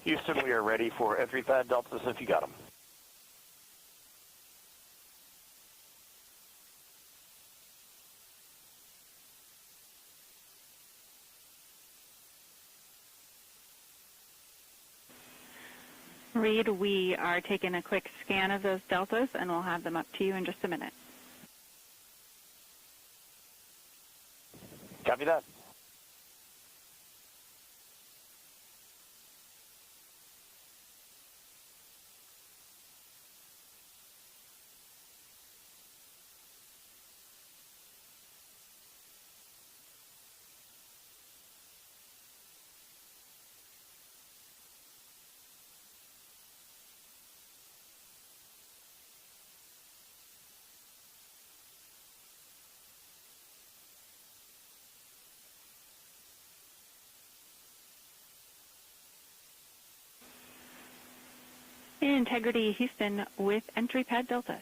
Houston, we are ready for entry pad deltas if you got them. Reed, we are taking a quick scan of those deltas, and we'll have them up to you in just a minute. Copy that. Integrity Houston with entry pad deltas.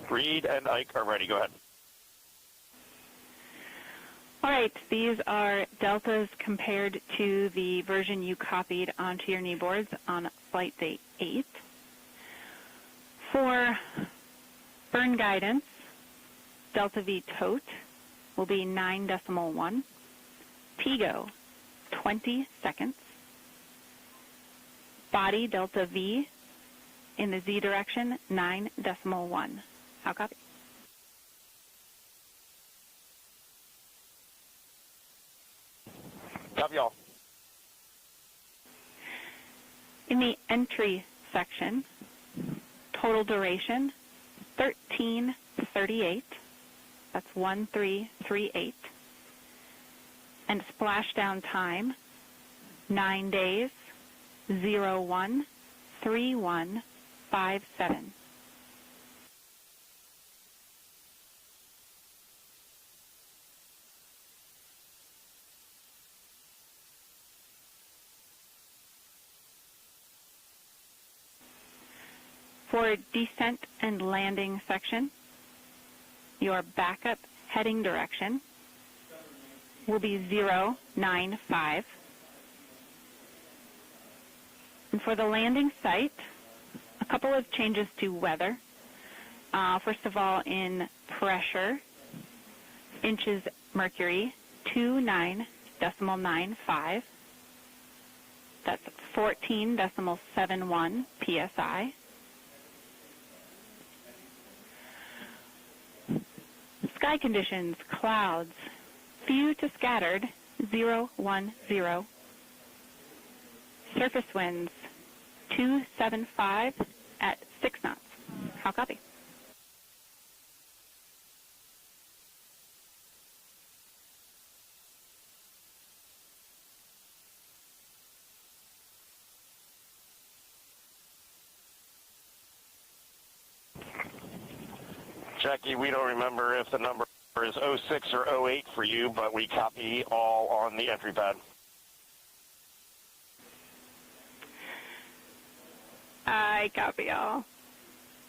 Reed and Ike are ready. Go ahead. All right, these are deltas compared to the version you copied onto your knee boards on flight day 8. For burn guidance, Delta V tote will be 9.1. TGO, 20 seconds. Body Delta V in the Z direction, 9.1. How copy? Copy all. In the entry section, total duration, 13:38. That's 1338. And splashdown time, 9 days, 013157. For descent and landing section, your backup heading direction will be 095. And for the landing site, a couple of changes to weather. First of all, in pressure, inches mercury, 29.95. That's 14.71 psi. Sky conditions, clouds, few to scattered, 010. Surface winds, 275 at 6 knots. How copy? Jackie, we don't remember if the number is 06 or 08 for you, but we copy all on the entry pad. I copy all.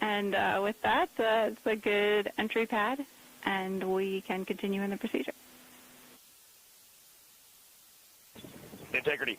And with that, it's a good entry pad, and we can continue in the procedure. Integrity.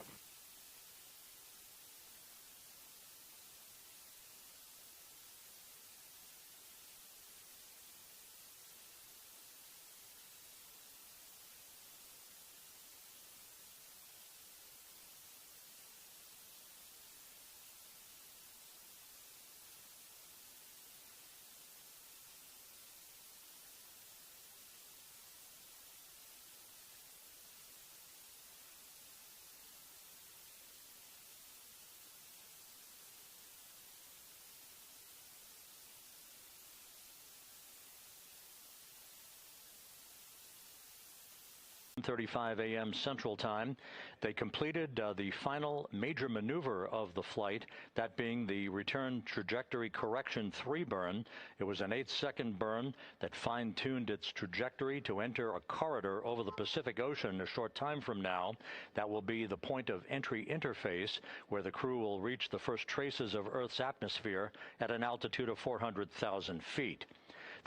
.35 a.m. Central Time. They completed the final major maneuver of the flight, that being the return trajectory correction 3 burn. It was an 8-second burn that fine-tuned its trajectory to enter a corridor over the Pacific Ocean a short time from now. That will be the point of entry interface where the crew will reach the first traces of Earth's atmosphere at an altitude of 400,000 feet.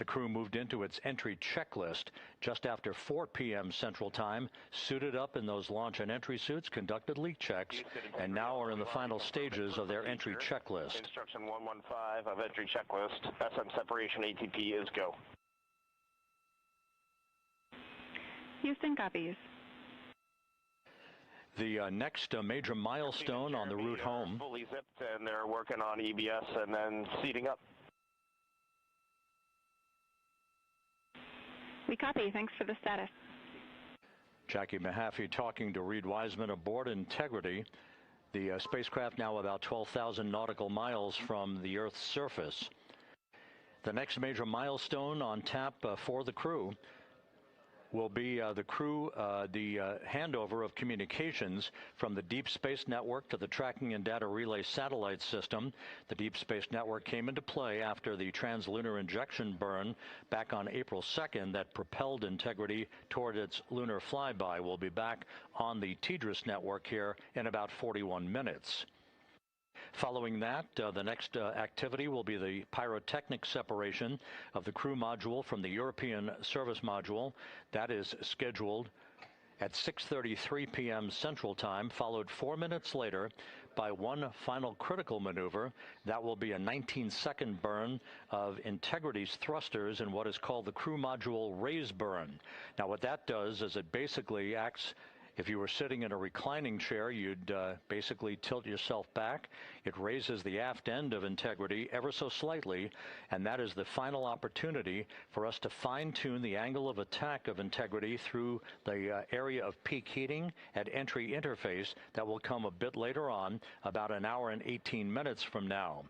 The crew moved into its entry checklist just after 4 p.m. Central Time, suited up in those launch and entry suits, conducted leak checks, and now are in the final stages of their entry checklist. Instruction 115 of entry checklist. SM separation ATP is go. Houston copies. The next major milestone on the route home. Fully zipped, and they're working on EBS and then seating up. We copy. Thanks for the status. Jackie Mahaffey talking to Reed Wiseman aboard Integrity. The spacecraft now about 12,000 nautical miles from the Earth's surface. The next major milestone on tap for the crew will be the handover of communications from the Deep Space Network to the Tracking and Data Relay Satellite System. The Deep Space Network came into play after the translunar injection burn back on April 2nd that propelled Integrity toward its lunar flyby. We'll be back on the TDRS network here in about 41 minutes. Following that, the next activity will be the pyrotechnic separation of the crew module from the European service module. That is scheduled at 6:33 p.m. Central Time, followed 4 minutes later by one final critical maneuver. That will be a 19-second burn of Integrity's thrusters in what is called the crew module raise burn. Now, what that does is it basically acts. If you were sitting in a reclining chair, you'd basically tilt yourself back. It raises the aft end of Integrity ever so slightly, and that is the final opportunity for us to fine-tune the angle of attack of Integrity through the area of peak heating at entry interface. That will come a bit later on, about an hour and 18 minutes from now.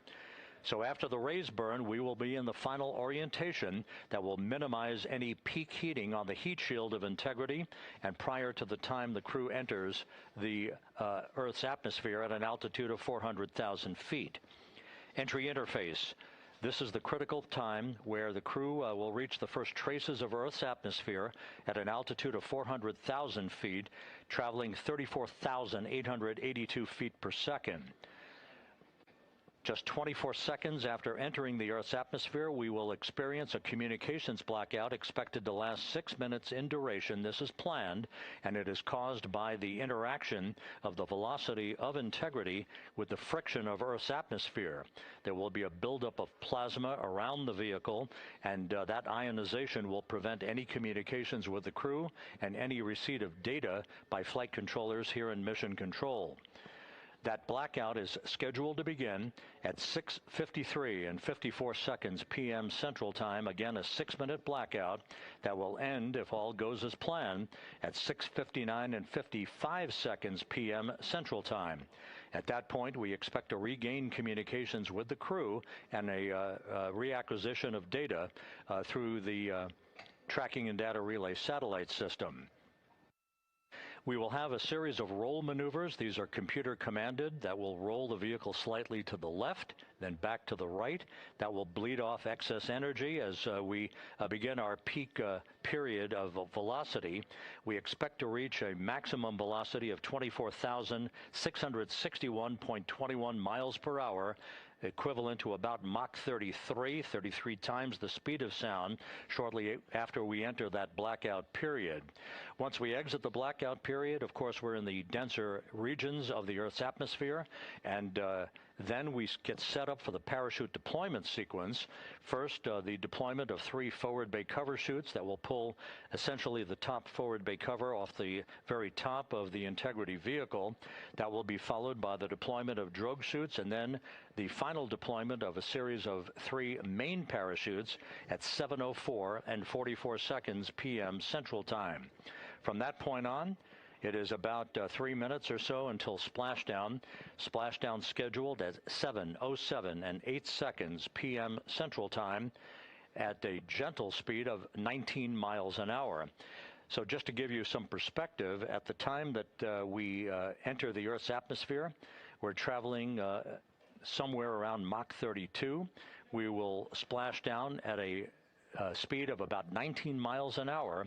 So after the raise burn, we will be in the final orientation that will minimize any peak heating on the heat shield of Integrity and prior to the time the crew enters the Earth's atmosphere at an altitude of 400,000 feet. Entry interface. This is the critical time where the crew will reach the first traces of Earth's atmosphere at an altitude of 400,000 feet, traveling 34,882 feet per second. Just 24 seconds after entering the Earth's atmosphere, we will experience a communications blackout expected to last 6 minutes in duration. This is planned, and it is caused by the interaction of the velocity of Integrity with the friction of Earth's atmosphere. There will be a buildup of plasma around the vehicle, and that ionization will prevent any communications with the crew and any receipt of data by flight controllers here in Mission Control. That blackout is scheduled to begin at 6:53 and 54 seconds p.m. Central Time. Again, a 6-minute blackout that will end, if all goes as planned, at 6:59 and 55 seconds p.m. Central Time. At that point, we expect to regain communications with the crew and a reacquisition of data through the Tracking and Data Relay Satellite System. We will have a series of roll maneuvers. These are computer commanded that will roll the vehicle slightly to the left, then back to the right. That will bleed off excess energy as we begin our peak period of velocity. We expect to reach a maximum velocity of 24,661.21 miles per hour, equivalent to about Mach 33 times the speed of sound, shortly after we enter that blackout period. Once we exit the blackout period, of course, we're in the denser regions of the Earth's atmosphere, and then we get set up for the parachute deployment sequence. First, the deployment of 3 forward bay cover chutes that will pull essentially the top forward bay cover off the very top of the Integrity vehicle. That will be followed by the deployment of drogue chutes, and then the final deployment of a series of 3 main parachutes at 7:04 and 44 seconds p.m. Central Time. From that point on, it is about 3 minutes or so until splashdown. Splashdown scheduled at 7:07 and 8 seconds p.m. Central Time at a gentle speed of 19 miles an hour. So just to give you some perspective, at the time that we enter the Earth's atmosphere, we're traveling somewhere around Mach 32. We will splash down at a speed of about 19 miles an hour.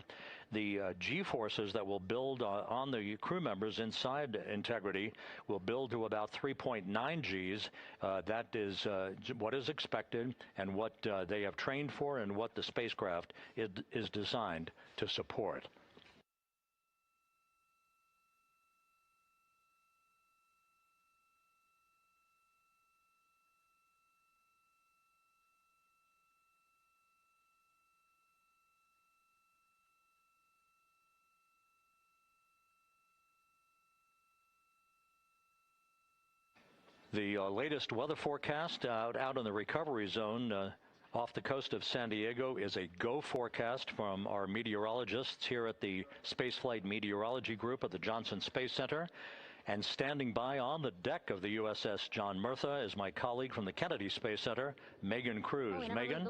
The G-forces that will build on the crew members inside Integrity will build to about 3.9 Gs. That is what is expected and what they have trained for and what the spacecraft is designed to support. The latest weather forecast out in the recovery zone off the coast of San Diego is a go forecast from our meteorologists here at the Spaceflight Meteorology Group at the Johnson Space Center. And standing by on the deck of the USS John Murtha is my colleague from the Kennedy Space Center, Megan Cruz. Megan?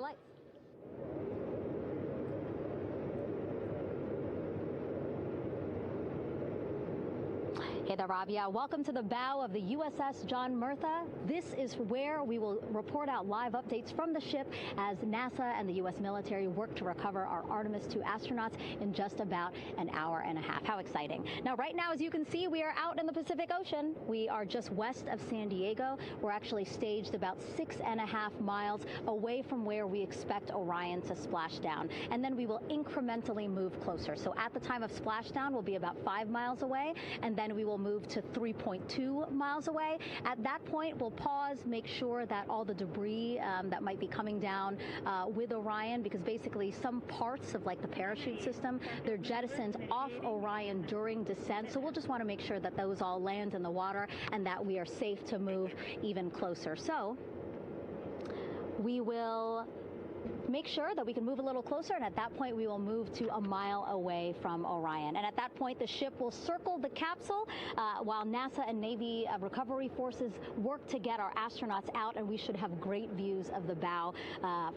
Hey there, Rob. Yeah, welcome to the bow of the USS John Murtha. This is where we will report out live updates from the ship as NASA and the U.S. military work to recover our Artemis II astronauts in just about an hour and a half. How exciting. Now, right now, as you can see, we are out in the Pacific Ocean. We are just west of San Diego. We're actually staged about 6.5 miles away from where we expect Orion to splash down. And then we will incrementally move closer. So at the time of splashdown, we'll be about 5 miles away, and then we will move to 3.2 miles away. At that point, we'll pause, make sure that all the debris that might be coming down with Orion, because basically some parts of like the parachute system, they're jettisoned off Orion during descent. So we'll just want to make sure that those all land in the water and that we are safe to move even closer. So we will make sure that we can move a little closer, and at that point we will move to a mile away from Orion. And at that point the ship will circle the capsule while NASA and Navy recovery forces work to get our astronauts out, and we should have great views of the bow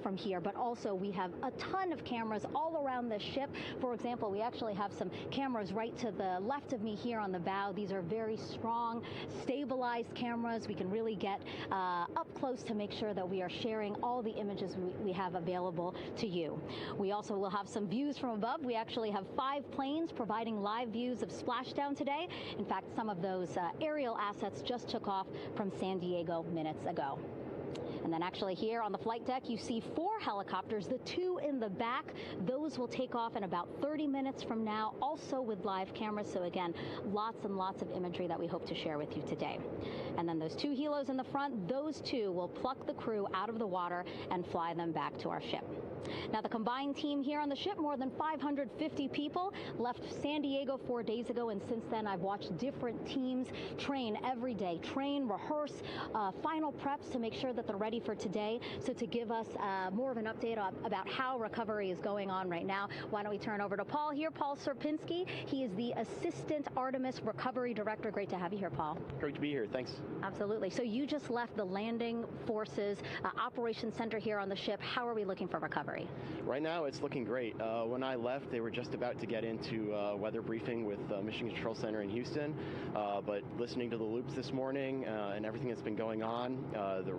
from here. But also we have a ton of cameras all around the ship. For example, we actually have some cameras right to the left of me here on the bow. These are very strong, stabilized cameras. We can really get up close to make sure that we are sharing all the images we have available to you. We also will have some views from above. We actually have 5 planes providing live views of splashdown today. In fact, some of those aerial assets just took off from San Diego minutes ago. And then actually here on the flight deck, you see 4 helicopters, the 2 in the back. Those will take off in about 30 minutes from now, also with live cameras. So again, lots and lots of imagery that we hope to share with you today. And then those 2 helos in the front, those 2 will pluck the crew out of the water and fly them back to our ship. Now, the combined team here on the ship, more than 550 people, left San Diego 4 days ago, and since then I've watched different teams train every day, rehearse, final preps to make sure that they're ready for today. So to give us more of an update about how recovery is going on right now, why don't we turn over to Paul here, Paul Sierpinski. He is the Assistant Artemis Recovery Director. Great to have you here, Paul. Great to be here. Thanks. Absolutely. So you just left the landing forces operations center here on the ship. How are we looking for recovery? Right now, it's looking great. When I left, they were just about to get into weather briefing with Mission Control Center in Houston. But listening to the loops this morning and everything that's been going on, the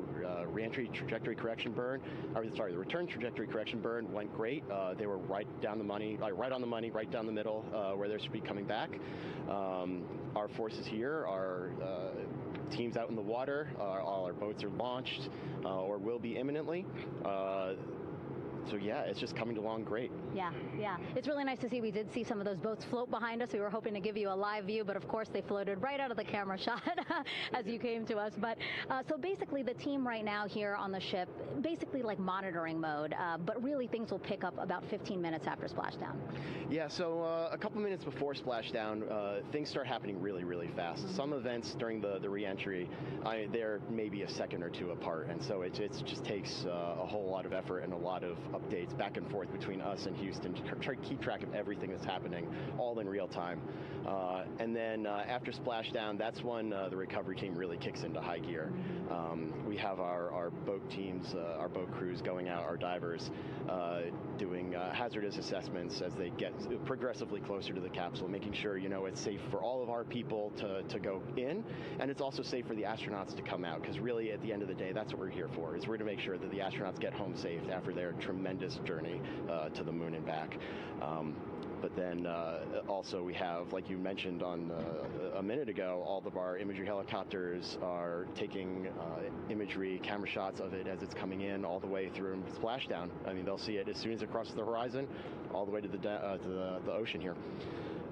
reentry trajectory correction burn, the return trajectory correction burn went great. They were right down the money, right on the money, right down the middle where they should be coming back. Our forces here are teams out in the water. All our boats are launched or will be imminently. So yeah, it's just coming along great. Yeah. It's really nice to see. We did see some of those boats float behind us. We were hoping to give you a live view, but of course they floated right out of the camera shot as you came to us. But so basically the team right now here on the ship, basically like monitoring mode, but really things will pick up about 15 minutes after splashdown. Yeah, so a couple minutes before splashdown, things start happening really, really fast. Mm-hmm. Some events during the reentry, they're maybe a second or 2 apart, and so it just takes a whole lot of effort and a lot of updates back and forth between us and Houston to try to keep track of everything that's happening all in real time. And then after splashdown, that's when the recovery team really kicks into high gear. We have our boat teams, our boat crews going out, our divers doing hazardous assessments as they get progressively closer to the capsule, making sure it's safe for all of our people to go in, and it's also safe for the astronauts to come out, because really at the end of the day, that's what we're here for, is we're to make sure that the astronauts get home safe after their tremendous tremendous journey to the moon and back. But then also we have, like you mentioned on a minute ago, all of our imagery helicopters are taking imagery, camera shots of it as it's coming in all the way through splashdown. I mean, they'll see it as soon as it crosses the horizon, all the way to the ocean here.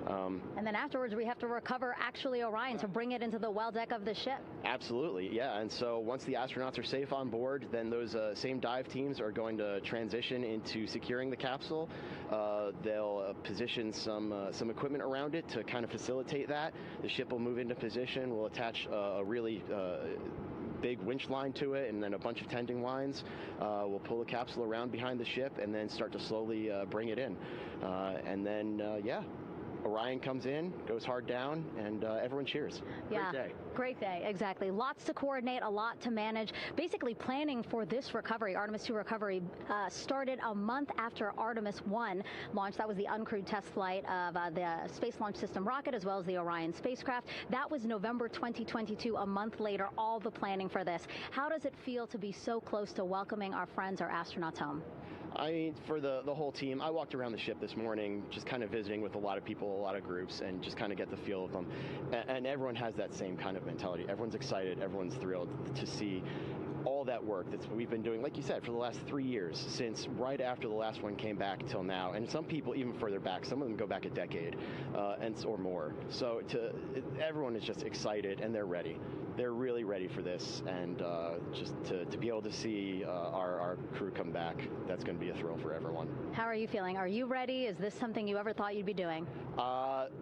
And then afterwards, we have to recover actually Orion to bring it into the well deck of the ship. Absolutely, yeah. And so once the astronauts are safe on board, then those same dive teams are going to transition into securing the capsule. They'll position some equipment around it to kind of facilitate that. The ship will move into position. We'll attach a really big winch line to it and then a bunch of tending lines. We'll pull the capsule around behind the ship and then start to slowly bring it in. And then, yeah. Orion comes in, goes hard down, and everyone cheers. Yeah, great day. Great day, exactly. Lots to coordinate, a lot to manage. Basically, planning for this recovery, Artemis II recovery, started a month after Artemis I launched. That was the uncrewed test flight of the Space Launch System rocket, as well as the Orion spacecraft. That was November 2022, a month later, all the planning for this. How does it feel to be so close to welcoming our friends, our astronauts, home? I mean, for the whole team, I walked around the ship this morning, just kind of visiting with a lot of people, a lot of groups, and just kind of get the feel of them. And everyone has that same kind of mentality. Everyone's excited. Everyone's thrilled to see all that work that we've been doing, like you said, for the last 3 years, since right after the last one came back till now. And some people even further back. Some of them go back a decade or more. So everyone is just excited, and they're ready. They're really ready for this, and just to be able to see our crew come back, that's going to be a thrill for everyone. How are you feeling? Are you ready? Is this something you ever thought you'd be doing? I'm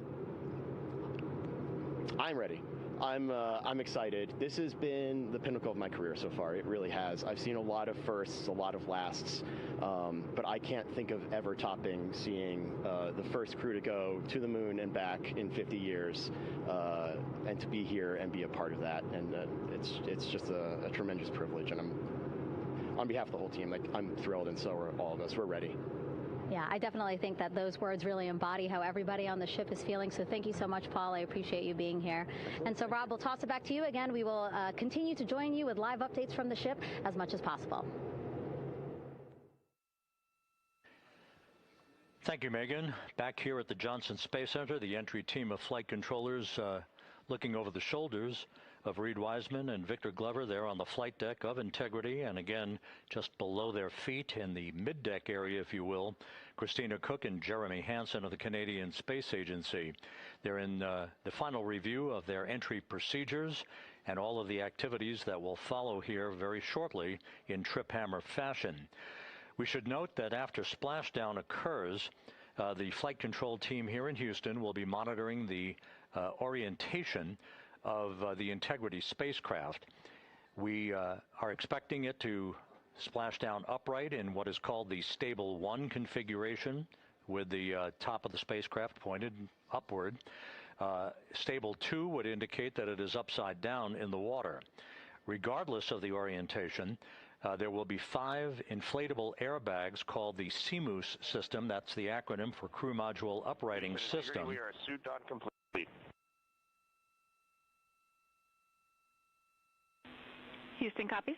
ready. I'm excited. This has been the pinnacle of my career so far. It really has. I've seen a lot of firsts, a lot of lasts, but I can't think of ever topping seeing the first crew to go to the moon and back in 50 years, and to be here and be a part of that. And it's just a tremendous privilege. And on behalf of the whole team, I'm thrilled, and so are all of us. We're ready. Yeah, I definitely think that those words really embody how everybody on the ship is feeling. So thank you so much, Paul. I appreciate you being here. And so, Rob, we'll toss it back to you again. We will continue to join you with live updates from the ship as much as possible. Thank you, Megan. Back here at the Johnson Space Center, the entry team of flight controllers looking over the shoulders of Reed Wiseman and Victor Glover there on the flight deck of Integrity, and again, just below their feet in the mid-deck area, if you will, Christina Cook and Jeremy Hansen of the Canadian Space Agency. They're in the final review of their entry procedures and all of the activities that will follow here very shortly in trip hammer fashion. We should note that after splashdown occurs, the flight control team here in Houston will be monitoring the orientation of the Integrity spacecraft. We are expecting it to splash down upright in what is called the Stable 1 configuration, with the top of the spacecraft pointed upward. Stable 2 would indicate that it is upside down in the water. Regardless of the orientation, there will be 5 inflatable airbags called the CMOOS system. That's the acronym for Crew Module Uprighting System. We are suit on complete. Houston copies.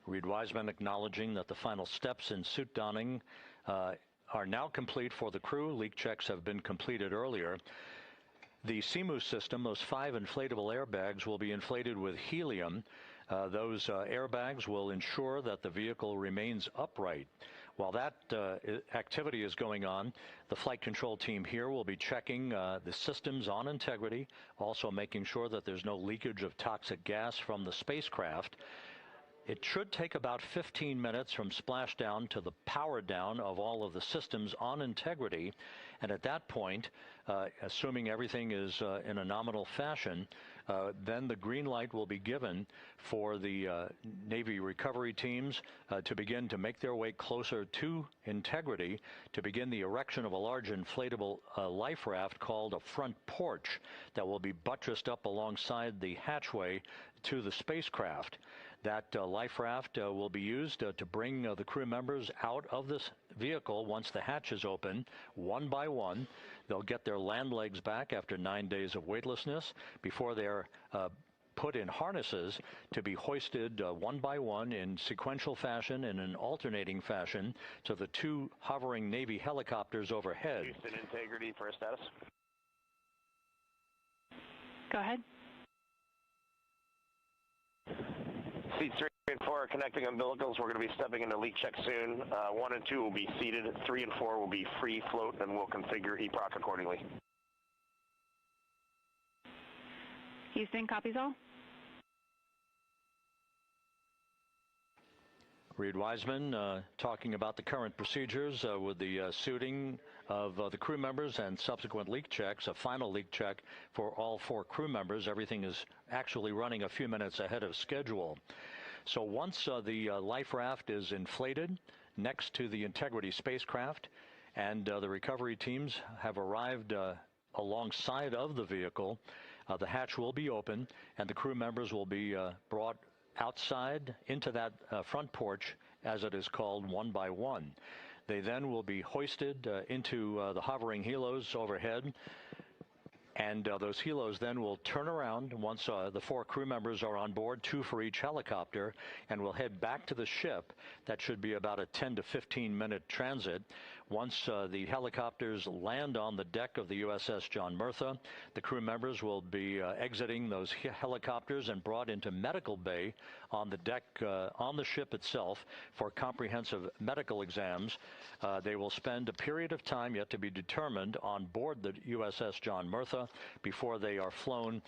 Reed Wiseman acknowledging that the final steps in suit donning are now complete for the crew. Leak checks have been completed earlier. The CMOOS system, those 5 inflatable airbags, will be inflated with helium. Those airbags will ensure that the vehicle remains upright. While that activity is going on, the flight control team here will be checking the systems on Integrity, also making sure that there's no leakage of toxic gas from the spacecraft. It should take about 15 minutes from splashdown to the power down of all of the systems on Integrity. And at that point, assuming everything is in a nominal fashion, then the green light will be given for the Navy recovery teams to begin to make their way closer to Integrity, to begin the erection of a large inflatable life raft called a front porch that will be buttressed up alongside the hatchway to the spacecraft. That life raft will be used to bring the crew members out of this vehicle once the hatch is open, one by one. They'll get their land legs back after 9 days of weightlessness before they're put in harnesses to be hoisted one by one in sequential fashion, in an alternating fashion, to the two hovering Navy helicopters overhead. Houston, integrity for a status. Go ahead. Seats 3 and 4 are connecting umbilicals. We're going to be stepping into leak check soon. 1 and 2 will be seated. 3 and 4 will be free float, and we'll configure EPROC accordingly. Houston, copies all. Reed Wiseman talking about the current procedures with the suiting of the crew members and subsequent leak checks, a final leak check for all 4 crew members. Everything is actually running a few minutes ahead of schedule. So once the life raft is inflated next to the Integrity spacecraft and the recovery teams have arrived alongside of the vehicle, the hatch will be open and the crew members will be brought outside into that front porch, as it is called, one by one. They then will be hoisted into the hovering helos overhead, and those helos then will turn around once the 4 crew members are on board, 2 for each helicopter, and will head back to the ship. That should be about a 10 to 15 minute transit. Once the helicopters land on the deck of the USS John Murtha, the crew members will be exiting those helicopters and brought into medical bay on the deck on the ship itself for comprehensive medical exams. They will spend a period of time yet to be determined on board the USS John Murtha before they are flown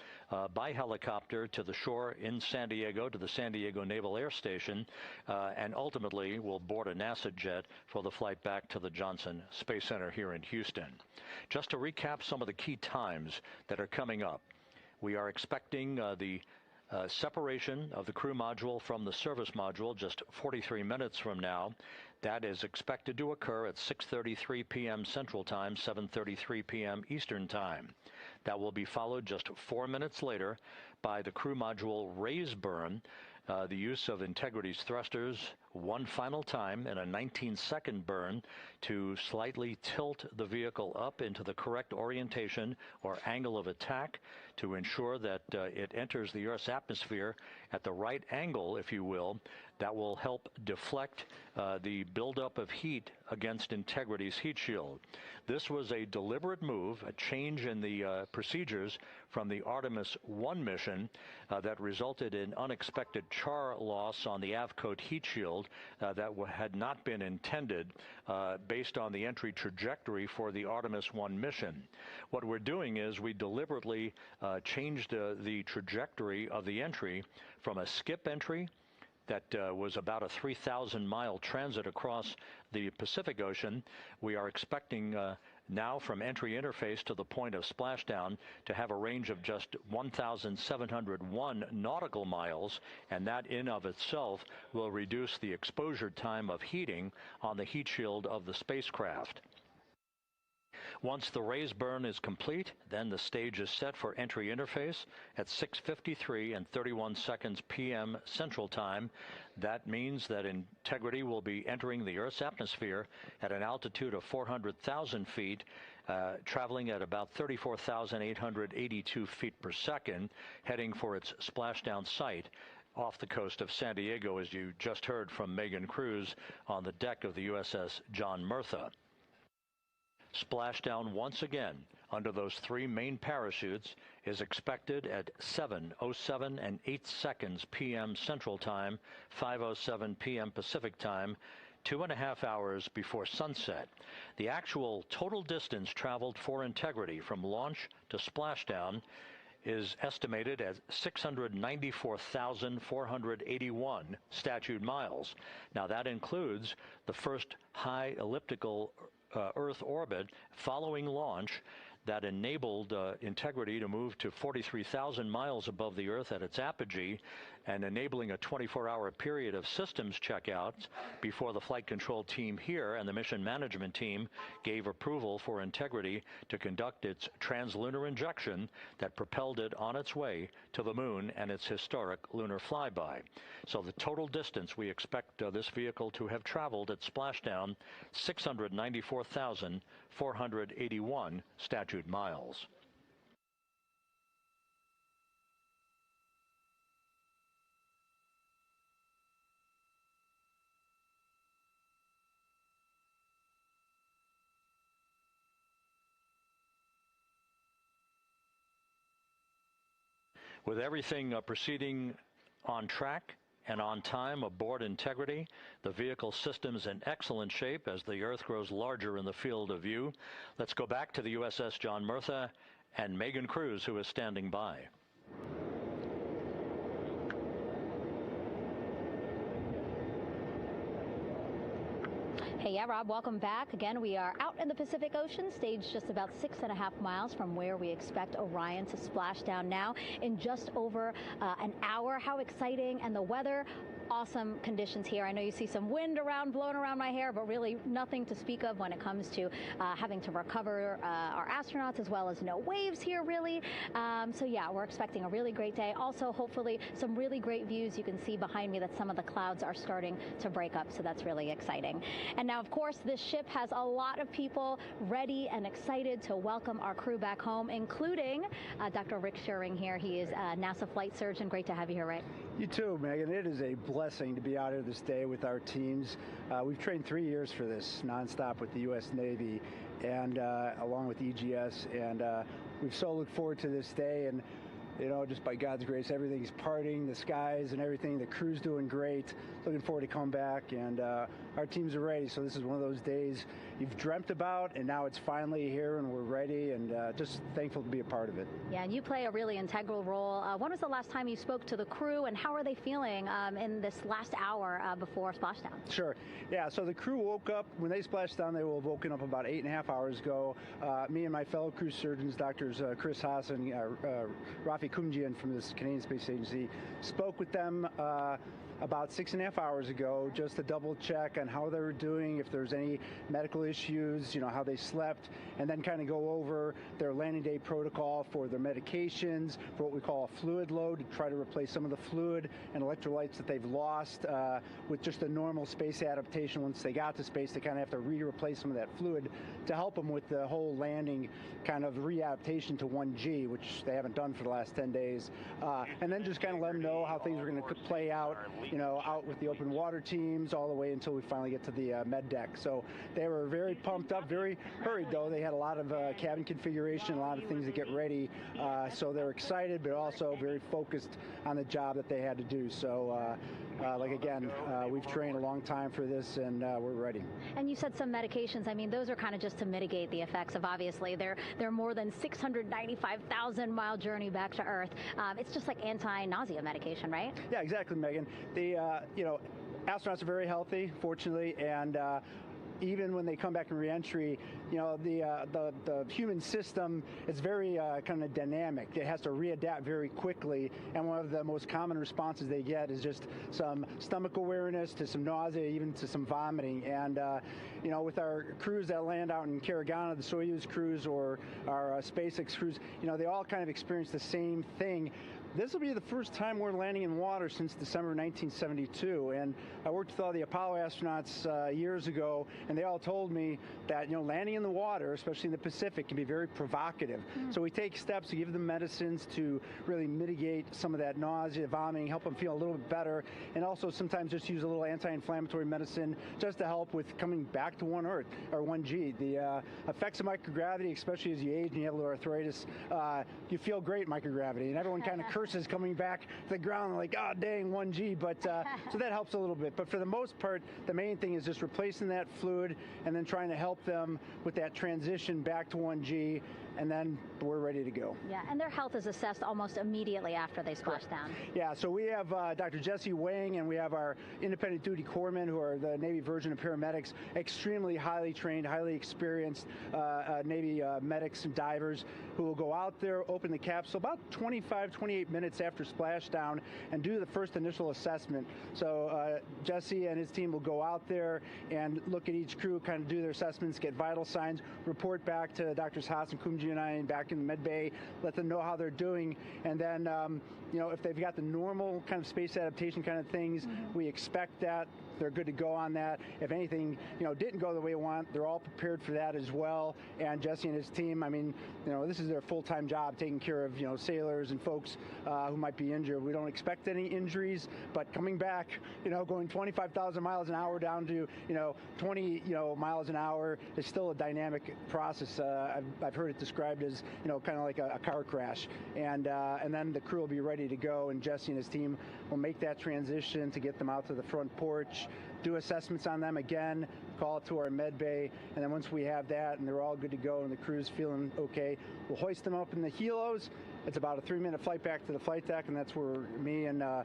by helicopter to the shore in San Diego, to the San Diego Naval Air Station, and ultimately will board a NASA jet for the flight back to the Johnson Space Center here in Houston. Just to recap some of the key times that are coming up. We are expecting the separation of the crew module from the service module just 43 minutes from now. That is expected to occur at 6:33 p.m. Central Time, 7:33 p.m. Eastern Time. That will be followed just 4 minutes later by the crew module raise burn, the use of Integrity's thrusters one final time in a 19-second burn to slightly tilt the vehicle up into the correct orientation or angle of attack to ensure that it enters the Earth's atmosphere at the right angle, if you will. That will help deflect the buildup of heat against Integrity's heat shield. This was a deliberate move, a change in the procedures from the Artemis I mission that resulted in unexpected char loss on the Avcode heat shield that had not been intended based on the entry trajectory for the Artemis I mission. What we're doing is we deliberately changed the trajectory of the entry from a skip entry that was about a 3,000-mile transit across the Pacific Ocean. We are expecting now from entry interface to the point of splashdown to have a range of just 1,701 nautical miles, and that in of itself will reduce the exposure time of heating on the heat shield of the spacecraft. Once the raise burn is complete, then the stage is set for entry interface at 6:53 and 31 seconds p.m. Central Time. That means that Integrity will be entering the Earth's atmosphere at an altitude of 400,000 feet, traveling at about 34,882 feet per second, heading for its splashdown site off the coast of San Diego, as you just heard from Megan Cruz on the deck of the USS John Murtha. Splashdown once again under those 3 main parachutes is expected at 7:07 and 8 seconds p.m. Central Time, 5:07 p.m. Pacific Time, 2.5 hours before sunset. The actual total distance traveled for Integrity from launch to splashdown is estimated at 694,481 statute miles. Now that includes the first high elliptical Earth orbit following launch that enabled Integrity to move to 43,000 miles above the Earth at its apogee, and enabling a 24-hour period of systems checkouts before the flight control team here and the mission management team gave approval for Integrity to conduct its translunar injection that propelled it on its way to the moon and its historic lunar flyby. So the total distance we expect this vehicle to have traveled at splashdown, 694,481 statute miles. With everything proceeding on track and on time, aboard integrity, the vehicle system's in excellent shape as the Earth grows larger in the field of view. Let's go back to the USS John Murtha and Megan Cruz, who is standing by. Hey, yeah, Rob, welcome back. Again, we are out in the Pacific Ocean, staged just about 6.5 miles from where we expect Orion to splash down now in just over an hour. How exciting. And the weather, awesome conditions here. I know you see some wind blowing around my hair, but really nothing to speak of when it comes to having to recover our astronauts, as well as no waves here, really. So yeah, we're expecting a really great day. Also, hopefully, some really great views. You can see behind me that some of the clouds are starting to break up, so that's really exciting. And now, of course, this ship has a lot of people ready and excited to welcome our crew back home, including Dr. Rick Schuring here. He is a NASA flight surgeon. Great to have you here, Rick. You too, Megan. It is a blessing to be out here this day with our teams. We've trained 3 years for this nonstop with the U.S. Navy and along with EGS, and we've so looked forward to this day. And you know, just by God's grace, everything's parting, the skies and everything. The crew's doing great. Looking forward to come back, and our teams are ready. So this is one of those days you've dreamt about, and now it's finally here, and we're ready, and just thankful to be a part of it. Yeah, and you play a really integral role. When was the last time you spoke to the crew, and how are they feeling in this last hour before splashdown? Sure. Yeah, so the crew woke up. When they splashed down, they were woken up about 8.5 hours ago. Me and my fellow crew surgeons, Doctors Chris Haas and Rafi Kumjian from the Canadian Space Agency, spoke with them about 6.5 hours ago, just to double check on how they were doing, if there's any medical issues, you know, how they slept, and then kind of go over their landing day protocol for their medications, for what we call a fluid load, to try to replace some of the fluid and electrolytes that they've lost with just a normal space adaptation. Once they got to space, they kind of have to replace some of that fluid to help them with the whole landing kind of readaptation to 1G, which they haven't done for the last 10 days. And then just kind of let them know how things are going to play out, you know, out with the open water teams all the way until we finally get to the med deck. So they were very pumped up, very hurried though. They had a lot of cabin configuration, a lot of things to get ready. So they're excited, but also very focused on the job that they had to do. So like again, we've trained a long time for this, and we're ready. And you said some medications. I mean, those are kind of just to mitigate the effects of, obviously, their more than 695,000-mile journey back to Earth. It's just like anti-nausea medication, right? Yeah, exactly, Megan. The you know, astronauts are very healthy, fortunately, and even when they come back in reentry, you know, the human system is very kind of dynamic. It has to readapt very quickly, and one of the most common responses they get is just some stomach awareness, to some nausea, even to some vomiting. And you know, with our crews that land out in Karagana, the Soyuz crews or our SpaceX crews, you know, they all kind of experience the same thing. This will be the first time we're landing in water since December 1972, and I worked with all the Apollo astronauts years ago, and they all told me that, you know, landing in the water, especially in the Pacific, can be very provocative. So we take steps to give them medicines to really mitigate some of that nausea, vomiting, help them feel a little bit better, and also sometimes just use a little anti-inflammatory medicine just to help with coming back to 1G. The effects of microgravity, especially as you age and you have a little arthritis, you feel great in microgravity, and everyone kind of curses coming back to the ground, like, oh, dang, 1G, but so that helps a little bit. But for the most part, the main thing is just replacing that fluid and then trying to help them with that transition back to 1G, and then we're ready to go. Yeah, and their health is assessed almost immediately after they splash down. Yeah, so we have Dr. Jesse Wang, and we have our independent duty corpsmen, who are the Navy version of paramedics, extremely highly trained, highly experienced Navy medics and divers, who will go out there, open the capsule about 28 minutes after splashdown, and do the first initial assessment. So Jesse and his team will go out there and look at each crew, kind of do their assessments, get vital signs, report back to Drs. Haas and Kumji and I back in the med bay, let them know how they're doing, and then you know, if they've got the normal kind of space adaptation kind of things, we expect that they're good to go on that. If anything, didn't go the way we want, they're all prepared for that as well. And Jesse and his team, I mean, this is their full-time job, taking care of, sailors and folks who might be injured. We don't expect any injuries, but coming back, going 25,000 miles an hour down to, 20, miles an hour is still a dynamic process. I've heard it described as, kind of like a car crash. And then the crew will be ready to go, and Jesse and his team will make that transition to get them out to the front porch, do assessments on them again, call it to our med bay, and then once we have that and they're all good to go and the crew's feeling okay, we'll hoist them up in the helos. It's about a 3-minute flight back to the flight deck, and that's where me and the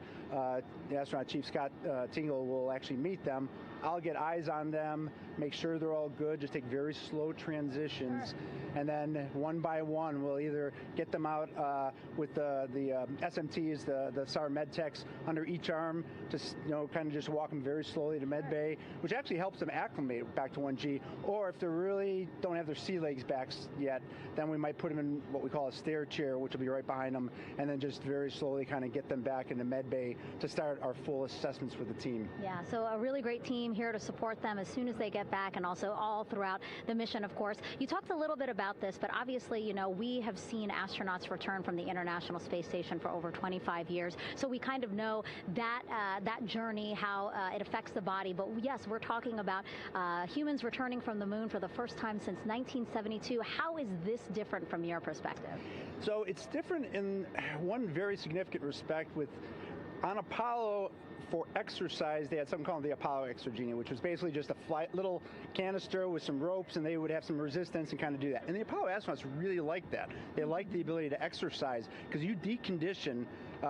astronaut chief, Scott Tingle, will actually meet them. I'll get eyes on them, make sure they're all good, just take very slow transitions, and then one by one we'll either get them out with the SMTs, the SAR med techs under each arm, just kind of just walk them very slowly to med bay, which actually helps them acclimate back to 1G. Or if they really don't have their sea legs back yet, then we might put them in what we call a stair chair, which will be right behind them, and then just very slowly kind of get them back into med bay to start our full assessments with the team. Yeah, so a really great team here to support them as soon as they get back, and also all throughout the mission, of course. You talked a little bit about this, but obviously, we have seen astronauts return from the International Space Station for over 25 years, so we kind of know that that journey, how it affects the body. But yes, we're talking about humans returning from the moon for the first time since 1972. How is this different from your perspective? So it's different in one very significant respect. On Apollo, for exercise, they had something called the Apollo Exergenia, which was basically just a little canister with some ropes, and they would have some resistance and kind of do that. And the Apollo astronauts really liked that. They liked the ability to exercise, because you decondition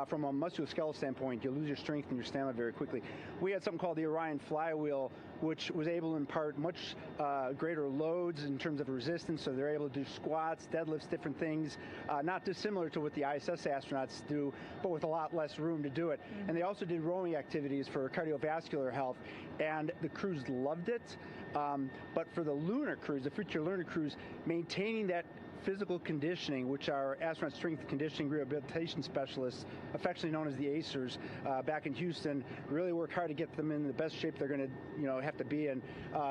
from a musculoskeletal standpoint, you lose your strength and your stamina very quickly. We had something called the Orion flywheel, which was able to impart much greater loads in terms of resistance, so they're able to do squats, deadlifts, different things, not dissimilar to what the ISS astronauts do, but with a lot less room to do it. And they also did rowing activities for cardiovascular health, and the crews loved it. But for the lunar crews, the future lunar crews, maintaining that physical conditioning, which our astronaut strength conditioning rehabilitation specialists, affectionately known as the ACERs, back in Houston, really work hard to get them in the best shape they're going to, have to be in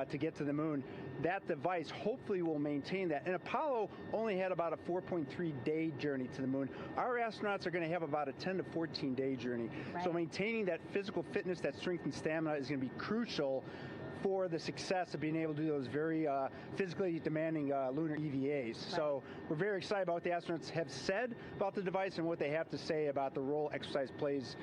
to get to the moon. That device hopefully will maintain that. And Apollo only had about a 4.3-day journey to the moon. Our astronauts are going to have about a 10 to 14-day journey. Right. So maintaining that physical fitness, that strength and stamina is going to be crucial for the success of being able to do those very physically demanding lunar EVAs. Right. So we're very excited about what the astronauts have said about the device and what they have to say about the role exercise plays,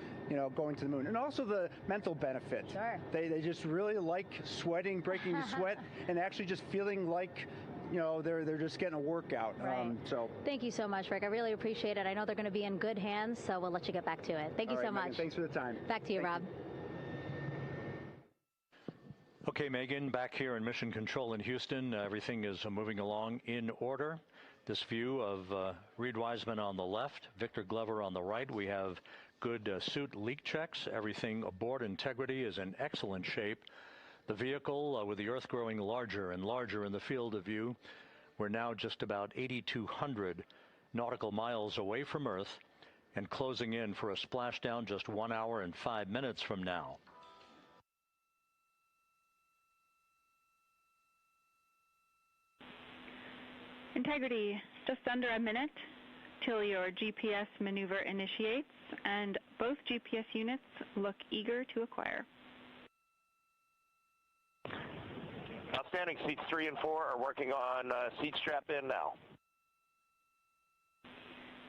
going to the moon. And also the mental benefit. Sure. They just really like sweating, breaking the sweat, and actually just feeling like they're just getting a workout. Right. So thank you so much, Rick. I really appreciate it. I know they're going to be in good hands, so we'll let you get back to it. Thank you so much. Megan, thanks for the time. Back to you, Rob. Okay, Megan, back here in Mission Control in Houston, everything is moving along in order. This view of Reed Wiseman on the left, Victor Glover on the right. We have good suit leak checks. Everything aboard Integrity is in excellent shape. The vehicle, with the Earth growing larger and larger in the field of view, we're now just about 8,200 nautical miles away from Earth and closing in for a splashdown just 1 hour and 5 minutes from now. Integrity, just under a minute till your GPS maneuver initiates, and both GPS units look eager to acquire. Outstanding. Seats 3 and 4 are working on seat strap in now.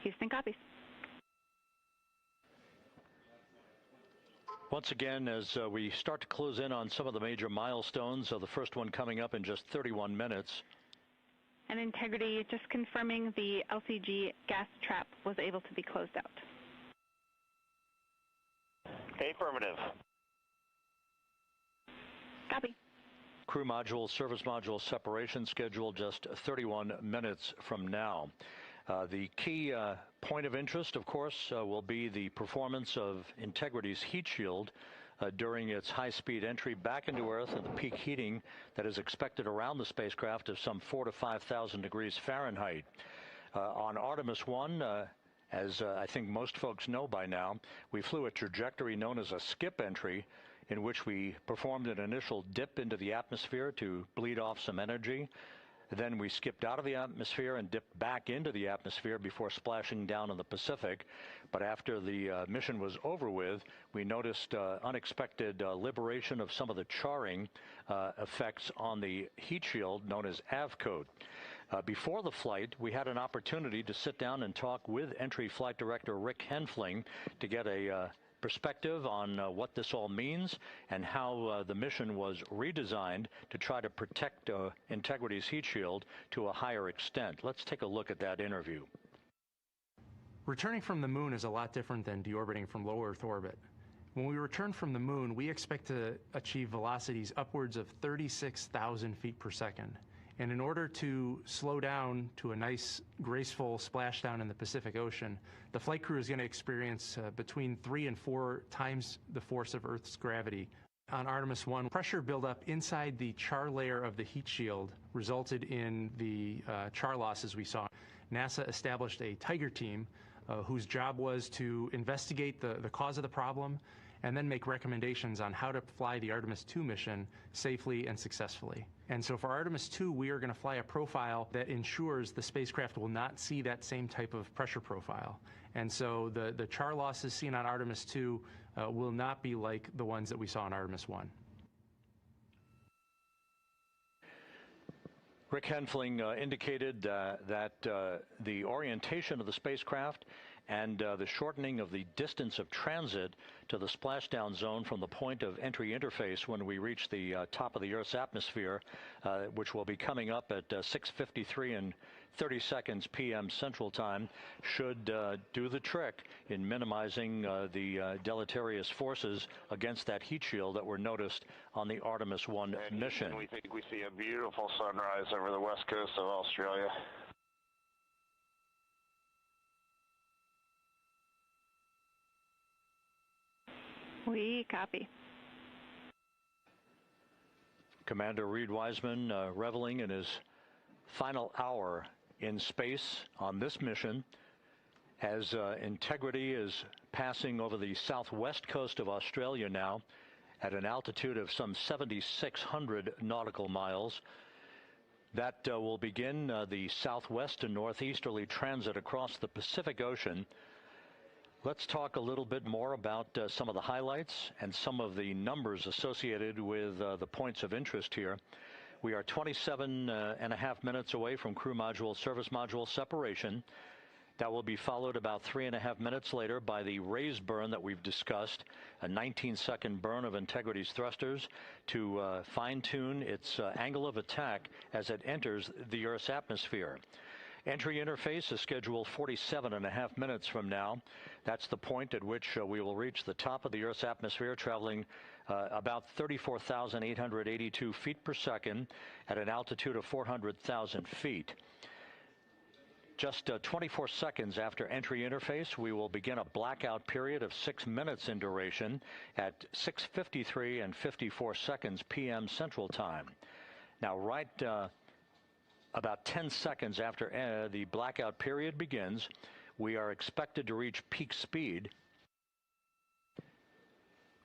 Houston copies. Once again, as we start to close in on some of the major milestones, the first one coming up in just 31 minutes. And Integrity, just confirming the LCG gas trap was able to be closed out. Affirmative. Copy. Crew module, service module separation scheduled just 31 minutes from now. The key point of interest, of course, will be the performance of Integrity's heat shield during its high-speed entry back into Earth and the peak heating that is expected around the spacecraft of some 4,000 to 5,000 degrees Fahrenheit. On Artemis I, as I think most folks know by now, we flew a trajectory known as a skip entry in which we performed an initial dip into the atmosphere to bleed off some energy. Then we skipped out of the atmosphere and dipped back into the atmosphere before splashing down in the Pacific. But after the mission was over with, we noticed unexpected liberation of some of the charring effects on the heat shield known as AVCOAT. Before the flight, we had an opportunity to sit down and talk with Entry Flight Director Rick Henfling to get a perspective on what this all means and how the mission was redesigned to try to protect Integrity's heat shield to a higher extent. Let's take a look at that interview. Returning from the moon is a lot different than deorbiting from low Earth orbit. When we return from the moon, we expect to achieve velocities upwards of 36,000 feet per second. And in order to slow down to a nice, graceful splashdown in the Pacific Ocean, the flight crew is going to experience between 3 and 4 times the force of Earth's gravity. On Artemis I, pressure buildup inside the char layer of the heat shield resulted in the char losses we saw. NASA established a Tiger team whose job was to investigate the cause of the problem and then make recommendations on how to fly the Artemis II mission safely and successfully. And so for Artemis II, we are going to fly a profile that ensures the spacecraft will not see that same type of pressure profile. And so the char losses seen on Artemis II will not be like the ones that we saw on Artemis I. Rick Henfling indicated that the orientation of the spacecraft and the shortening of the distance of transit to the splashdown zone from the point of entry interface when we reach the top of the Earth's atmosphere, which will be coming up at 6:53 and 30 seconds p.m. Central Time, should do the trick in minimizing the deleterious forces against that heat shield that were noticed on the Artemis I mission. And we think we see a beautiful sunrise over the west coast of Australia. We copy. Commander Reed Wiseman reveling in his final hour in space on this mission as Integrity is passing over the southwest coast of Australia now at an altitude of some 7,600 nautical miles. That will begin the southwest and northeasterly transit across the Pacific Ocean. Let's talk a little bit more about some of the highlights and some of the numbers associated with the points of interest here. We are 27 and a half minutes away from crew module, service module separation. That will be followed about 3.5 minutes later by the raise burn that we've discussed, a 19-second burn of Integrity's thrusters to fine-tune its angle of attack as it enters the Earth's atmosphere. Entry interface is scheduled 47.5 minutes from now. That's the point at which we will reach the top of the Earth's atmosphere, traveling about 34,882 feet per second at an altitude of 400,000 feet. Just 24 seconds after entry interface, we will begin a blackout period of 6 minutes in duration at 6:53 and 54 seconds p.m. Central Time. Now, right about 10 seconds after the blackout period begins, we are expected to reach peak speed,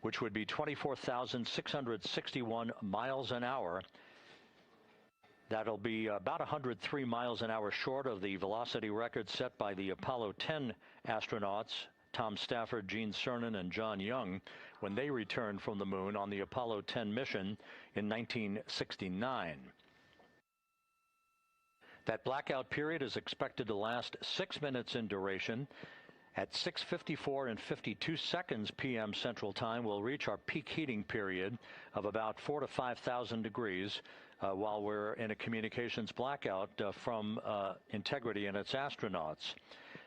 which would be 24,661 miles an hour. That'll be about 103 miles an hour short of the velocity record set by the Apollo 10 astronauts, Tom Stafford, Gene Cernan, and John Young, when they returned from the moon on the Apollo 10 mission in 1969. That blackout period is expected to last 6 minutes in duration. At 6:54 and 52 seconds p.m. Central Time, we'll reach our peak heating period of about 4,000 to 5,000 degrees while we're in a communications blackout from Integrity and its astronauts.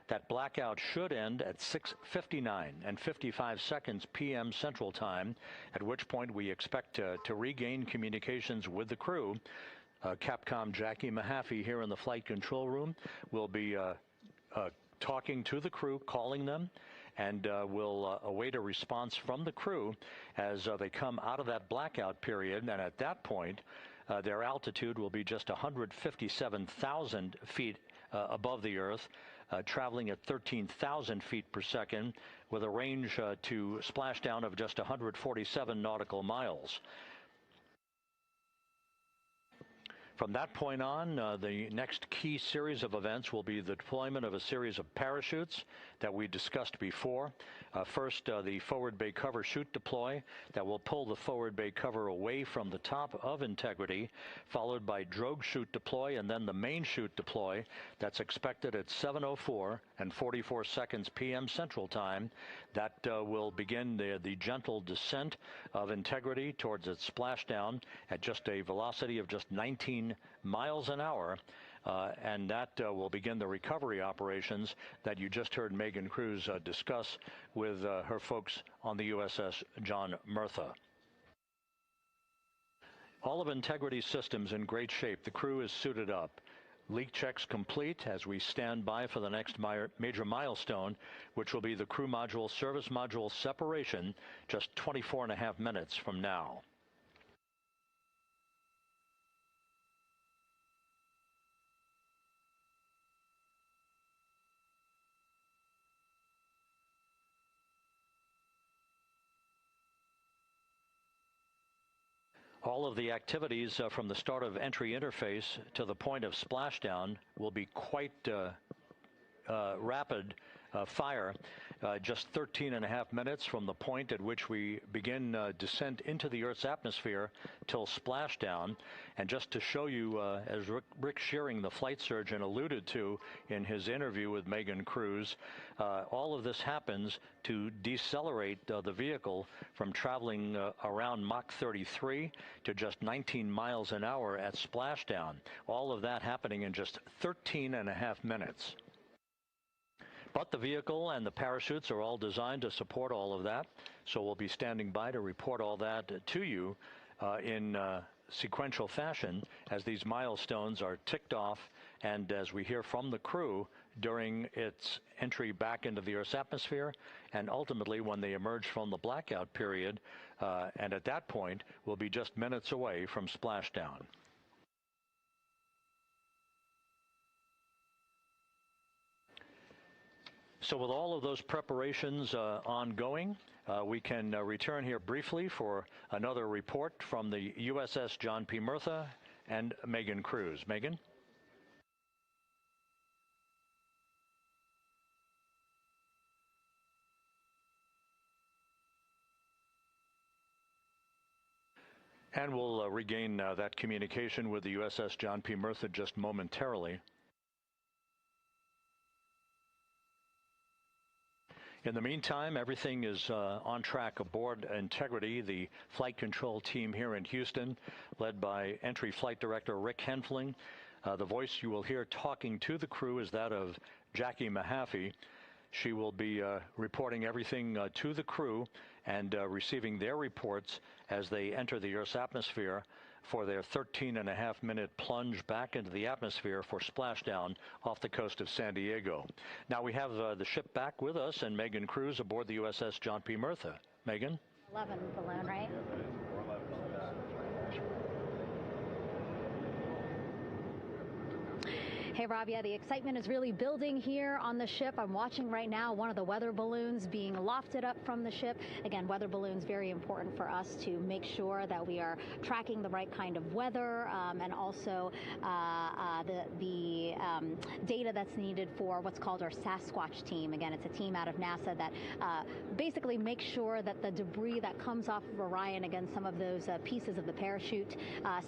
That blackout should end at 6:59 and 55 seconds p.m. Central Time, at which point we expect to regain communications with the crew. Capcom Jackie Mahaffey here in the flight control room will be talking to the crew, calling them, and we'll await a response from the crew as they come out of that blackout period. And at that point, their altitude will be just 157,000 feet above the Earth, traveling at 13,000 feet per second with a range to splashdown of just 147 nautical miles. From that point on, the next key series of events will be the deployment of a series of parachutes that we discussed before. First, the forward bay cover chute deploy that will pull the forward bay cover away from the top of Integrity, followed by drogue chute deploy, and then the main chute deploy that's expected at 7:04 and 44 seconds p.m. Central Time. That will begin the gentle descent of Integrity towards its splashdown at just a velocity of just 19 miles an hour. And that will begin the recovery operations that you just heard Megan Cruz discuss with her folks on the USS John Murtha. All of Integrity's systems in great shape. The crew is suited up. Leak checks complete as we stand by for the next major milestone, which will be the crew module service module separation just 24.5 minutes from now. All of the activities from the start of entry interface to the point of splashdown will be quite rapid fire. Just 13.5 minutes from the point at which we begin descent into the Earth's atmosphere till splashdown. And just to show you, as Rick Shearing, the flight surgeon, alluded to in his interview with Megan Cruz, all of this happens to decelerate the vehicle from traveling around Mach 33 to just 19 miles an hour at splashdown. All of that happening in just 13.5 minutes. But the vehicle and the parachutes are all designed to support all of that, so we'll be standing by to report all that to you in sequential fashion as these milestones are ticked off and as we hear from the crew during its entry back into the Earth's atmosphere and ultimately when they emerge from the blackout period, and at that point we'll be just minutes away from splashdown. So with all of those preparations ongoing, we can return here briefly for another report from the USS John P. Murtha and Megan Cruz. Megan? And we'll regain that communication with the USS John P. Murtha just momentarily. In the meantime, everything is on track aboard Integrity. The flight control team here in Houston, led by Entry Flight Director Rick Henfling. The voice you will hear talking to the crew is that of Jackie Mahaffey. She will be reporting everything to the crew and receiving their reports as they enter the Earth's atmosphere for their 13.5-minute plunge back into the atmosphere for splashdown off the coast of San Diego. Now we have the ship back with us and Megan Cruz aboard the USS John P. Murtha. Megan? 11 balloon, right? Hey, Rob, yeah, the excitement is really building here on the ship. I'm watching right now one of the weather balloons being lofted up from the ship. Again, weather balloons, very important for us to make sure that we are tracking the right kind of weather and also the data that's needed for what's called our Sasquatch team. Again, it's a team out of NASA that basically makes sure that the debris that comes off of Orion, again, some of those pieces of the parachute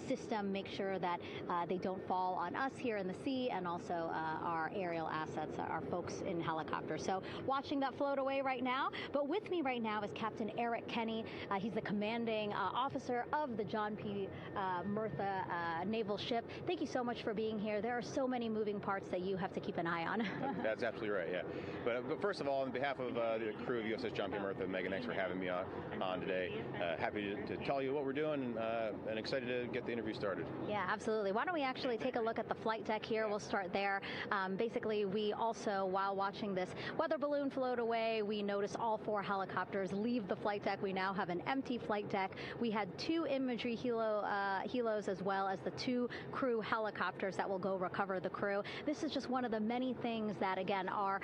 system, make sure that they don't fall on us here in the sea, and also our aerial assets, our folks in helicopters. So watching that float away right now. But with me right now is Captain Eric Kenny. He's the commanding officer of the John P. Murtha naval ship. Thank you so much for being here. There are so many moving parts that you have to keep an eye on. That's absolutely right, yeah. But first of all, on behalf of the crew of USS John P. Murtha, Megan, thanks for having me on today. Happy to tell you what we're doing and excited to get the interview started. Yeah, absolutely. Why don't we actually take a look at the flight deck here? We'll start start there. Basically, we also, while watching this weather balloon float away, we noticed all 4 helicopters leave the flight deck. We now have an empty flight deck. We had 2 imagery helos as well as the 2 crew helicopters that will go recover the crew. This is just one of the many things that, again, our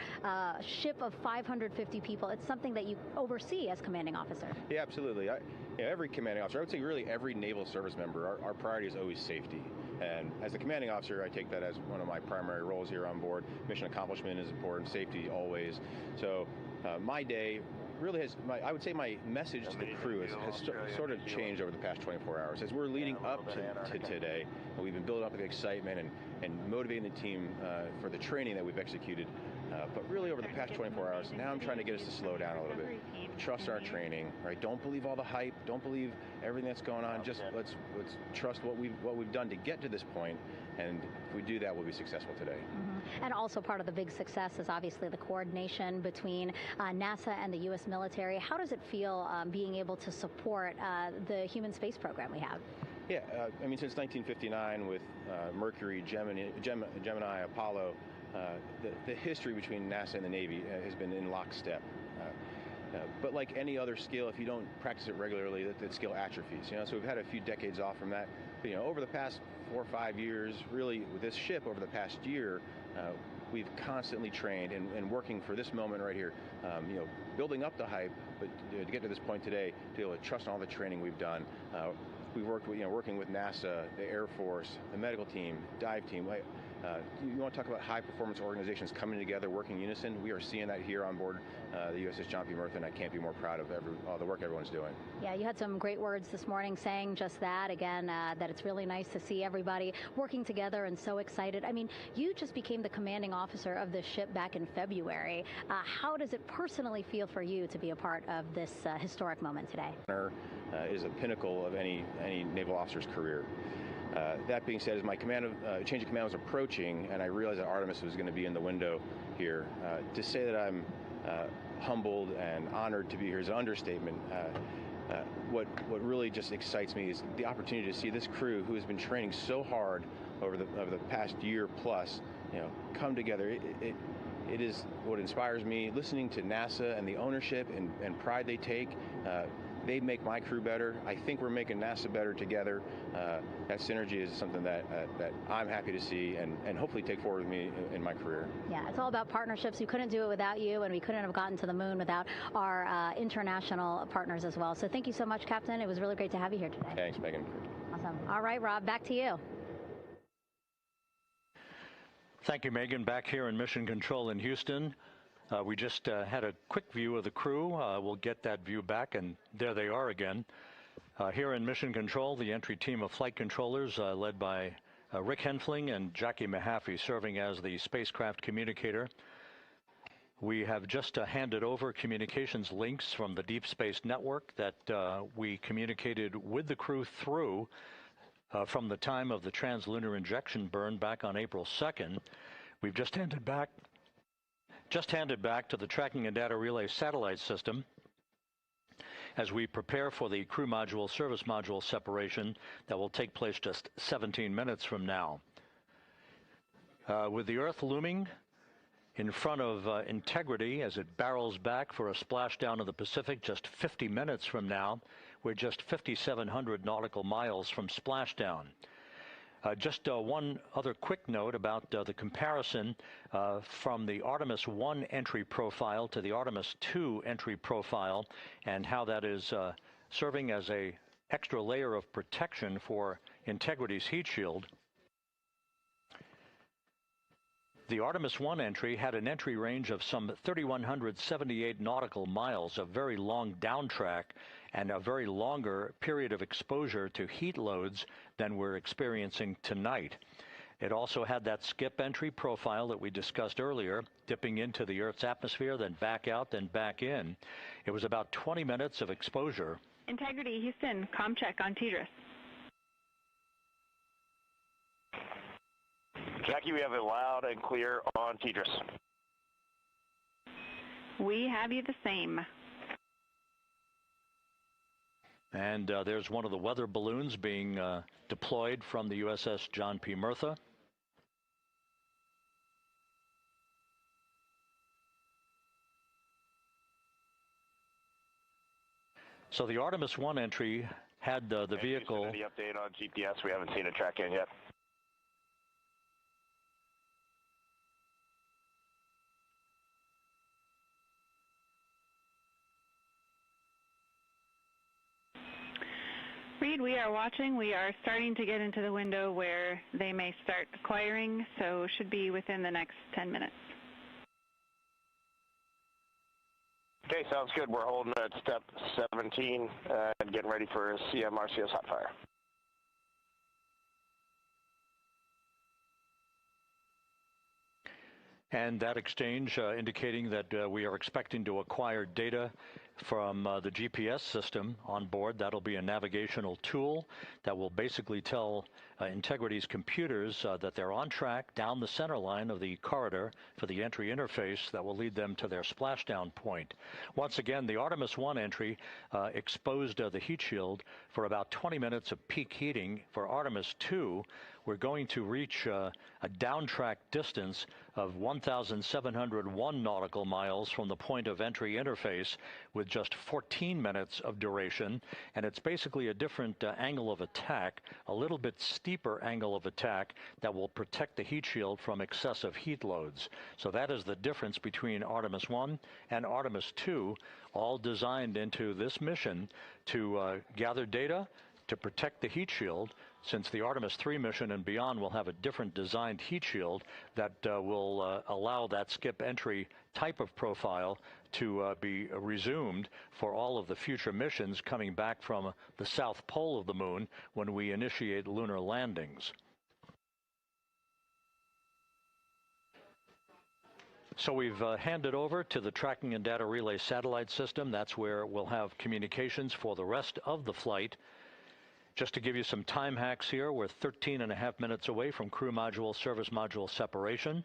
ship of 550 people, it's something that you oversee as commanding officer. Yeah, absolutely. Every commanding officer, I would say really every naval service member, our priority is always safety. And as the commanding officer, I take that as one of my primary roles here on board. Mission accomplishment is important, safety always. So my day really has, I would say my message to the crew has sort of changed over the past 24 hours. As we're leading up to today, we've been building up the excitement and motivating the team for the training that we've executed. But really over the past 24 hours, now I'm trying to get us to slow down a little bit. Trust our training, right? Don't believe all the hype. Don't believe everything that's going on. Just let's trust what we've done to get to this point. And if we do that, we'll be successful today. Mm-hmm. And also part of the big success is obviously the coordination between NASA and the U.S. military. How does it feel being able to support the human space program we have? Yeah, I mean, since 1959 with Mercury, Gemini, Apollo, the history between NASA and the Navy has been in lockstep. But like any other skill, if you don't practice it regularly, that skill atrophies. So we've had a few decades off from that. But, over the past 4 or 5 years, really with this ship over the past year, we've constantly trained and working for this moment right here. Building up the hype, but to get to this point today, to be able to trust all the training we've done. We've worked with, working with NASA, the Air Force, the medical team, dive team. You want to talk about high-performance organizations coming together, working in unison? We are seeing that here on board the USS John P. Murtha, and I can't be more proud of all the work everyone's doing. Yeah, you had some great words this morning saying just that, again, that it's really nice to see everybody working together and so excited. I mean, you just became the commanding officer of this ship back in February. How does it personally feel for you to be a part of this historic moment today? Is a pinnacle of any naval officer's career. That being said, as my change of command was approaching, and I realized that Artemis was going to be in the window here, to say that I'm humbled and honored to be here is an understatement. What really just excites me is the opportunity to see this crew, who has been training so hard over the past year plus, come together. It is what inspires me. Listening to NASA and the ownership and pride they take. They make my crew better. I think we're making NASA better together. That synergy is something that I'm happy to see and hopefully take forward with me in my career. Yeah, it's all about partnerships. We couldn't do it without you, and we couldn't have gotten to the moon without our international partners as well. So thank you so much, Captain. It was really great to have you here today. Thanks, Megan. Awesome. All right, Rob, back to you. Thank you, Megan. Back here in Mission Control in Houston. We just had a quick view of the crew. We'll get that view back, and there they are again. Here in Mission Control, the entry team of flight controllers led by Rick Henfling and Jackie Mahaffey serving as the spacecraft communicator. We have just handed over communications links from the Deep Space Network that we communicated with the crew through from the time of the translunar injection burn back on April 2nd. We've just handed back to the Tracking and Data Relay satellite system as we prepare for the crew module service module separation that will take place just 17 minutes from now. With the Earth looming in front of Integrity as it barrels back for a splashdown of the Pacific just 50 minutes from now, we're just 5,700 nautical miles from splashdown. Just one other quick note about the comparison from the Artemis I entry profile to the Artemis II entry profile and how that is serving as an extra layer of protection for Integrity's heat shield. The Artemis I entry had an entry range of some 3,178 nautical miles, a very long downtrack and a very longer period of exposure to heat loads than we're experiencing tonight. It also had that skip entry profile that we discussed earlier, dipping into the Earth's atmosphere, then back out, then back in. It was about 20 minutes of exposure. Integrity, Houston, comm check on TDRS. Jackie, we have it loud and clear on TDRS. We have you the same. And there's one of the weather balloons being deployed from the USS John P. Murtha. So the Artemis I entry had the vehicle. Any update on GPS? We haven't seen a track in yet. Reed, we are watching. We are starting to get into the window where they may start acquiring, so should be within the next 10 minutes. Okay, sounds good. We're holding at step 17 and getting ready for CM RCS hot fire. And that exchange indicating that we are expecting to acquire data from the GPS system on board. That'll be a navigational tool that will basically tell Integrity's computers that they're on track down the center line of the corridor for the entry interface that will lead them to their splashdown point. Once again, the Artemis I entry exposed the heat shield for about 20 minutes of peak heating. For Artemis II, we're going to reach a downtrack distance of 1,701 nautical miles from the point of entry interface with just 14 minutes of duration. And it's basically a different angle of attack, a little bit steeper angle of attack that will protect the heat shield from excessive heat loads. So that is the difference between Artemis I and Artemis II, all designed into this mission to gather data, to protect the heat shield, since the Artemis III mission and beyond will have a different designed heat shield that will allow that skip entry type of profile to be resumed for all of the future missions coming back from the south pole of the moon when we initiate lunar landings. So we've handed over to the tracking and data relay satellite system. That's where we'll have communications for the rest of the flight. Just to give you some time hacks here, we're 13.5 minutes away from crew module, service module separation,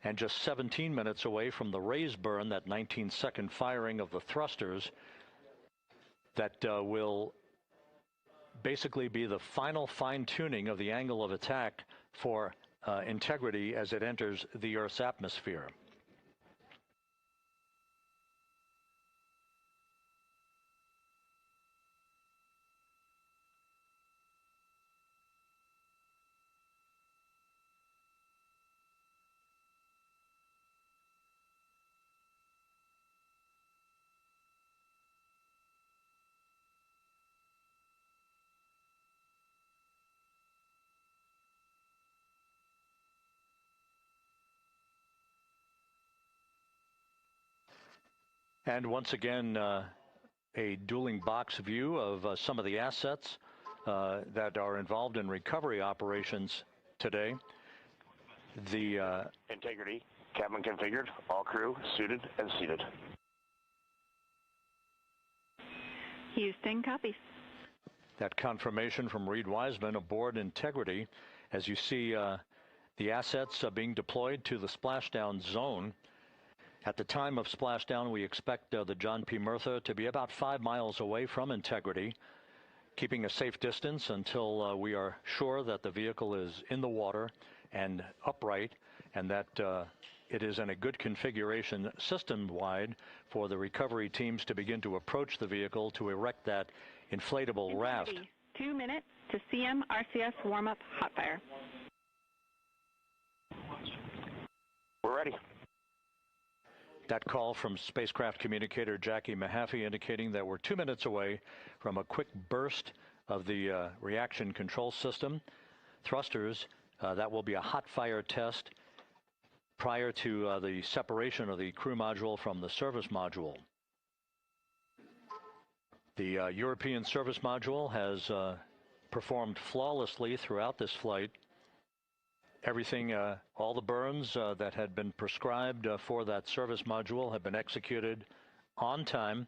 and just 17 minutes away from the raise burn, that 19-second firing of the thrusters that will basically be the final fine-tuning of the angle of attack for Integrity as it enters the Earth's atmosphere. And once again, a dueling box view of some of the assets that are involved in recovery operations today. The Integrity, cabin configured, all crew suited and seated. Houston, copies. That confirmation from Reed Wiseman aboard Integrity as you see the assets being deployed to the splashdown zone. At the time of splashdown, we expect the John P. Murtha to be about 5 miles away from Integrity, keeping a safe distance until we are sure that the vehicle is in the water and upright, and that it is in a good configuration system-wide for the recovery teams to begin to approach the vehicle to erect that inflatable raft. 2 minutes to CM RCS warm-up hot fire. We're ready. That call from spacecraft communicator Jackie Mahaffey indicating that we're 2 minutes away from a quick burst of the reaction control system. Thrusters, that will be a hot fire test prior to the separation of the crew module from the service module. The European service module has performed flawlessly throughout this flight. Everything, all the burns that had been prescribed for that service module have been executed on time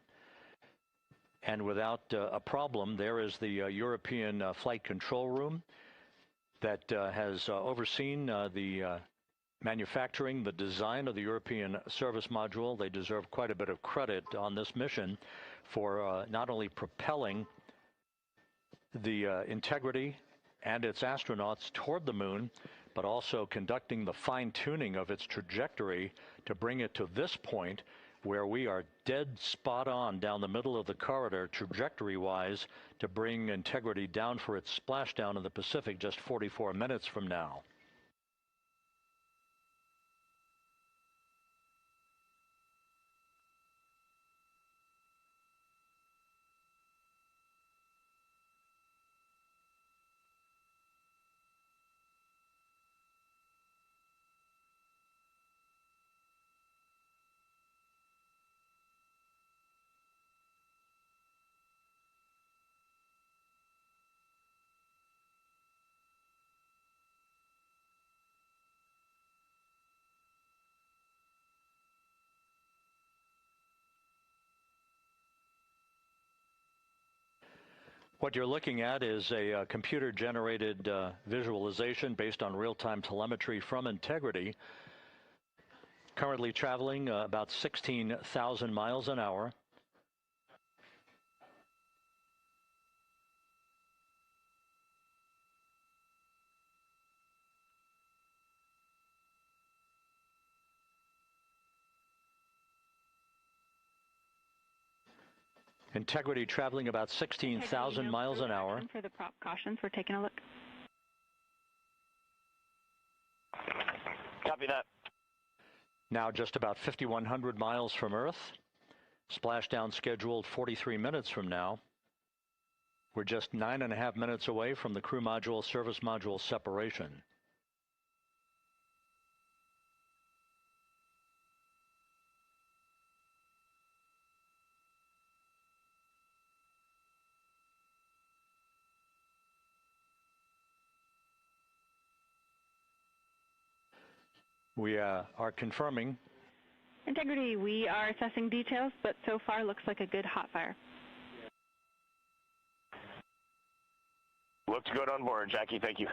and without a problem. There is the European flight control room that has overseen the manufacturing, the design of the European service module. They deserve quite a bit of credit on this mission for not only propelling the Integrity and its astronauts toward the moon, but also conducting the fine-tuning of its trajectory to bring it to this point where we are dead spot on down the middle of the corridor trajectory-wise to bring Integrity down for its splashdown in the Pacific just 44 minutes from now. What you're looking at is a computer-generated visualization based on real-time telemetry from Integrity, currently traveling about 16,000 miles an hour. Integrity traveling about 16,000 miles an hour. For the prop cautions, we're taking a look. Copy that. Now just about 5,100 miles from Earth. Splashdown scheduled 43 minutes from now. We're just 9.5 minutes away from the crew module service module separation. We are confirming. Integrity, we are assessing details, but so far looks like a good hot fire. Looks good on board, Jackie. Thank you.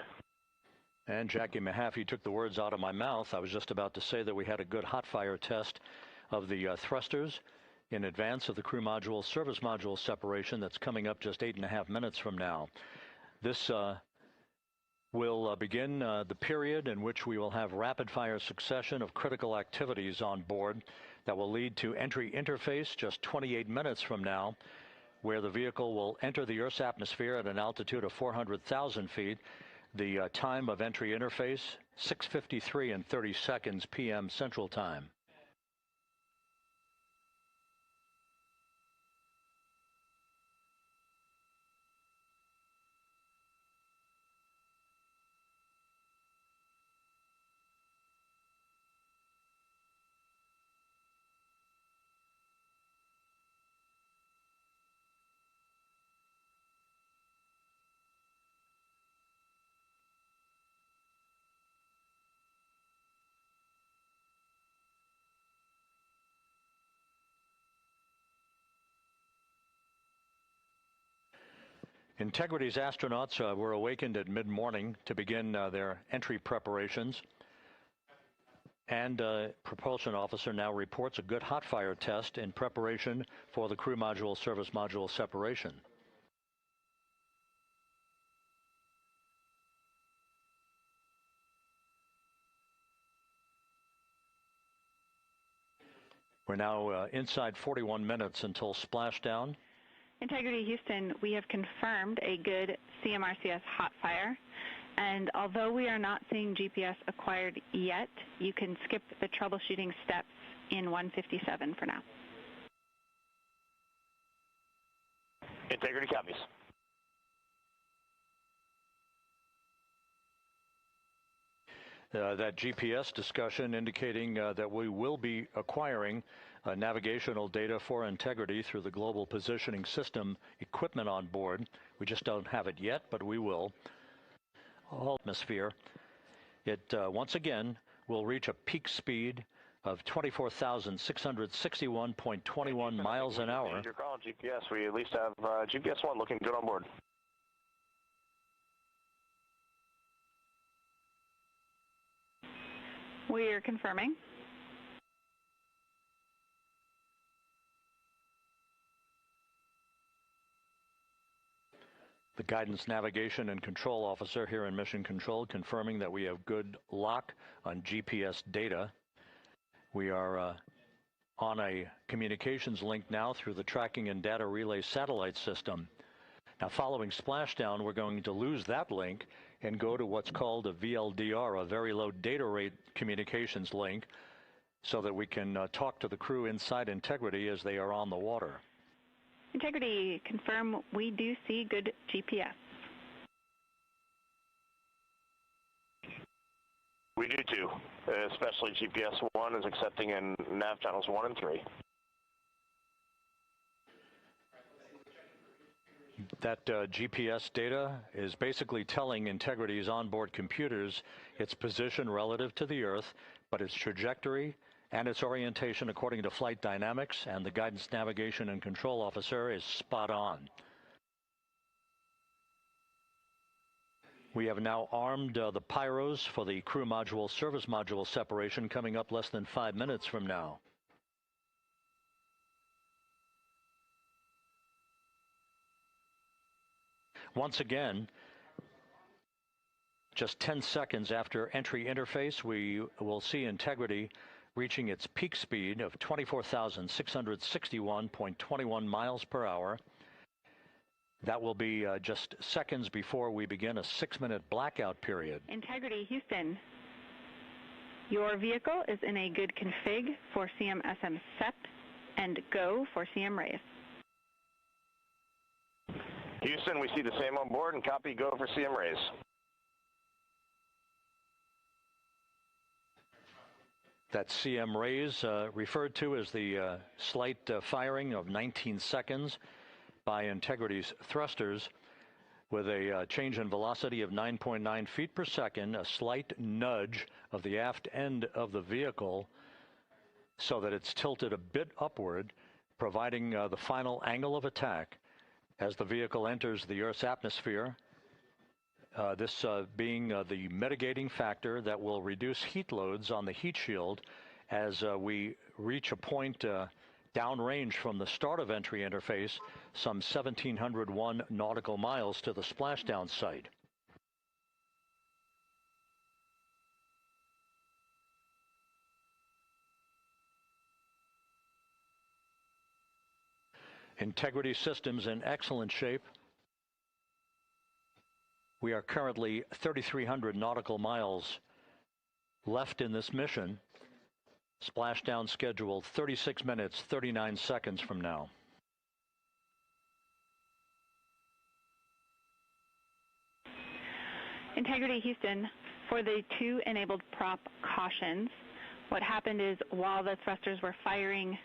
And Jackie Mahaffey took the words out of my mouth. I was just about to say that we had a good hot fire test of the thrusters in advance of the crew module service module separation that's coming up just 8.5 minutes from now. This will begin the period in which we will have rapid-fire succession of critical activities on board that will lead to entry interface just 28 minutes from now, where the vehicle will enter the Earth's atmosphere at an altitude of 400,000 feet. The time of entry interface, 6:53 and 30 seconds p.m. Central Time. Integrity's astronauts were awakened at mid-morning to begin their entry preparations. And propulsion officer now reports a good hot fire test in preparation for the crew module service module separation. We're now inside 41 minutes until splashdown. Integrity Houston, we have confirmed a good CMRCS hot fire, and although we are not seeing GPS acquired yet, you can skip the troubleshooting steps in 157 for now. Integrity copies. That GPS discussion indicating that we will be acquiring navigational data for Integrity through the Global Positioning System equipment on board. We just don't have it yet, but we will. Atmosphere. It once again will reach a peak speed of 24,661.21 miles an hour. You're calling GPS. We at least have GPS 1 looking good on board. We are confirming. The Guidance, Navigation, and Control Officer here in Mission Control confirming that we have good lock on GPS data. We are on a communications link now through the tracking and data relay satellite system. Now, following splashdown, we're going to lose that link and go to what's called a VLDR, a very low data rate communications link, so that we can talk to the crew inside Integrity as they are on the water. Integrity, confirm we do see good GPS. We do too, especially GPS 1 is accepting in nav channels 1 and 3. That GPS data is basically telling Integrity's onboard computers its position relative to the Earth, but its trajectory and its orientation according to flight dynamics and the guidance, navigation, and control officer is spot on. We have now armed the pyros for the crew module service module separation coming up less than 5 minutes from now. Once again, just 10 seconds after entry interface, we will see Integrity reaching its peak speed of 24,661.21 miles per hour. That will be just seconds before we begin a 6-minute blackout period. Integrity, Houston. Your vehicle is in a good config for CM-SM SEP and go for CM raise. Houston, we see the same on board and copy go for CM raise. That CM raise referred to as the slight firing of 19 seconds by Integrity's thrusters with a change in velocity of 9.9 feet per second, a slight nudge of the aft end of the vehicle so that it's tilted a bit upward, providing the final angle of attack as the vehicle enters the Earth's atmosphere, this being the mitigating factor that will reduce heat loads on the heat shield as we reach a point downrange from the start of entry interface, some 1,701 nautical miles to the splashdown site. Integrity systems in excellent shape. We are currently 3,300 nautical miles left in this mission. Splashdown scheduled 36 minutes, 39 seconds from now. Integrity, Houston, for the 2 enabled prop cautions, what happened is while the thrusters were firing,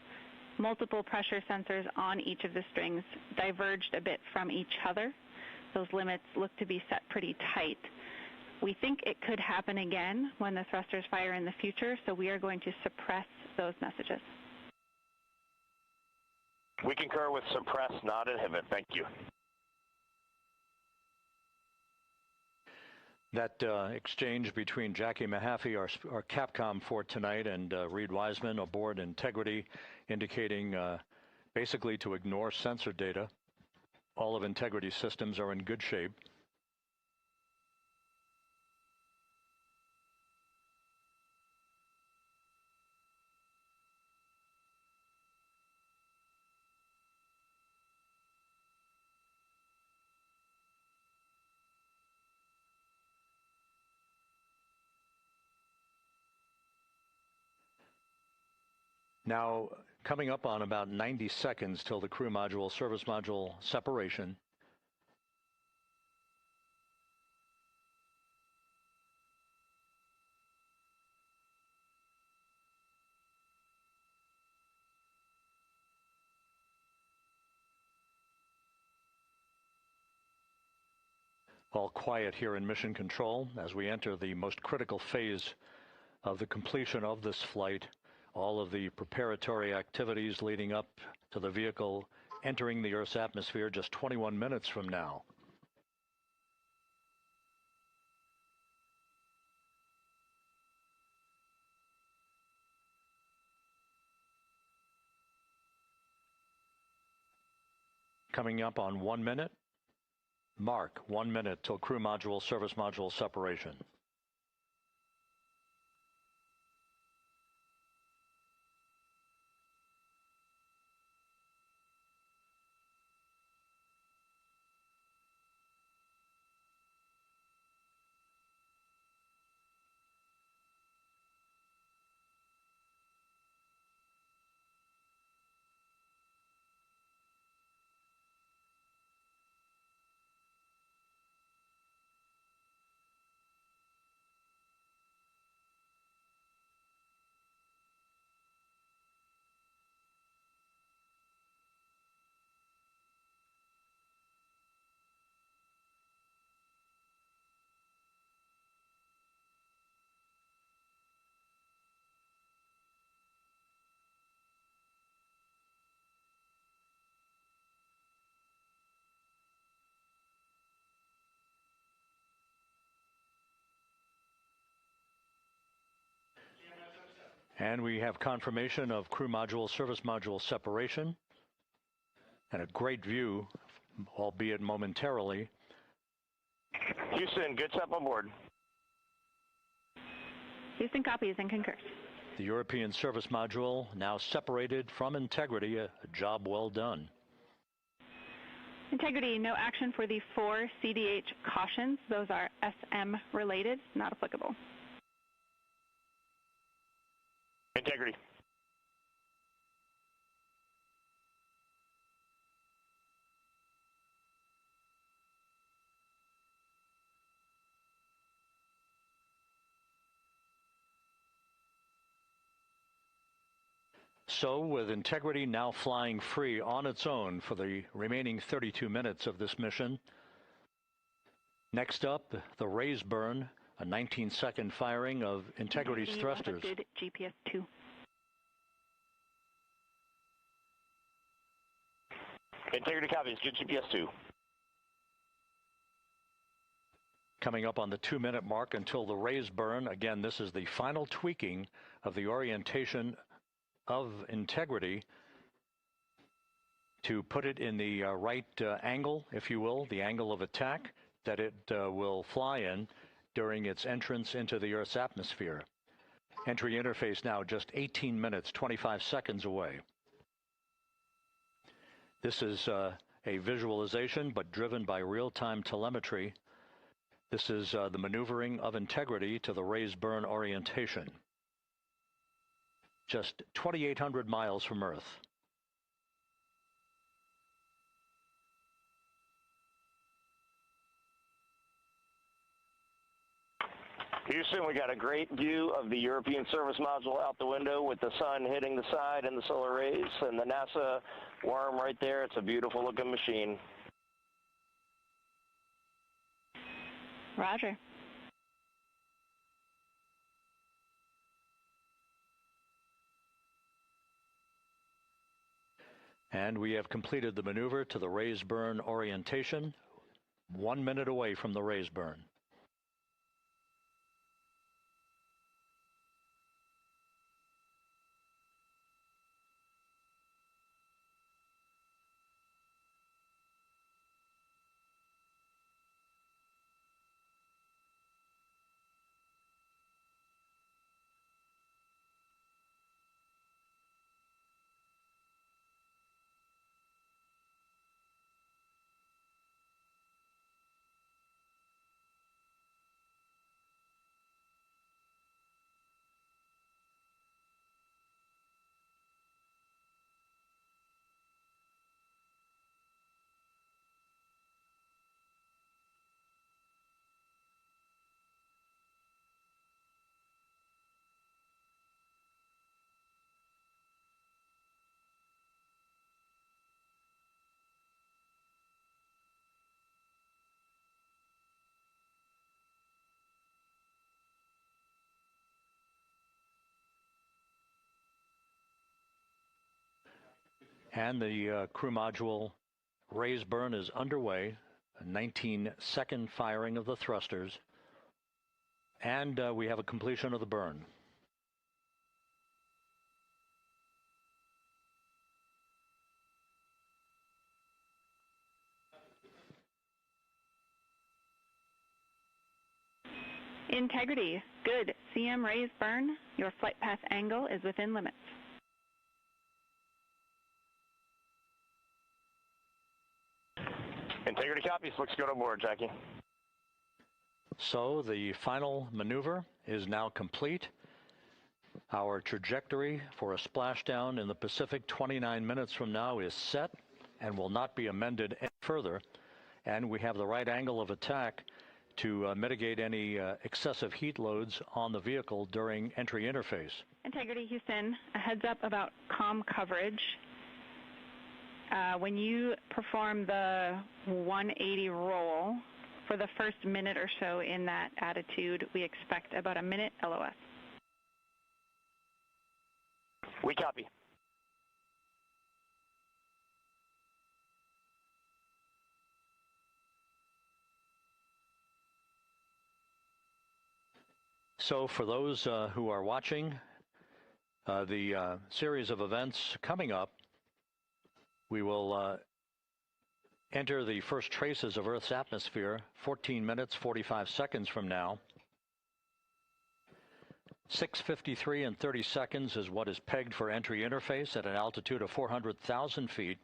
multiple pressure sensors on each of the strings diverged a bit from each other. Those limits look to be set pretty tight. We think it could happen again when the thrusters fire in the future, so we are going to suppress those messages. We concur with suppress, not inhibit. Thank you. That exchange between Jackie Mahaffey, our Capcom for tonight, and Reed Wiseman aboard Integrity, indicating basically to ignore sensor data. All of Integrity's systems are in good shape. Now, coming up on about 90 seconds till the crew module, service module separation. All quiet here in Mission Control as we enter the most critical phase of the completion of this flight. All of the preparatory activities leading up to the vehicle entering the Earth's atmosphere just 21 minutes from now. Coming up on 1 minute. Mark 1 minute till crew module, service module separation. And we have confirmation of crew module, service module separation, and a great view, albeit momentarily. Houston, good step on board. Houston copies and concurs. The European service module now separated from Integrity, a job well done. Integrity, no action for the 4 CDH cautions. Those are SM related, not applicable. Integrity. So, with Integrity now flying free on its own for the remaining 32 minutes of this mission, next up, the raise burn, a 19-second firing of Integrity's thrusters. Good GPS 2. Integrity copies, good GPS 2. Coming up on the 2-minute mark until the raise burn. Again, this is the final tweaking of the orientation of Integrity to put it in the right angle, if you will, the angle of attack that it will fly in during its entrance into the Earth's atmosphere. Entry interface now just 18 minutes, 25 seconds away. This is a visualization, but driven by real-time telemetry. This is the maneuvering of Integrity to the raise burn orientation. Just 2,800 miles from Earth. Houston, we got a great view of the European service module out the window with the sun hitting the side and the solar rays and the NASA worm right there. It's a beautiful looking machine. Roger. And we have completed the maneuver to the raise burn orientation, 1 minute away from the raise burn. And the crew module raise burn is underway, a 19-second firing of the thrusters, and we have a completion of the burn. Integrity, good. CM raise burn. Your flight path angle is within limits. Integrity copies. Looks good on board, Jackie. So the final maneuver is now complete. Our trajectory for a splashdown in the Pacific 29 minutes from now is set and will not be amended any further. And we have the right angle of attack to mitigate any excessive heat loads on the vehicle during entry interface. Integrity, Houston, a heads up about comm coverage. When you perform the 180 roll, for the first minute or so in that attitude, we expect about a minute LOS. We copy. So for those who are watching, The series of events coming up, we will enter the first traces of Earth's atmosphere 14 minutes, 45 seconds from now. 6:53 and 30 seconds is what is pegged for entry interface at an altitude of 400,000 feet,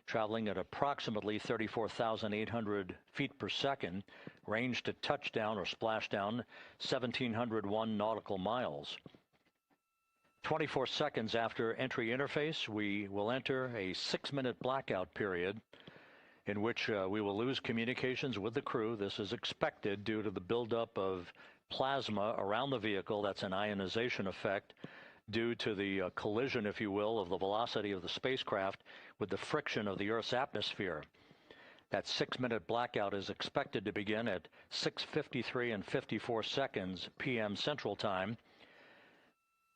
traveling at approximately 34,800 feet per second, range to touchdown or splashdown 1,701 nautical miles. 24 seconds after entry interface, we will enter a 6-minute blackout period in which we will lose communications with the crew. This is expected due to the buildup of plasma around the vehicle. That's an ionization effect due to the collision, if you will, of the velocity of the spacecraft with the friction of the Earth's atmosphere. That 6-minute blackout is expected to begin at 6:53 and 54 seconds p.m. Central Time.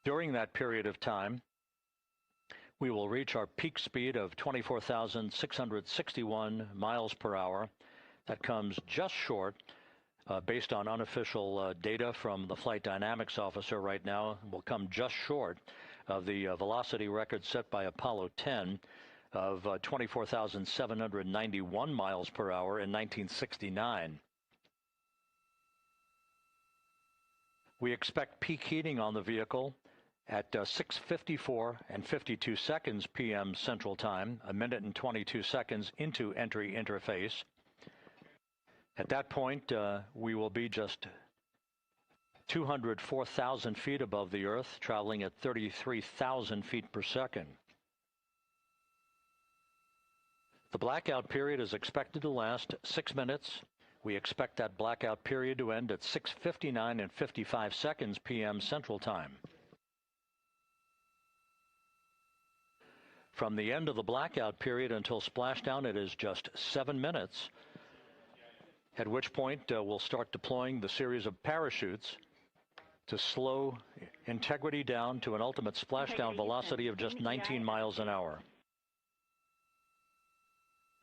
During that period of time, we will reach our peak speed of 24,661 miles per hour. That comes just short, based on unofficial data from the flight dynamics officer right now, will come just short of the velocity record set by Apollo 10 of 24,791 miles per hour in 1969. We expect peak heating on the vehicle at 6:54 and 52 seconds p.m. Central Time, a minute and 22 seconds into entry interface. At that point, we will be just 204,000 feet above the Earth, traveling at 33,000 feet per second. The blackout period is expected to last 6 minutes. We expect that blackout period to end at 6:59 and 55 seconds p.m. Central Time. From the end of the blackout period until splashdown, it is just 7 minutes, at which point we'll start deploying the series of parachutes to slow integrity down to an ultimate splashdown velocity of just 19 miles an hour.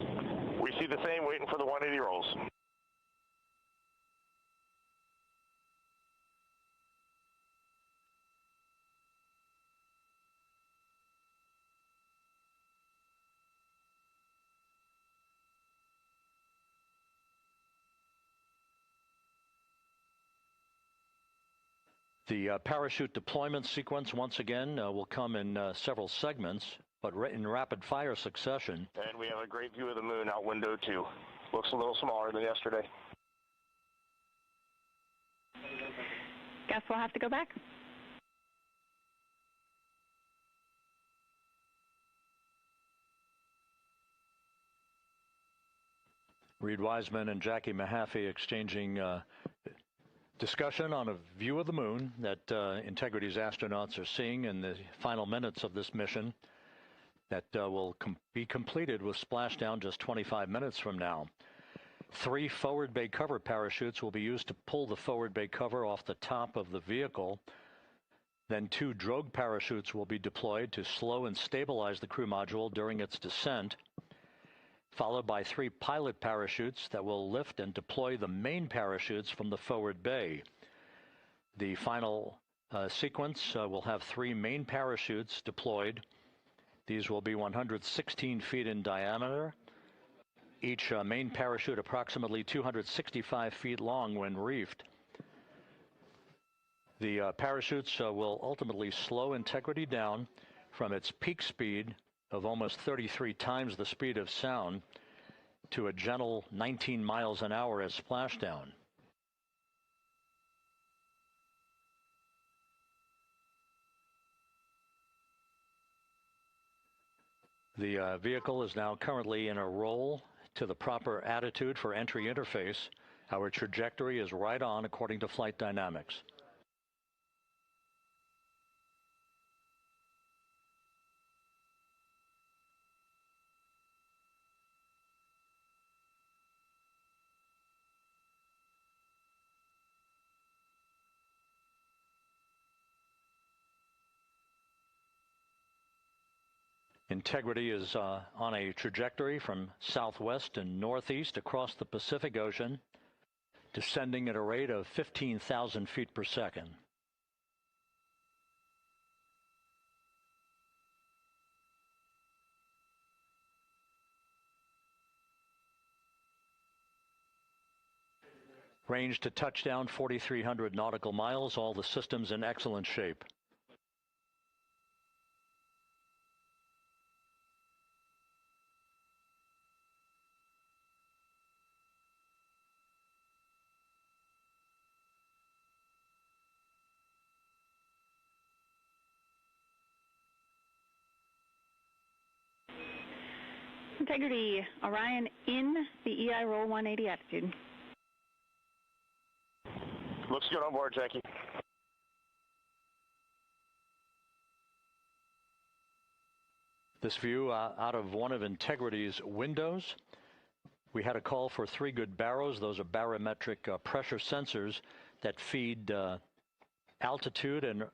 We see the same, waiting for the 180 rolls. The parachute deployment sequence, once again, will come in several segments, but in rapid-fire succession. And we have a great view of the moon out window, too. Looks a little smaller than yesterday. Guess we'll have to go back. Reed Wiseman and Jackie Mahaffey exchanging discussion on a view of the moon that Integrity's astronauts are seeing in the final minutes of this mission that will be completed with splashdown just 25 minutes from now. 3 forward bay cover parachutes will be used to pull the forward bay cover off the top of the vehicle. Then 2 drogue parachutes will be deployed to slow and stabilize the crew module during its descent, followed by 3 pilot parachutes that will lift and deploy the main parachutes from the forward bay. The final sequence will have 3 main parachutes deployed. These will be 116 feet in diameter, each main parachute approximately 265 feet long when reefed. The parachutes will ultimately slow Integrity down from its peak speed of almost 33 times the speed of sound to a gentle 19 miles an hour at splashdown. The vehicle is now currently in a roll to the proper attitude for entry interface. Our trajectory is right on according to flight dynamics. Integrity is on a trajectory from southwest and northeast across the Pacific Ocean, descending at a rate of 15,000 feet per second. Range to touchdown 4,300 nautical miles, all the systems in excellent shape. Integrity, Orion in the EI roll 180 attitude. Looks good on board, Jackie. This view out of one of Integrity's windows. We had a call for 3 good barrows. Those are barometric pressure sensors that feed altitude and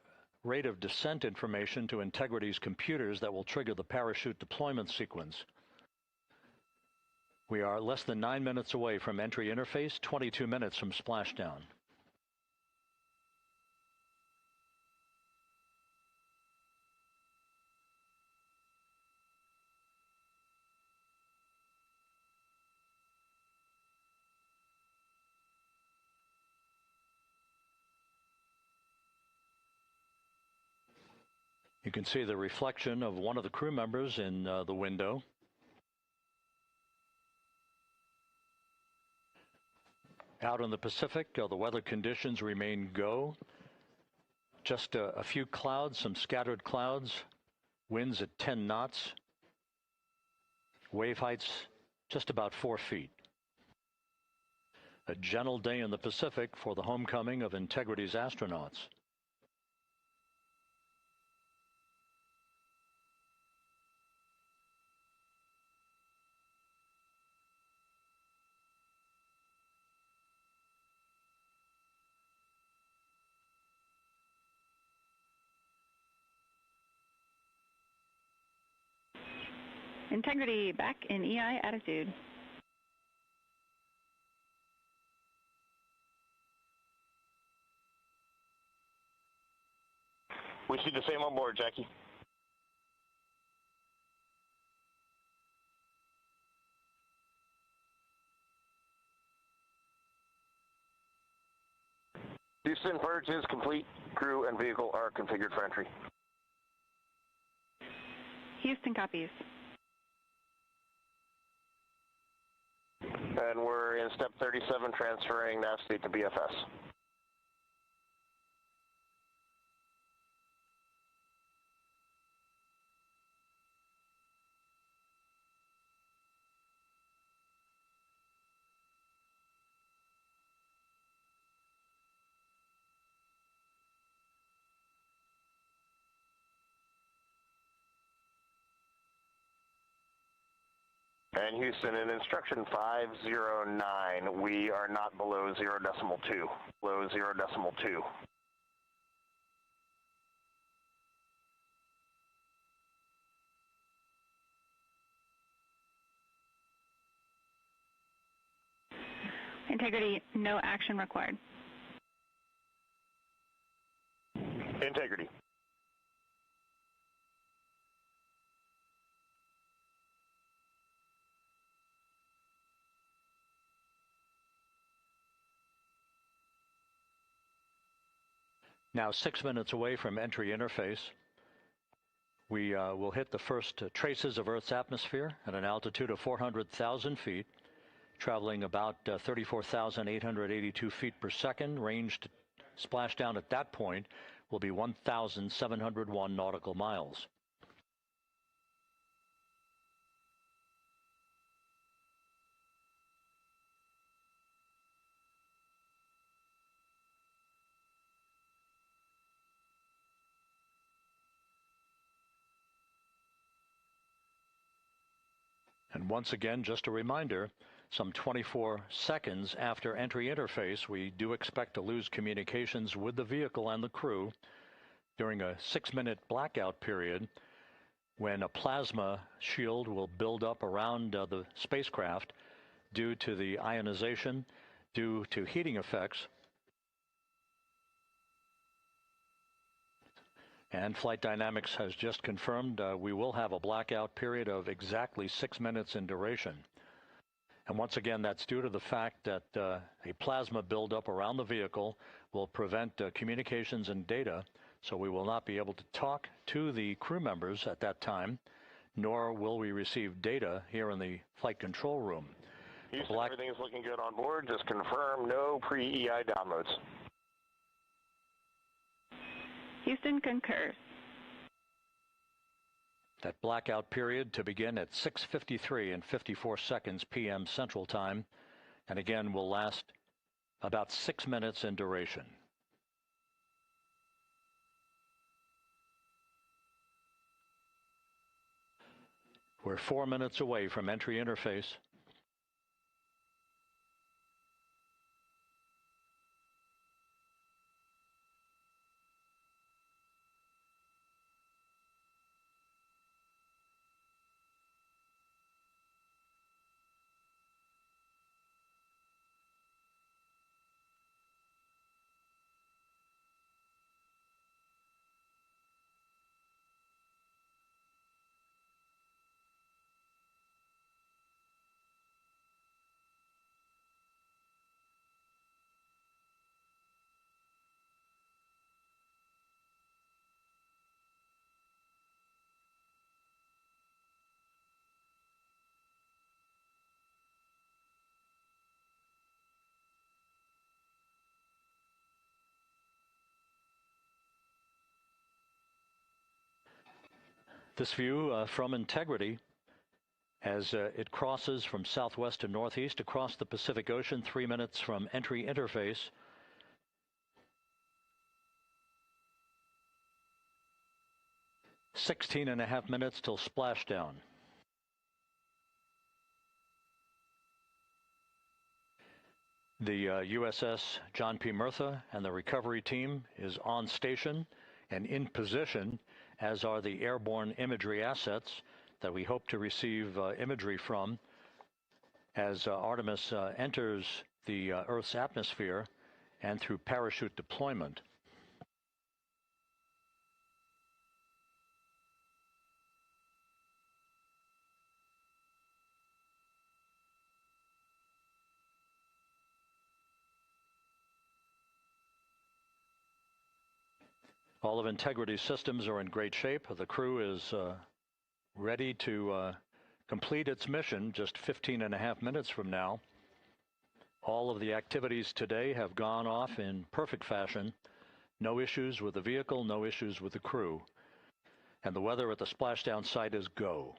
rate of descent information to Integrity's computers that will trigger the parachute deployment sequence. We are less than 9 minutes away from entry interface, 22 minutes from splashdown. You can see the reflection of one of the crew members in the window. Out in the Pacific, the weather conditions remain go. Just a few clouds, some scattered clouds, winds at 10 knots, wave heights just about 4 feet. A gentle day in the Pacific for the homecoming of Integrity's astronauts. Integrity back in EI attitude. We see the same on board, Jackie. Houston, purge is complete. Crew and vehicle are configured for entry. Houston copies. And we're in step 37, transferring nav state to BFS. And Houston, in instruction 509, we are not below 0.2. Below 0.2. Integrity, no action required. Integrity. Now 6 minutes away from entry interface. We will hit the first traces of Earth's atmosphere at an altitude of 400,000 feet, traveling about 34,882 feet per second. Range to splashdown at that point will be 1,701 nautical miles. And once again, just a reminder, some 24 seconds after entry interface, we do expect to lose communications with the vehicle and the crew during a 6-minute blackout period when a plasma shield will build up around the spacecraft due to the ionization, due to heating effects. And Flight Dynamics has just confirmed we will have a blackout period of exactly 6 minutes in duration. And once again, that's due to the fact that a plasma buildup around the vehicle will prevent communications and data, so we will not be able to talk to the crew members at that time, nor will we receive data here in the flight control room. Houston, everything is looking good on board. Just confirm no pre-EI downloads. Houston concurs. That blackout period to begin at 6:53 and 54 seconds p.m. Central Time, and again will last about 6 minutes in duration. We're 4 minutes away from entry interface. This view from Integrity as it crosses from southwest to northeast across the Pacific Ocean, 3 minutes from entry interface. "16.5 minutes till splashdown. The USS John P. Murtha and the recovery team is on station and in position, as are the airborne imagery assets that we hope to receive imagery from as Artemis enters the Earth's atmosphere and through parachute deployment. All of Integrity's systems are in great shape. The crew is ready to complete its mission just 15.5 minutes from now. All of the activities today have gone off in perfect fashion. No issues with the vehicle, no issues with the crew. And the weather at the splashdown site is go.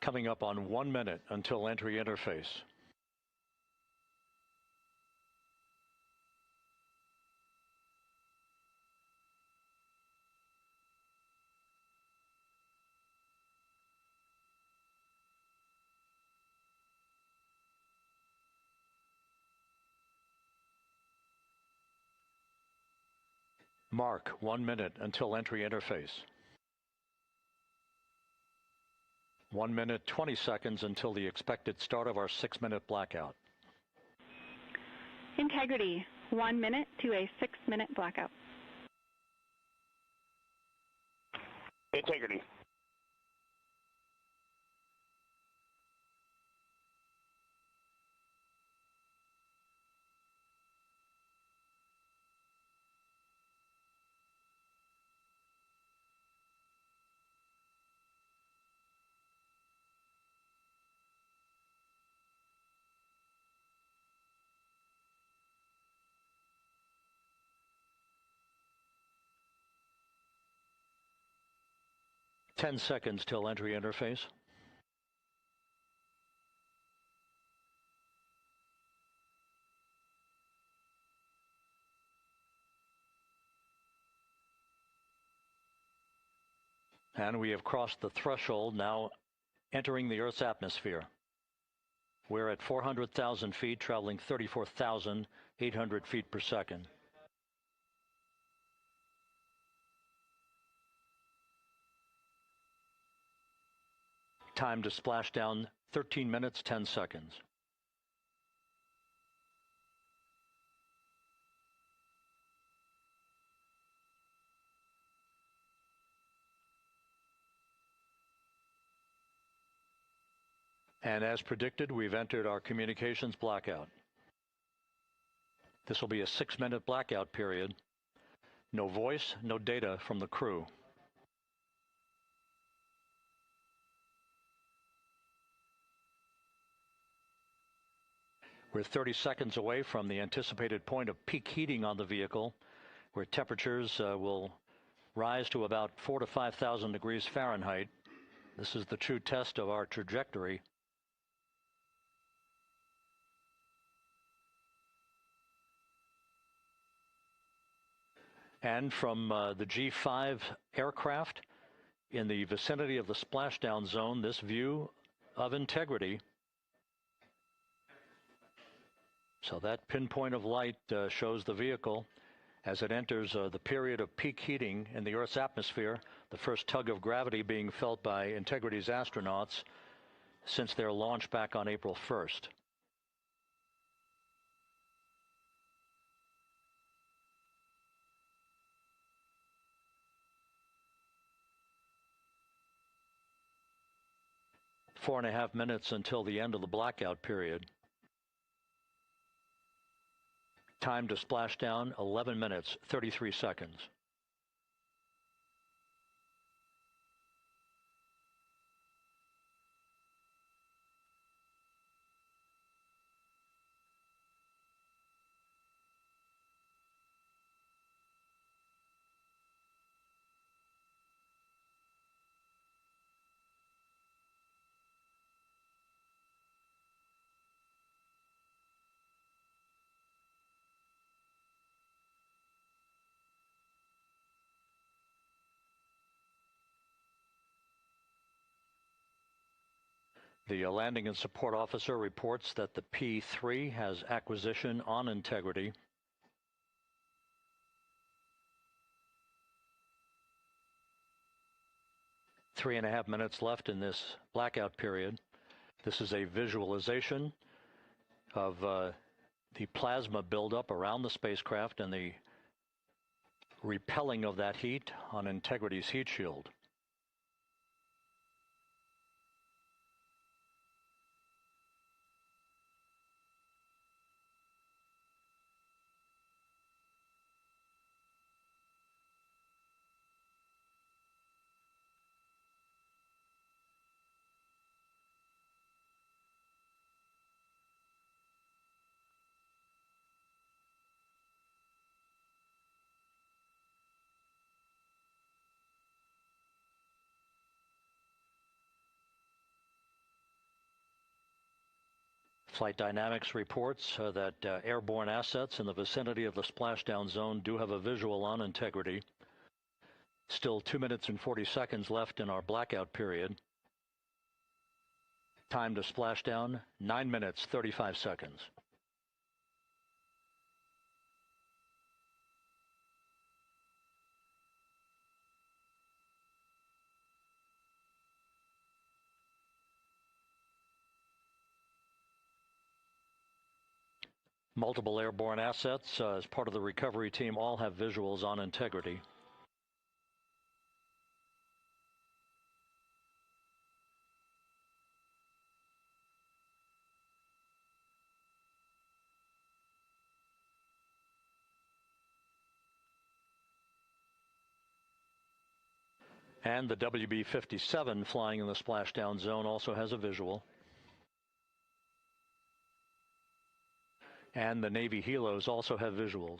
Coming up on 1 minute until entry interface. Mark 1 minute until entry interface. 1 minute, 20 seconds until the expected start of our 6-minute blackout. Integrity, 1 minute to a 6-minute blackout. Integrity. Ten seconds till entry interface. And we have crossed the threshold, now entering the Earth's atmosphere. We're at 400,000 feet, traveling 34,800 feet per second. Time to splashdown, 13 minutes, 10 seconds. And as predicted, we've entered our communications blackout. This will be a 6-minute blackout period. No voice, no data from the crew. We're 30 seconds away from the anticipated point of peak heating on the vehicle, where temperatures will rise to about 4,000 to 5,000 degrees Fahrenheit. This is the true test of our trajectory. And from the G5 aircraft in the vicinity of the splashdown zone, this view of integrity. So that pinpoint of light shows the vehicle as it enters the period of peak heating in the Earth's atmosphere, the first tug of gravity being felt by Integrity's astronauts since their launch back on April 1st. Four and a half minutes until the end of the blackout period. Time to splashdown, 11 minutes, 33 seconds. The landing and support officer reports that the P-3 has acquisition on Integrity. Three and a half minutes left in this blackout period. This is a visualization of the plasma buildup around the spacecraft and the repelling of that heat on Integrity's heat shield. Flight Dynamics reports that airborne assets in the vicinity of the splashdown zone do have a visual on Integrity. Still 2 minutes and 40 seconds left in our blackout period. Time to splashdown, 9 minutes, 35 seconds. Multiple airborne assets as part of the recovery team all have visuals on Integrity. And the WB-57 flying in the splashdown zone also has a visual. And the Navy helos also have visuals.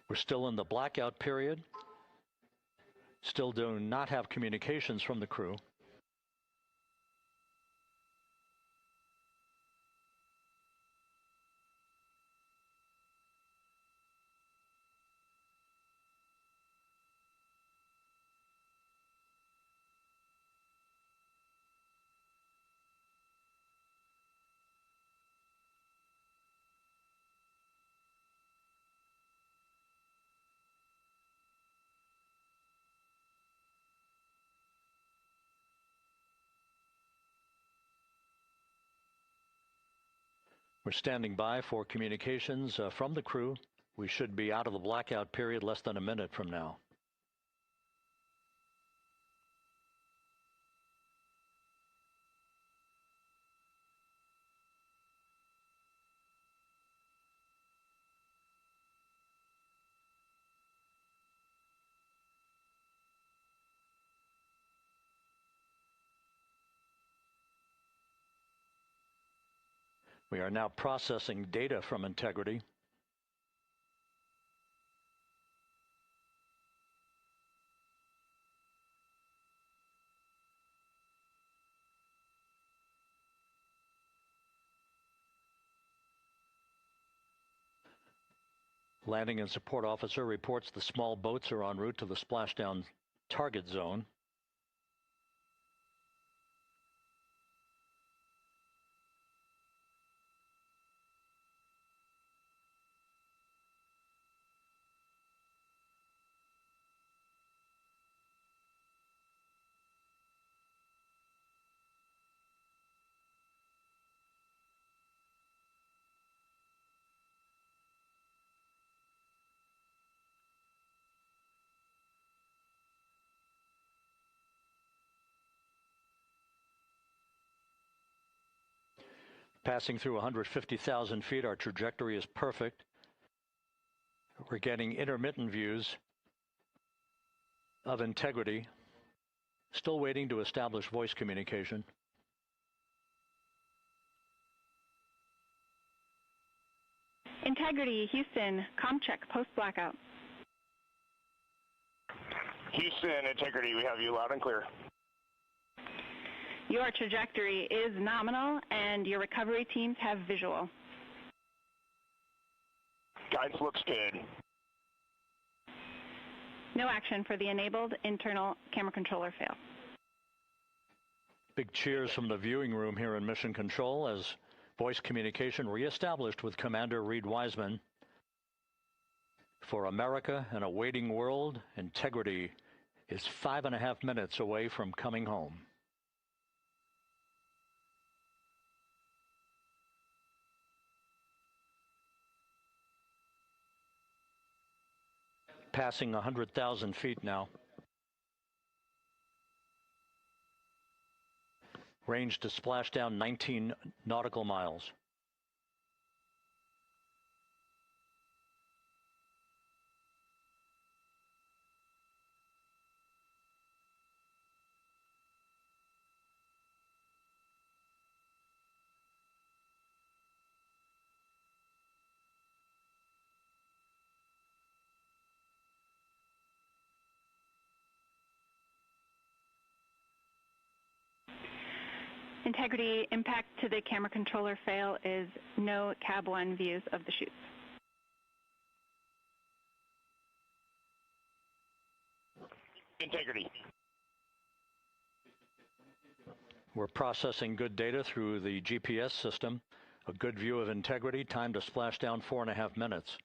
We're still in the blackout period. Still do not have communications from the crew. We're standing by for communications from the crew. We should be out of the blackout period less than a minute from now. We are now processing data from Integrity. Landing and support officer reports the small boats are en route to the splashdown target zone. Passing through 150,000 feet, our trajectory is perfect. We're getting intermittent views of Integrity. Still waiting to establish voice communication. Integrity, Houston, comm check, post-blackout. Houston, Integrity, we have you loud and clear. Your trajectory is nominal, and your recovery teams have visual. Guidance looks good. No action for the enabled internal camera controller fail. Big cheers from the viewing room here in Mission Control as voice communication reestablished with Commander Reed Wiseman. For America and a waiting world, Integrity is 5.5 minutes away from coming home. Passing 100,000 feet now. Range to splashdown 19 nautical miles. Integrity, impact to the camera controller fail is no Cab 1 views of the chutes. Integrity. We're processing good data through the GPS system. A good view of Integrity, time to splashdown 4.5 minutes.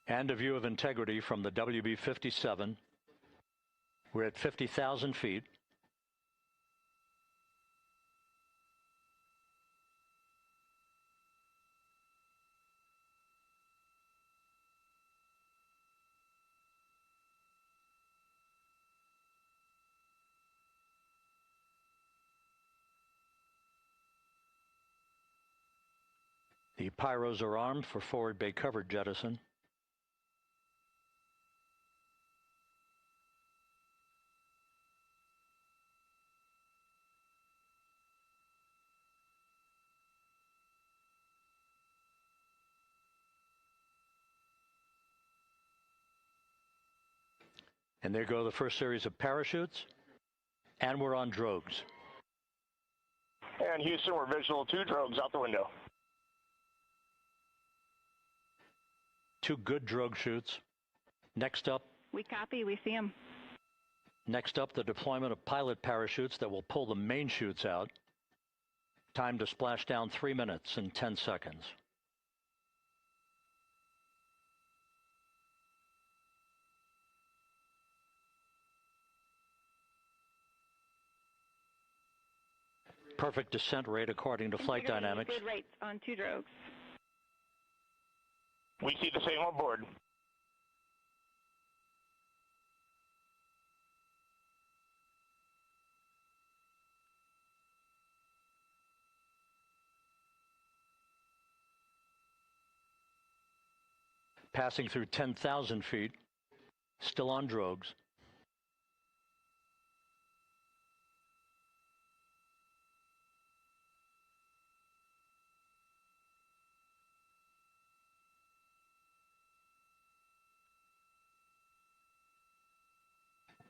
And a view of Integrity from the WB-57. We're at 50,000 feet. The pyros are armed for forward bay cover jettison. And there go the first series of parachutes. And we're on drogues. And Houston, we're visual 2 drogues out the window. 2 good drogue chutes. Next up. We copy, we see them. Next up, the deployment of pilot parachutes that will pull the main chutes out. Time to splash down 3 minutes and 10 seconds. Perfect descent rate according to flight dynamics. Good rates on 2 drogues. We see the same on board. Passing through 10,000 feet, still on drogues.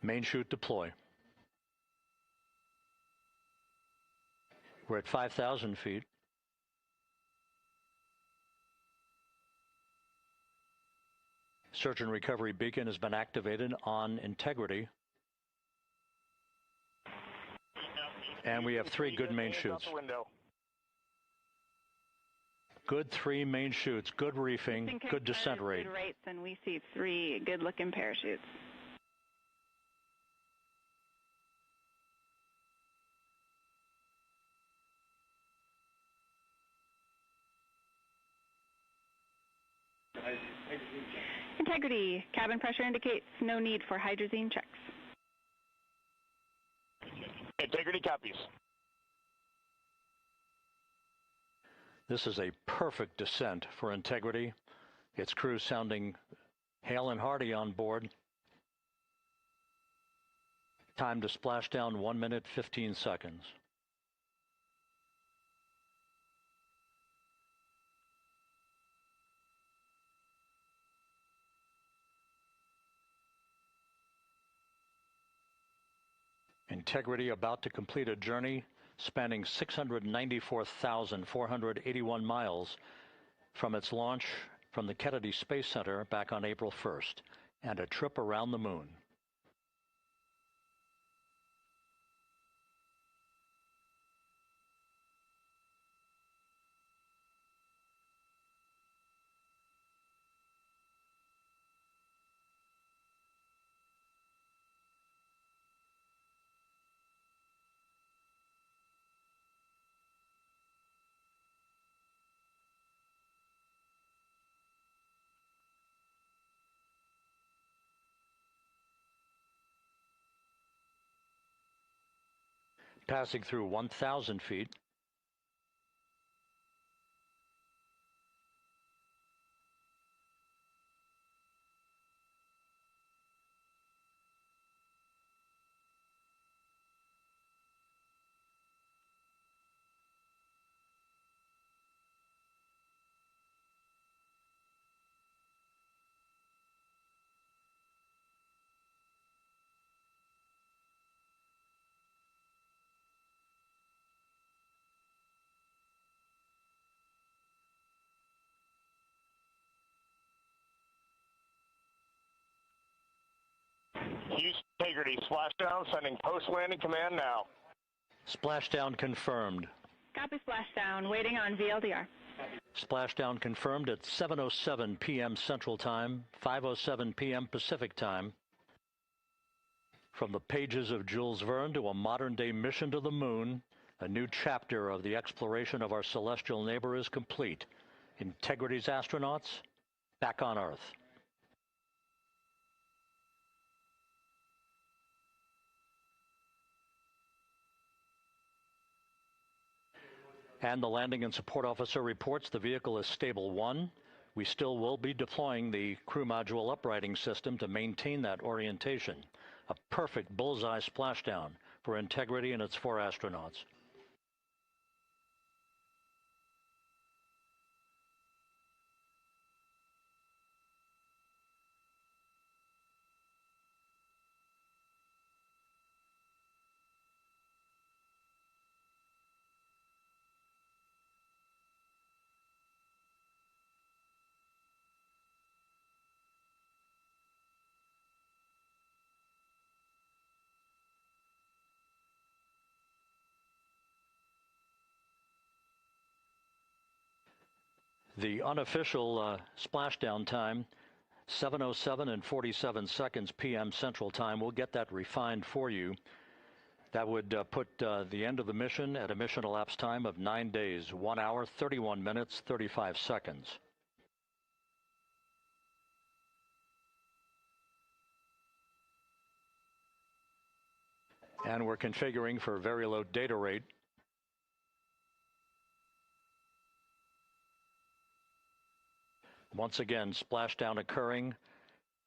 Main chute deploy. We're at 5,000 feet. Search and recovery beacon has been activated on integrity. And we have 3 good main chutes. Good 3 main chutes, good reefing, good descent rate. Good rates, and we see 3 good-looking parachutes. Integrity. Cabin pressure indicates no need for hydrazine checks. Integrity copies. This is a perfect descent for integrity. Its crew sounding hale and hearty on board. Time to splash down 1 minute, 15 seconds. Integrity about to complete a journey spanning 694,481 miles from its launch from the Kennedy Space Center back on April 1st, and a trip around the moon. Passing through 1,000 feet. Integrity, splashdown, sending post-landing command now. Splashdown confirmed. Copy splashdown, waiting on VLDR. Splashdown confirmed at 7:07 p.m. Central Time, 5:07 p.m. Pacific Time. From the pages of Jules Verne to a modern-day mission to the moon, a new chapter of the exploration of our celestial neighbor is complete. Integrity's astronauts back on Earth. And the landing and support officer reports the vehicle is stable 1. We still will be deploying the crew module uprighting system to maintain that orientation. A perfect bullseye splashdown for Integrity and its 4 astronauts. The unofficial splashdown time, 7:07 and 47 seconds p.m. Central Time. We'll get that refined for you. That would put the end of the mission at a mission elapsed time of 9 days, 1 hour, 31 minutes, 35 seconds. And we're configuring for very low data rate. Once again, splashdown occurring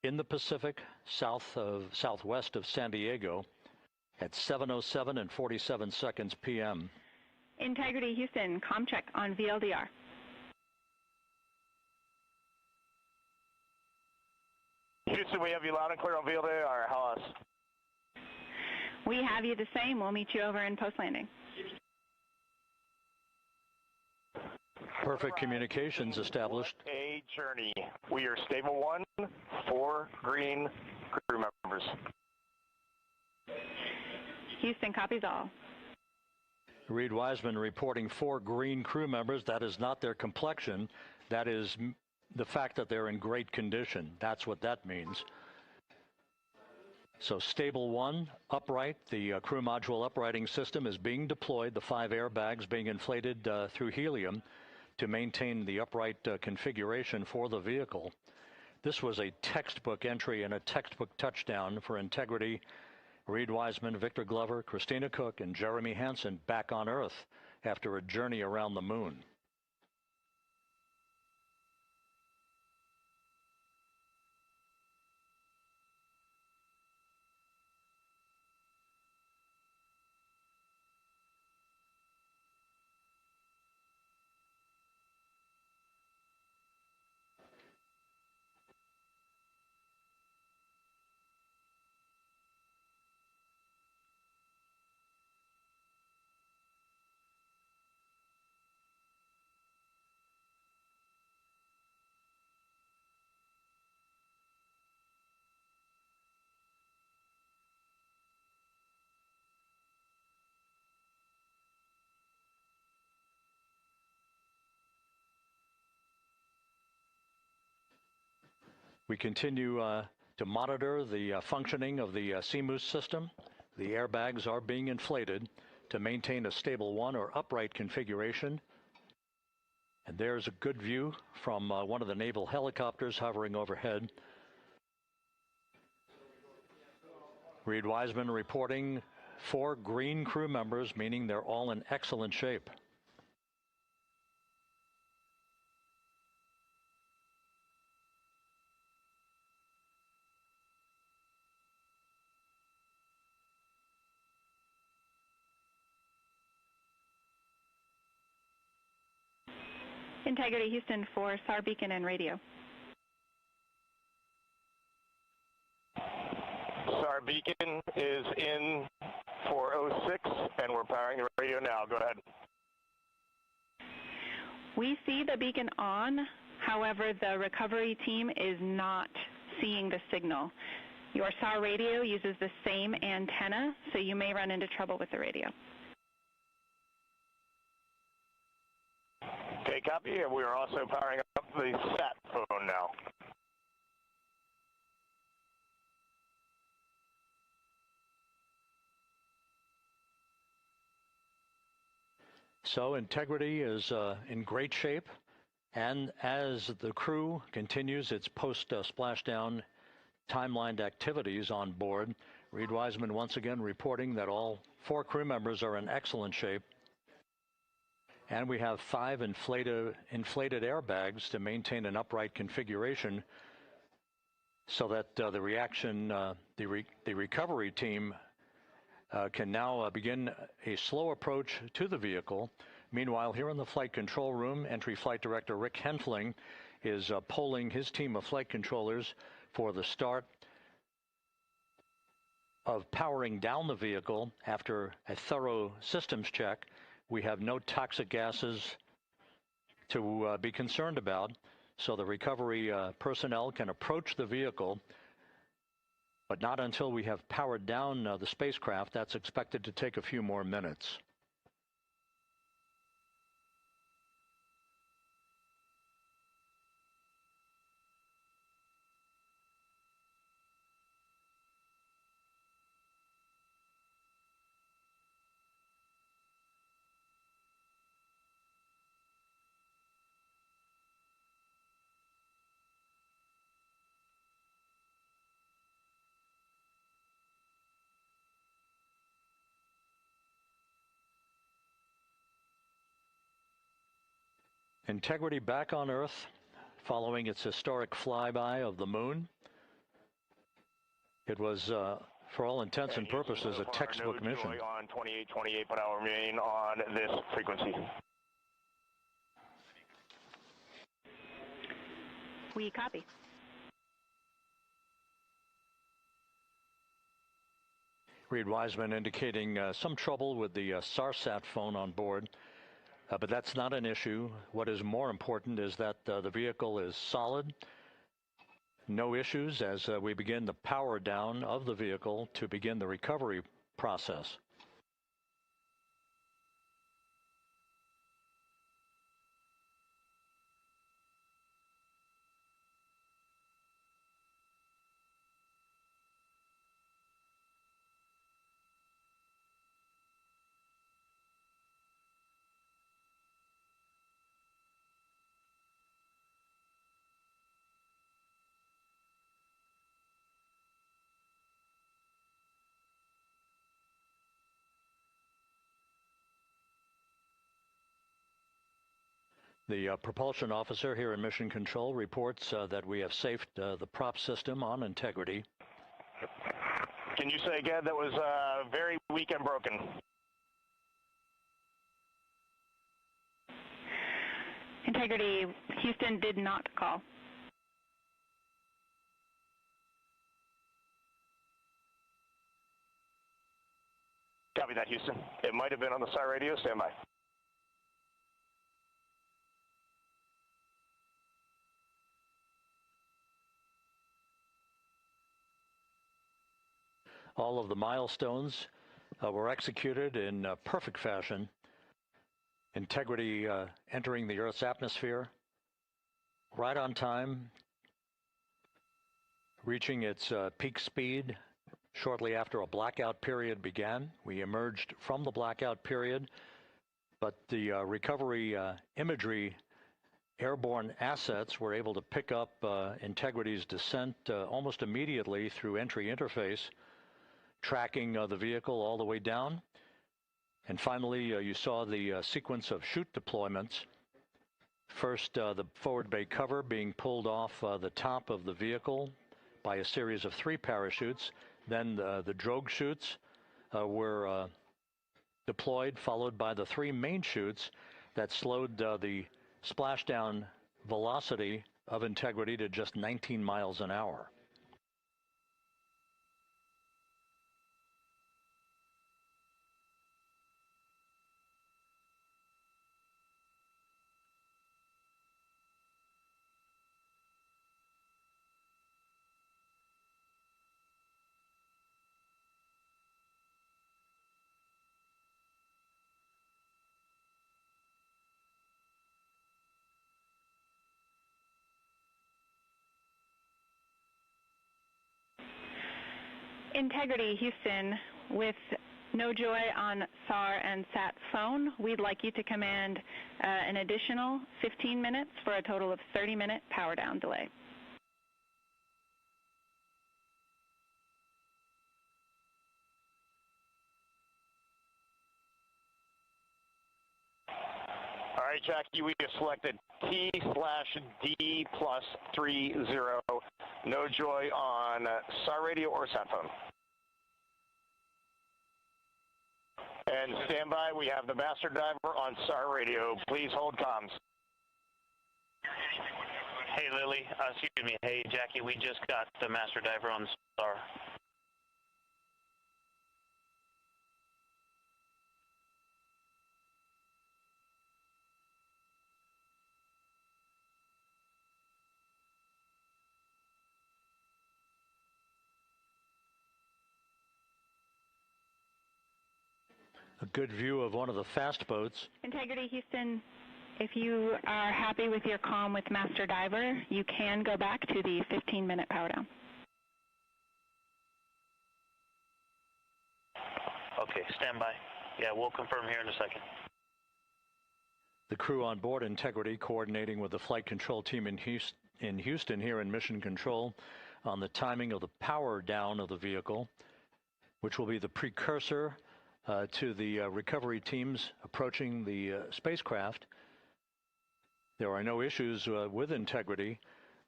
in the Pacific, southwest of San Diego at 7:07 and 47 seconds p.m. Integrity Houston, comm check on VLDR. Houston, we have you loud and clear on VLDR. How us? We have you the same. We'll meet you over in post-landing. Perfect communications established. What a journey. We are stable 1, 4 green crew members. Houston copies all. Reed Wiseman reporting 4 green crew members. That is not their complexion. That is the fact that they're in great condition. That's what that means. So stable 1, upright. The crew module uprighting system is being deployed. The 5 airbags being inflated through helium to maintain the upright configuration for the vehicle. This was a textbook entry and a textbook touchdown for Integrity. Reed Wiseman, Victor Glover, Christina Cook, and Jeremy Hansen back on Earth after a journey around the moon. We continue to monitor the functioning of the CMOOS system. The airbags are being inflated to maintain a stable 1 or upright configuration. And there's a good view from one of the naval helicopters hovering overhead. Reed Wiseman reporting 4 green crew members, meaning they're all in excellent shape. Integrity Houston for SAR beacon and radio. SAR beacon is in for 06, and we're powering the radio now. Go ahead. We see the beacon on. However, the recovery team is not seeing the signal. Your SAR radio uses the same antenna, so you may run into trouble with the radio. Okay, copy. And we are also powering up the sat phone now. So Integrity is in great shape, and as the crew continues its post-splashdown timelined activities on board, Reed Wiseman once again reporting that all 4 crew members are in excellent shape. And we have 5 inflated airbags to maintain an upright configuration so that the recovery team can now begin a slow approach to the vehicle. Meanwhile, here in the flight control room, Entry Flight Director Rick Henfling is polling his team of flight controllers for the start of powering down the vehicle after a thorough systems check. We have no toxic gases to be concerned about, so the recovery personnel can approach the vehicle, but not until we have powered down the spacecraft. That's expected to take a few more minutes. Integrity back on Earth following its historic flyby of the moon. It was, for all intents and purposes, a textbook mission. On 28, but I'll remain on this frequency. We copy. Reed Wiseman indicating some trouble with the SARSAT phone on board, but that's not an issue. What is more important is that the vehicle is solid. No issues as we begin the power down of the vehicle to begin the recovery process. The propulsion officer here in Mission Control reports that we have safed the prop system on Integrity. Can you say again, that was very weak and broken? Integrity, Houston did not call. Copy that, Houston. It might have been on the SAR radio. Stand by. All of the milestones were executed in perfect fashion. Integrity entering the Earth's atmosphere right on time, reaching its peak speed shortly after a blackout period began. We emerged from the blackout period, but the recovery imagery airborne assets were able to pick up Integrity's descent almost immediately through entry interface, tracking the vehicle all the way down. And finally, you saw the sequence of chute deployments. First, the forward bay cover being pulled off the top of the vehicle by a series of 3 parachutes. Then the drogue chutes were deployed, followed by the 3 main chutes that slowed the splashdown velocity of Integrity to just 19 miles an hour. Integrity, Houston, with no joy on SAR and SAT phone, we'd like you to command an additional 15 minutes for a total of 30-minute power down delay. All right, Jackie, we have selected T/D+30. No joy on SAR radio or sat phone. And stand by, we have the master diver on SAR radio. Please hold comms. Hey, Lily. Excuse me. Hey, Jackie, we just got the master diver on SAR. A good view of one of the fast boats. Integrity, Houston, if you are happy with your comm with master diver, you can go back to the 15-minute power down. Okay, stand by. Yeah, we'll confirm here in a second. The crew on board Integrity coordinating with the flight control team in Houston here in Mission Control on the timing of the power down of the vehicle, which will be the precursor to the recovery teams approaching the spacecraft. There are no issues with integrity.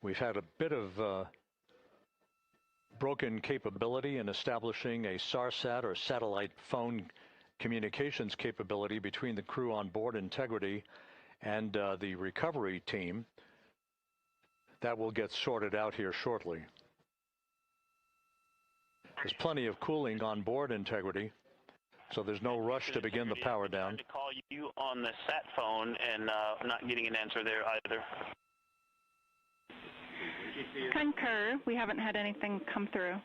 We've had a bit of broken capability in establishing a SARSAT or satellite phone communications capability between the crew on board Integrity and the recovery team. That will get sorted out here shortly. There's plenty of cooling on board Integrity, so there's no rush to begin the power down. To call you on the sat phone and not getting an answer there either. Concur. We haven't had anything come through.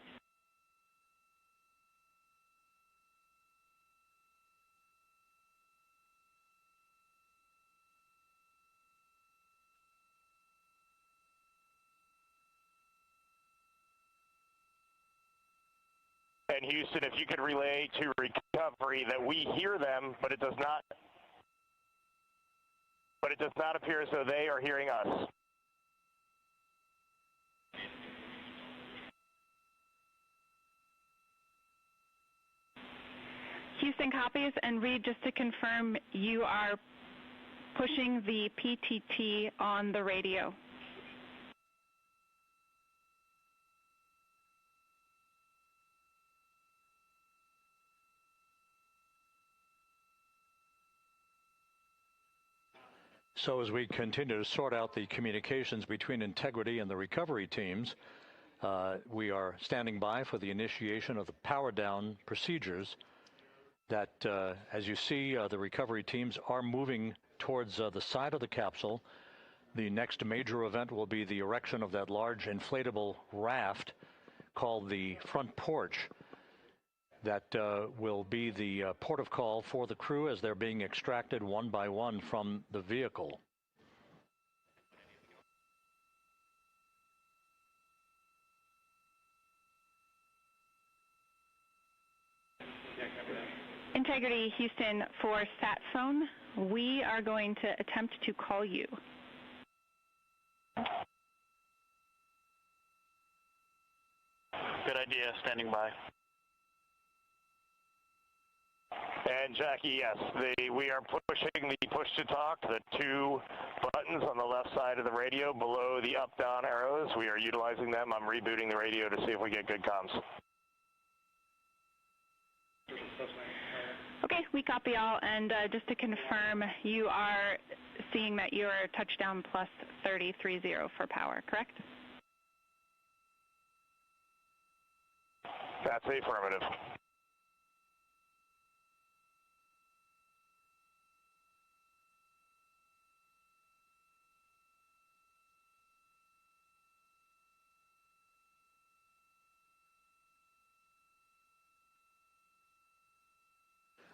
And Houston, if you could relay to recovery that we hear them, but it does not appear as though they are hearing us. Houston copies, and Reed, just to confirm, you are pushing the PTT on the radio. So as we continue to sort out the communications between Integrity and the recovery teams, we are standing by for the initiation of the power down procedures that, as you see, the recovery teams are moving towards the side of the capsule. The next major event will be the erection of that large inflatable raft called the front porch. That will be the port of call for the crew as they're being extracted one by one from the vehicle. Integrity, Houston, for sat phone, we are going to attempt to call you. Good idea, standing by. And Jackie, yes, we are pushing the push to talk, the two buttons on the left side of the radio below the up-down arrows. We are utilizing them. I'm rebooting the radio to see if we get good comms. Okay, we copy all, and just to confirm, you are seeing that you are touchdown plus 3030 for power, correct? That's affirmative.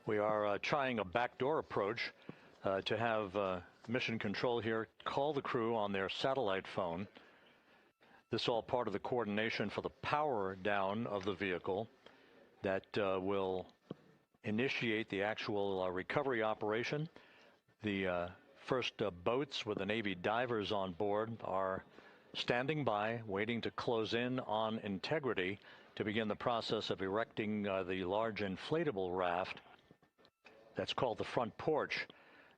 We are trying a backdoor approach to have mission control here call the crew on their satellite phone. This is all part of the coordination for the power down of the vehicle that will initiate the actual recovery operation. The first boats with the Navy divers on board are standing by, waiting to close in on Integrity to begin the process of erecting the large inflatable raft. That's called the front porch.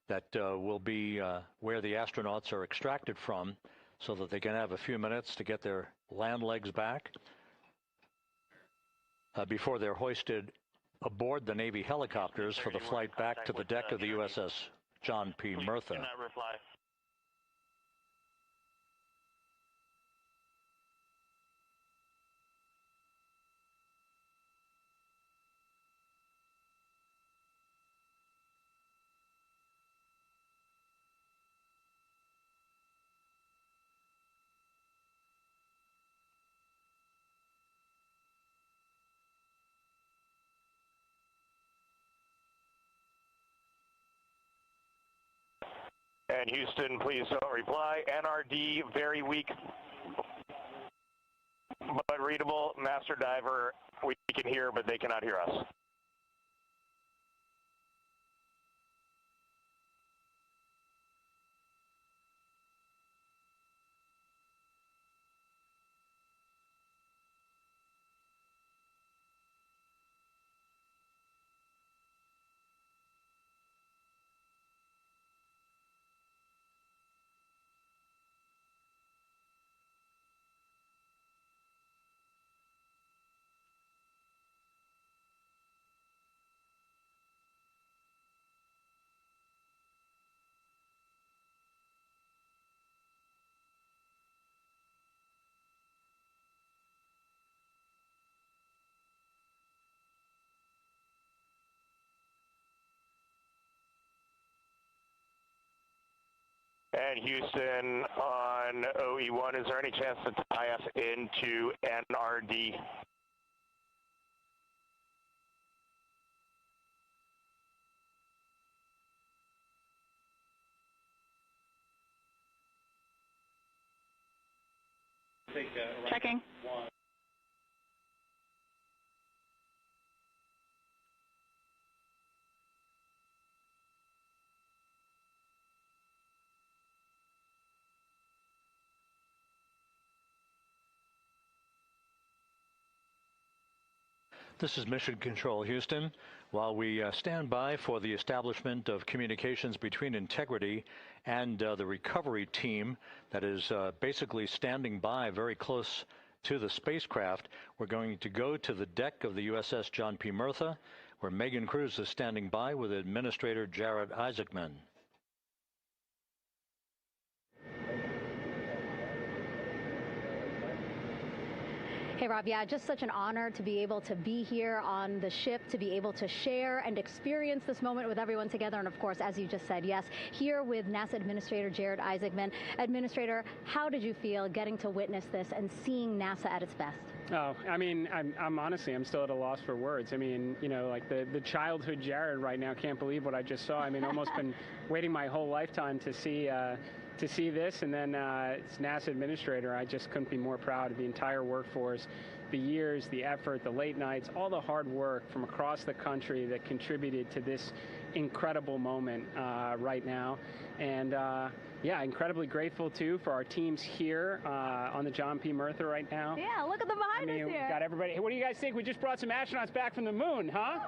That will be where the astronauts are extracted from so that they can have a few minutes to get their land legs back before they're hoisted aboard the Navy helicopters for the flight back to the deck of the USS John P. Murtha. And Houston, please don't reply. NRD, very weak, but readable. Master diver, we can hear, but they cannot hear us. And Houston on OE1, is there any chance to tie us into NRD? Checking. This is Mission Control, Houston. While we stand by for the establishment of communications between Integrity and the recovery team that is basically standing by very close to the spacecraft, we're going to go to the deck of the USS John P. Murtha, where Megan Cruz is standing by with Administrator Jared Isaacman. Hey, Rob, yeah, just such an honor to be able to be here on the ship, to be able to share and experience this moment with everyone together. And of course, as you just said, yes, here with NASA Administrator Jared Isaacman. Administrator, how did you feel getting to witness this and seeing NASA at its best? Oh, I mean, I'm honestly, I'm still at a loss for words. I mean, you know, like the childhood Jared right now can't believe what I just saw. I mean, almost been waiting my whole lifetime to see this, and then it's NASA Administrator. I just couldn't be more proud of the entire workforce, the years, the effort, the late nights, all the hard work from across the country that contributed to this incredible moment right now. And yeah, incredibly grateful too for our teams here on the John P. Murtha right now. Yeah, look at them behind us here. Got everybody. Hey, what do you guys think? We just brought some astronauts back from the moon, huh?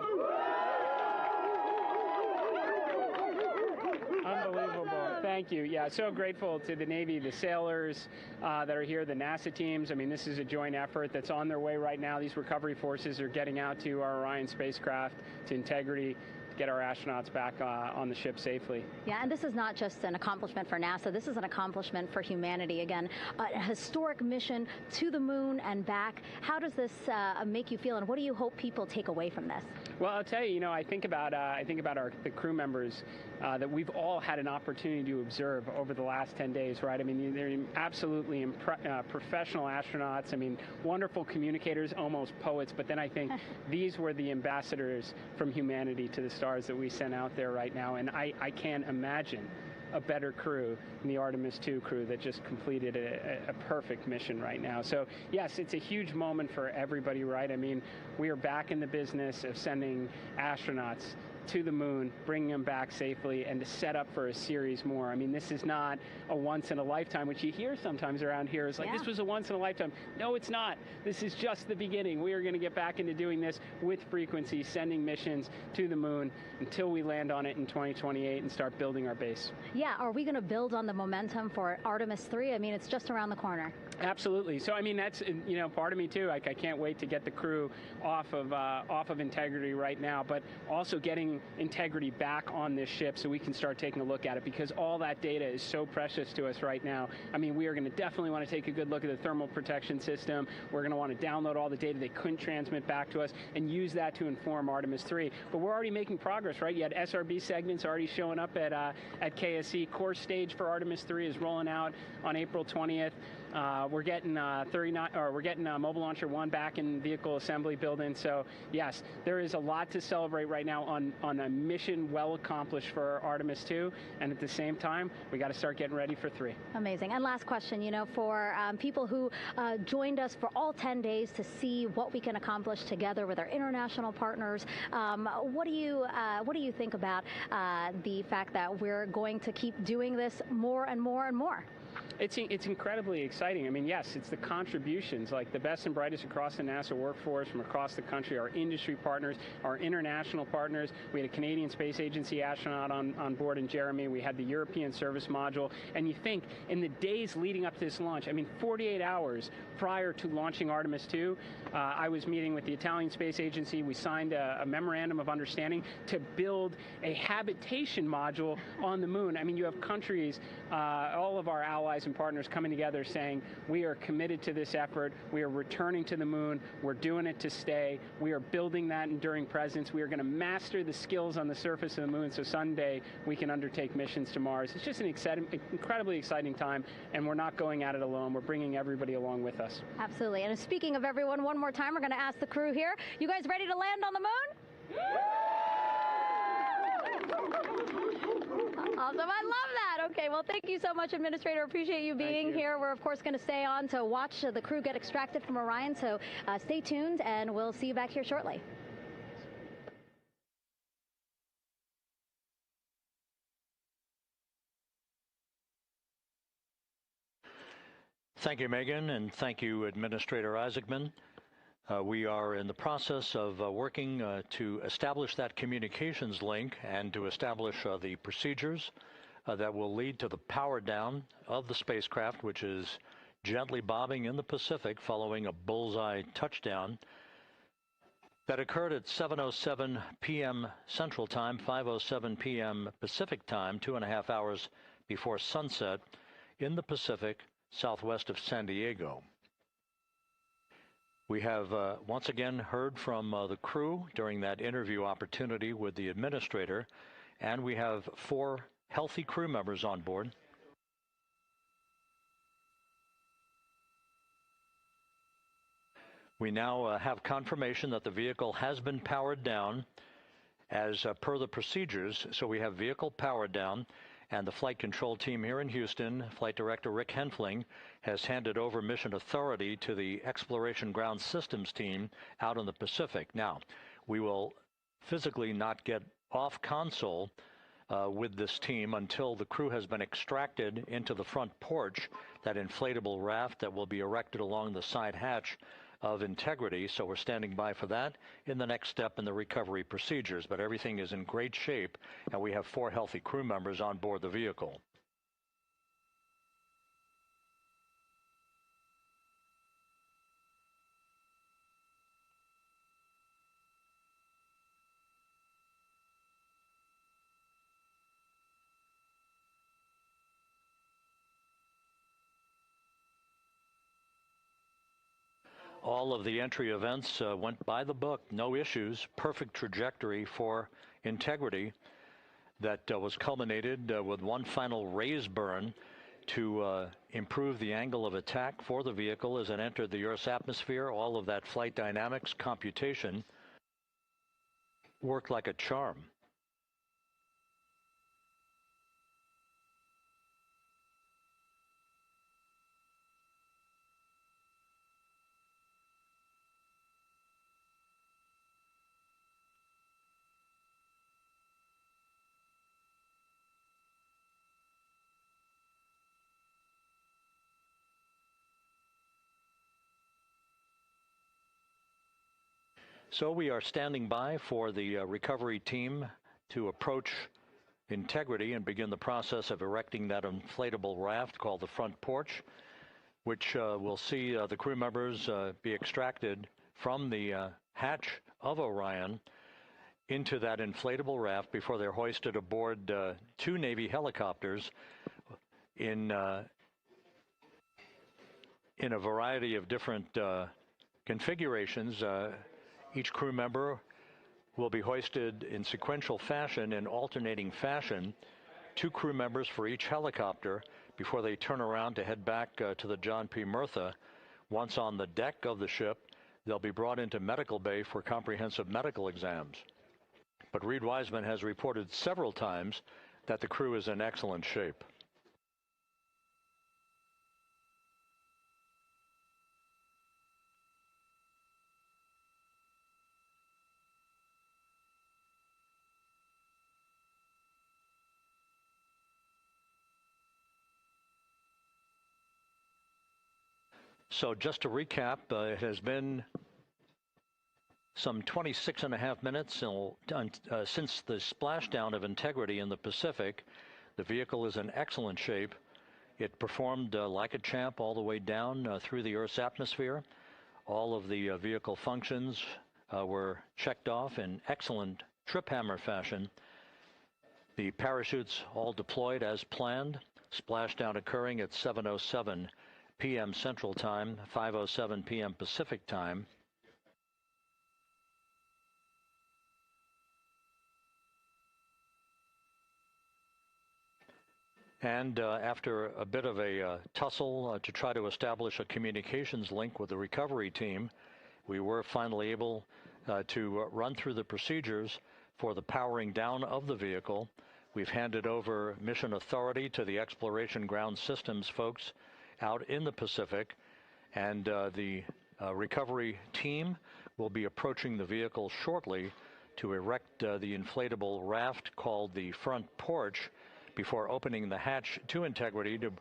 Unbelievable. Thank you. Yeah, so grateful to the Navy, the sailors that are here, the NASA teams. I mean, this is a joint effort that's on their way right now. These recovery forces are getting out to our Orion spacecraft, to Integrity, get our astronauts back on the ship safely. Yeah, and this is not just an accomplishment for NASA. This is an accomplishment for humanity. Again, a historic mission to the moon and back. How does this make you feel, and what do you hope people take away from this? Well, I'll tell you, you know, I think about the crew members that we've all had an opportunity to observe over the last 10 days, right? I mean, they're absolutely professional astronauts. I mean, wonderful communicators, almost poets. But then I think these were the ambassadors from humanity to the stars that we sent out there right now. And I can't imagine a better crew than the Artemis II crew that just completed a perfect mission right now. So yes, it's a huge moment for everybody, right? I mean, we are back in the business of sending astronauts to the moon, bringing them back safely, and to set up for a series more. I mean, this is not a once in a lifetime, which you hear sometimes around here. It's like, this was a once in a lifetime. No, it's not. This is just the beginning. We are going to get back into doing this with frequency, sending missions to the moon until we land on it in 2028 and start building our base. Yeah, are we going to build on the momentum for Artemis III? I mean, it's just around the corner. Absolutely. So, I mean, that's, you know, part of me too. Like, I can't wait to get the crew off of Integrity right now, but also getting Integrity back on this ship so we can start taking a look at it, because all that data is so precious to us right now. I mean, we are going to definitely want to take a good look at the thermal protection system. We're going to want to download all the data they couldn't transmit back to us and use that to inform Artemis III. But we're already making progress, right? You had SRB segments already showing up at KSC. Core stage for Artemis III is rolling out on April 20th. We're getting Mobile Launcher 1 back in vehicle assembly building. So yes, there is a lot to celebrate right now on a mission well accomplished for Artemis II, and at the same time, we got to start getting ready for 3. Amazing. And last question, you know, for people who joined us for all 10 days to see what we can accomplish together with our international partners, what do you think about the fact that we're going to keep doing this more and more and more? It's incredibly exciting. I mean, yes, it's the contributions, like the best and brightest across the NASA workforce from across the country, our industry partners, our international partners. We had a Canadian Space Agency astronaut on board in Jeremy. We had the European Service Module. And you think in the days leading up to this launch, I mean, 48 hours prior to launching Artemis II, I was meeting with the Italian Space Agency. We signed a memorandum of understanding to build a habitation module on the moon. I mean, you have countries, all of our allies and partners coming together saying, we are committed to this effort. We are returning to the moon. We're doing it to stay. We are building that enduring presence. We are going to master the skills on the surface of the moon so someday we can undertake missions to Mars. It's just an incredibly exciting time, and we're not going at it alone. We're bringing everybody along with us. Absolutely. And speaking of everyone, one more time, we're going to ask the crew here, you guys ready to land on the moon? Awesome. I love that. Okay, well, thank you so much, Administrator. Appreciate you being here. We're, of course, going to stay on to watch the crew get extracted from Orion, so stay tuned, and we'll see you back here shortly. Thank you, Megan, and thank you, Administrator Isaacman. We are in the process of working to establish that communications link and to establish the procedures that will lead to the power down of the spacecraft, which is gently bobbing in the Pacific following a bullseye touchdown that occurred at 7:07 p.m. Central Time, 5:07 p.m. Pacific Time, 2.5 hours before sunset in the Pacific southwest of San Diego. We have once again heard from the crew during that interview opportunity with the administrator, and we have 4 healthy crew members on board. We now have confirmation that the vehicle has been powered down as per the procedures. So we have vehicle powered down, and the flight control team here in Houston, Flight Director Rick Henfling, has handed over mission authority to the Exploration Ground Systems team out in the Pacific. Now, we will physically not get off console with this team until the crew has been extracted into the front porch, that inflatable raft that will be erected along the side hatch of Integrity. So we're standing by for that in the next step in the recovery procedures. But everything is in great shape, and we have 4 healthy crew members on board the vehicle. All of the entry events went by the book, no issues, perfect trajectory for Integrity that was culminated with one final raise burn to improve the angle of attack for the vehicle as it entered the Earth's atmosphere. All of that flight dynamics computation worked like a charm. So we are standing by for the recovery team to approach Integrity and begin the process of erecting that inflatable raft called the front porch, which will see the crew members be extracted from the hatch of Orion into that inflatable raft before they're hoisted aboard 2 Navy helicopters in a variety of different configurations. Each crew member will be hoisted in sequential fashion, in alternating fashion, 2 crew members for each helicopter before they turn around to head back to the John P. Murtha. Once on the deck of the ship, they'll be brought into medical bay for comprehensive medical exams. But Reed Wiseman has reported several times that the crew is in excellent shape. So just to recap, it has been some 26.5 minutes since the splashdown of Integrity in the Pacific. The vehicle is in excellent shape. It performed like a champ all the way down through the Earth's atmosphere. All of the vehicle functions were checked off in excellent trip hammer fashion. The parachutes all deployed as planned. splashdown occurring at 7:07 p.m. Central Time, 5:07 p.m. Pacific Time. And after a bit of a tussle to try to establish a communications link with the recovery team, we were finally able to run through the procedures for the powering down of the vehicle. We've handed over mission authority to the Exploration Ground Systems folks out in the Pacific, and the recovery team will be approaching the vehicle shortly to erect the inflatable raft called the front porch before opening the hatch to integrity to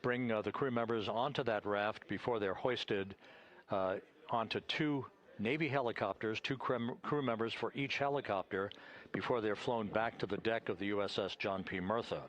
bring the crew members onto that raft before they're hoisted onto two Navy helicopters, two crew members for each helicopter, before they're flown back to the deck of the USS John P. Murtha.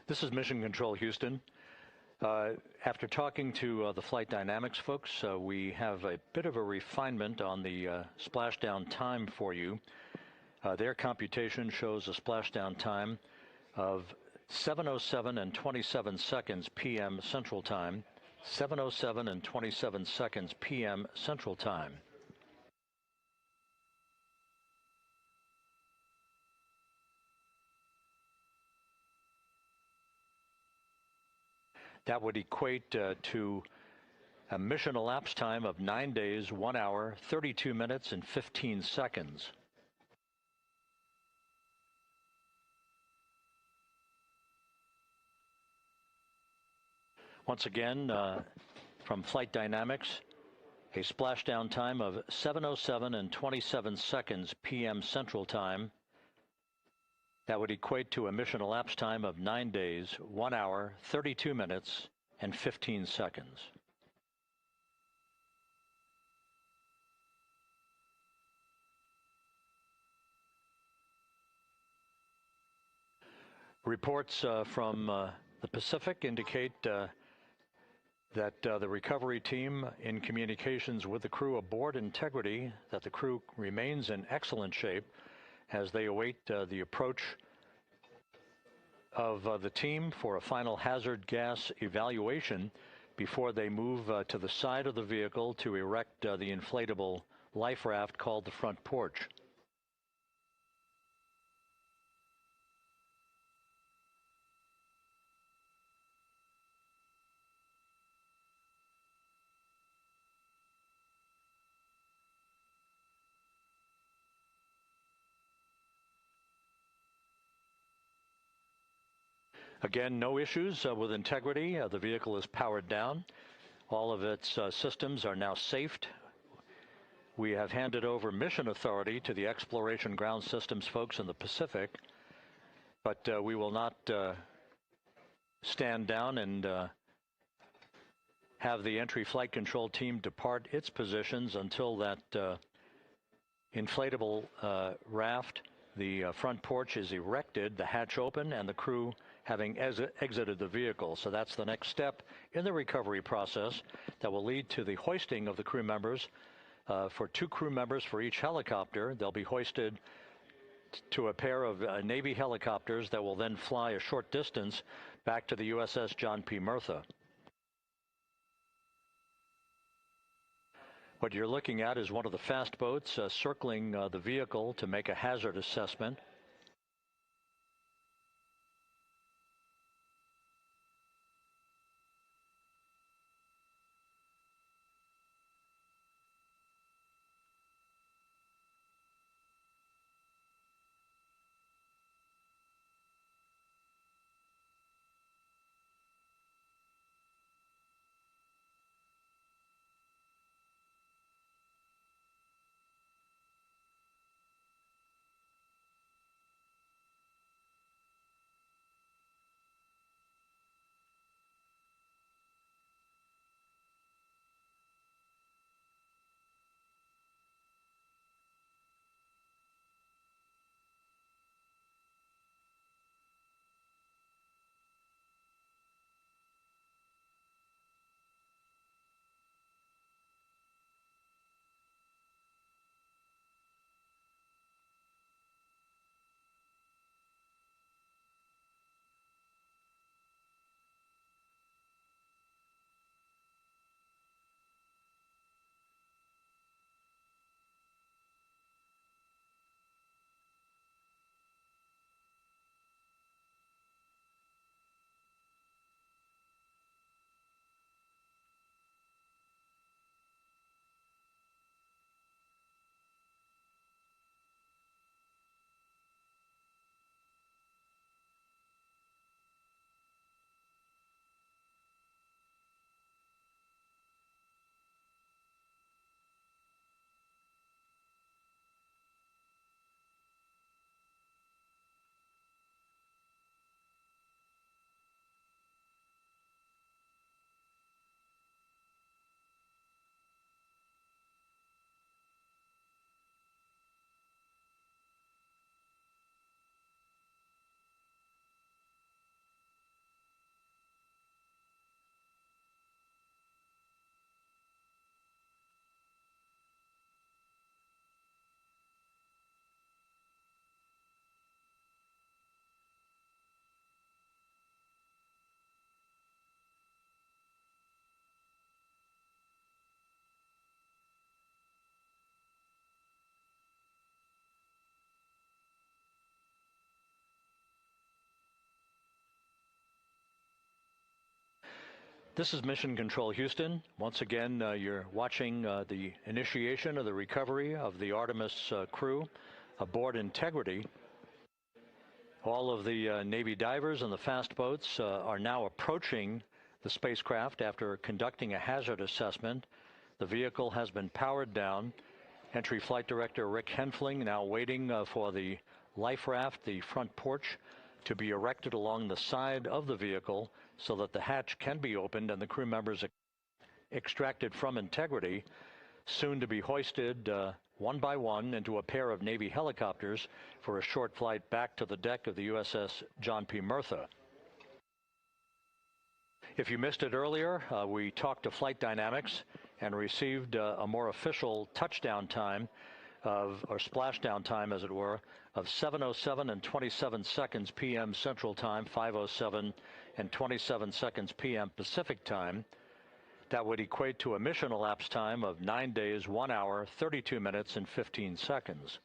This is Mission Control Houston. After talking to the flight dynamics folks, we have a bit of a refinement on the splashdown time for you. Their computation shows a splashdown time of 7:07 and 27 seconds p.m. Central Time, 7:07 and 27 seconds p.m. Central Time. That would equate to a mission elapsed time of 9 days, 1 hour, 32 minutes, and 15 seconds. Once again, from Flight Dynamics, a splashdown time of 7:07 and 27 seconds p.m. Central Time. That would equate to a mission elapsed time of 9 days, 1 hour, 32 minutes, and 15 seconds. Reports from the Pacific indicate that the recovery team, in communications with the crew aboard Integrity, that the crew remains in excellent shape as they await the approach of the team for a final hazard gas evaluation before they move to the side of the vehicle to erect the inflatable life raft called the front porch. Again, no issues with Integrity. The vehicle is powered down. All of its systems are now safed. We have handed over mission authority to the Exploration Ground Systems folks in the Pacific, but we will not stand down and have the entry flight control team depart its positions until that inflatable raft, the front porch, is erected, the hatch open, and the crew having exited the vehicle. So that's the next step in the recovery process that will lead to the hoisting of the crew members. For 2 crew members for each helicopter, they'll be hoisted to a pair of Navy helicopters that will then fly a short distance back to the USS John P. Murtha. What you're looking at is one of the fast boats circling the vehicle to make a hazard assessment. This is Mission Control Houston. Once again, you're watching the initiation of the recovery of the Artemis crew aboard Integrity. All of the Navy divers and the fast boats are now approaching the spacecraft after conducting a hazard assessment. The vehicle has been powered down. Entry Flight Director Rick Henfling now waiting for the life raft, the front porch, to be erected along the side of the vehicle so that the hatch can be opened and the crew members extracted from Integrity, soon to be hoisted one by one into a pair of Navy helicopters for a short flight back to the deck of the USS John P. Murtha. If you missed it earlier, we talked to Flight Dynamics and received a more official touchdown time or splashdown time, as it were, of 7:07 and 27 seconds p.m. Central Time, 5:07 and 27 seconds p.m. Pacific Time. That would equate to a mission elapsed time of 9 days, 1 hour, 32 minutes, and 15 seconds.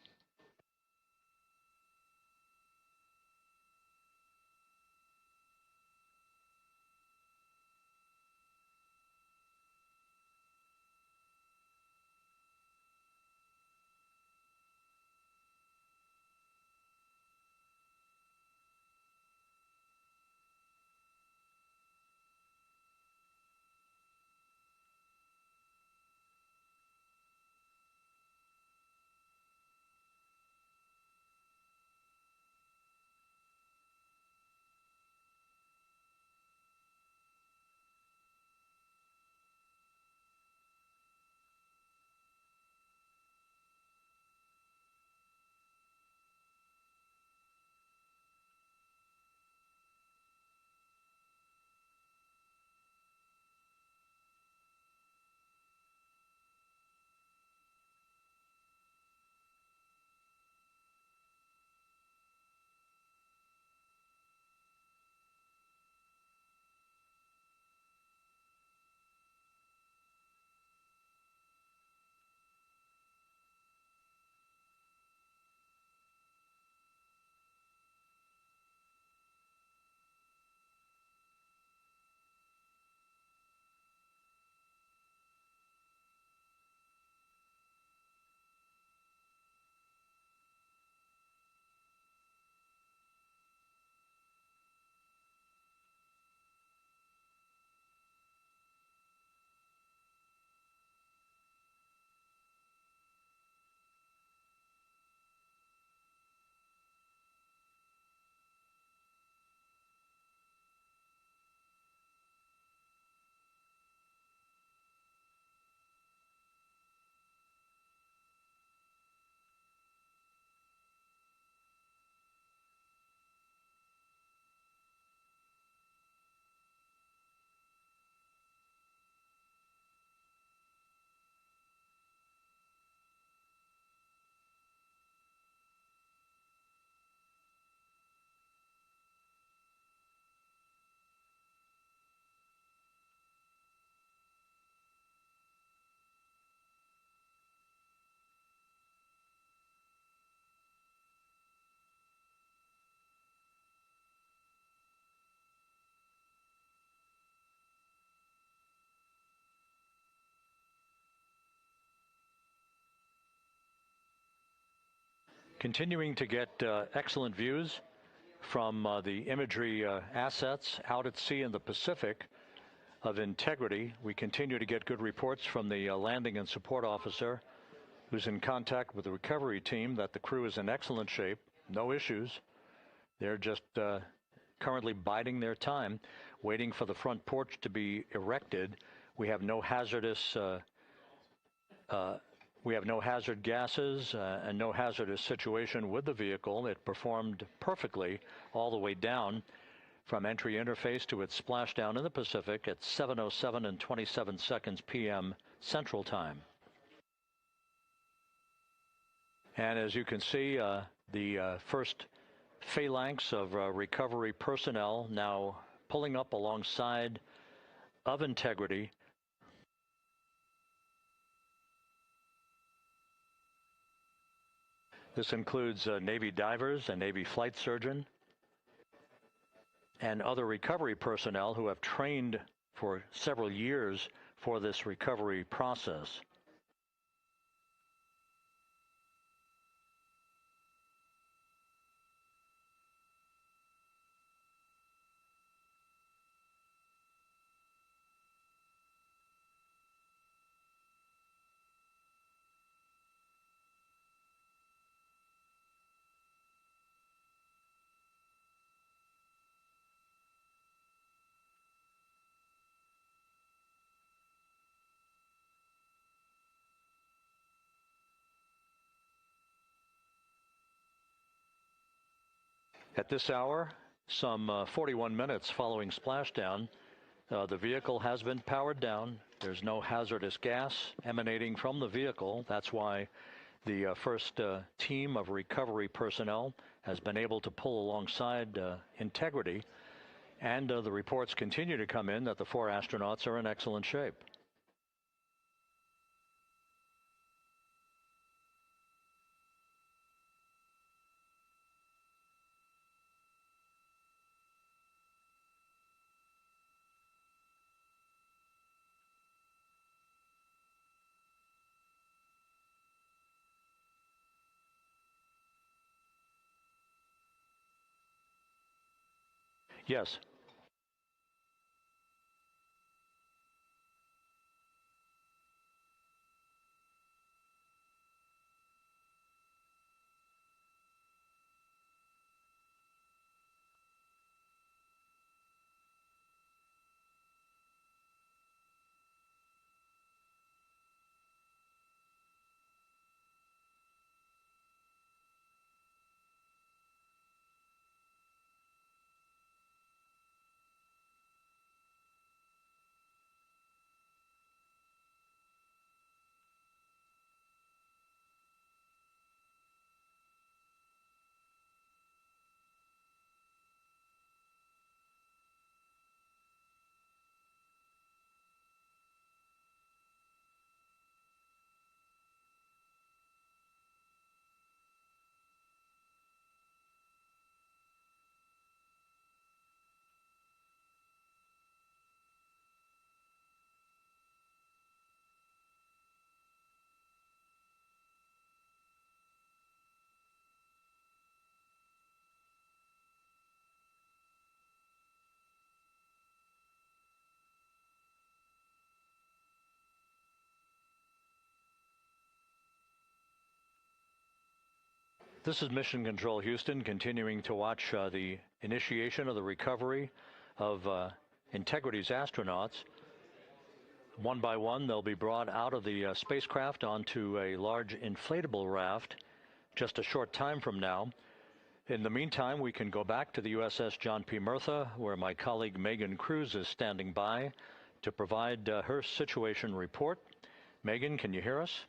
Continuing to get excellent views from the imagery assets out at sea in the Pacific of Integrity. We continue to get good reports from the landing and support officer, who's in contact with the recovery team, that the crew is in excellent shape, no issues. They're just currently biding their time, waiting for the front porch to be erected. We have no hazardous hazard gases and no hazardous situation with the vehicle. It performed perfectly all the way down from entry interface to its splashdown in the Pacific at 7:07 and 27 seconds p.m. Central Time. And as you can see, the first phalanx of recovery personnel now pulling up alongside of Integrity. This includes Navy divers, a Navy flight surgeon, and other recovery personnel who have trained for several years for this recovery process. At this hour, some 41 minutes following splashdown, The vehicle has been powered down. There's no hazardous gas emanating from the vehicle. That's why the first team of recovery personnel has been able to pull alongside Integrity. And the reports continue to come in that the 4 astronauts are in excellent shape. Yes. This is Mission Control Houston, continuing to watch the initiation of the recovery of Integrity's astronauts. One by one, they'll be brought out of the spacecraft onto a large inflatable raft just a short time from now. In the meantime, we can go back to the USS John P. Murtha, where my colleague Megan Cruz is standing by to provide her situation report. Megan, can you hear us?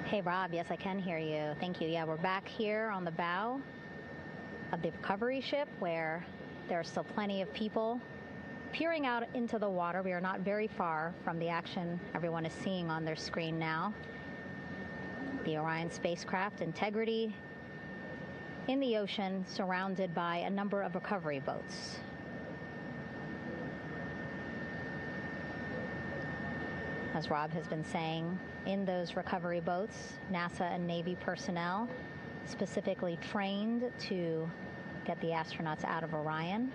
Hey, Rob. Yes, I can hear you. Thank you. Yeah, we're back here on the bow of the recovery ship where there are still plenty of people peering out into the water. We are not very far from the action everyone is seeing on their screen now. The Orion spacecraft, Integrity, in the ocean, surrounded by a number of recovery boats. As Rob has been saying, in those recovery boats, NASA and Navy personnel specifically trained to get the astronauts out of Orion.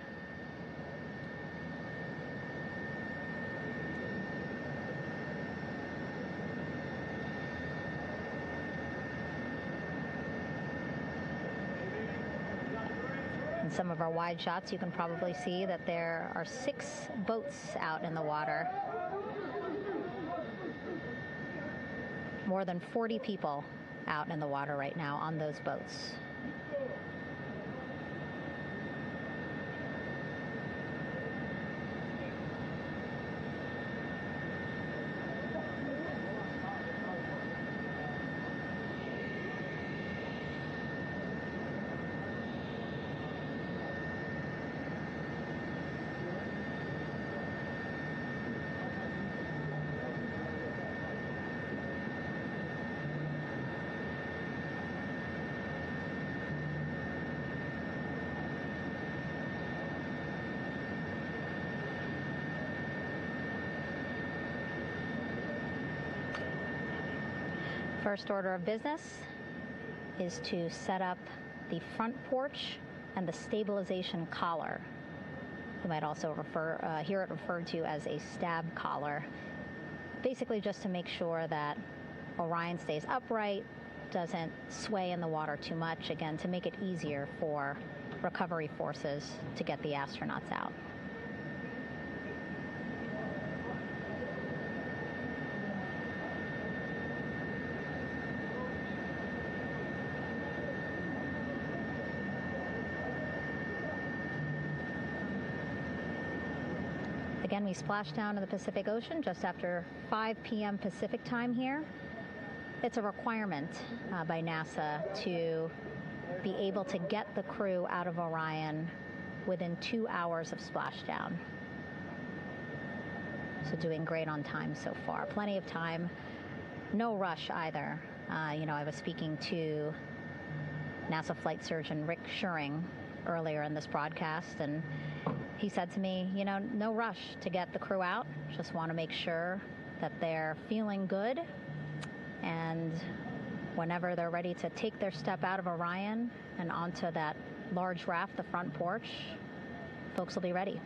In some of our wide shots, you can probably see that there are 6 boats out in the water. More than 40 people out in the water right now on those boats. First order of business is to set up the front porch and the stabilization collar. You might also hear it referred to as a stab collar. Basically just to make sure that Orion stays upright, doesn't sway in the water too much, again, to make it easier for recovery forces to get the astronauts out. Again, we splashed down in the Pacific Ocean just after 5 p.m. Pacific time here. It's a requirement by NASA to be able to get the crew out of Orion within 2 hours of splashdown. So doing great on time so far. Plenty of time. No rush either. I was speaking to NASA flight surgeon Rick Schuring earlier in this broadcast, and he said to me, no rush to get the crew out. Just want to make sure that they're feeling good, and whenever they're ready to take their step out of Orion and onto that large raft, the front porch, folks will be ready.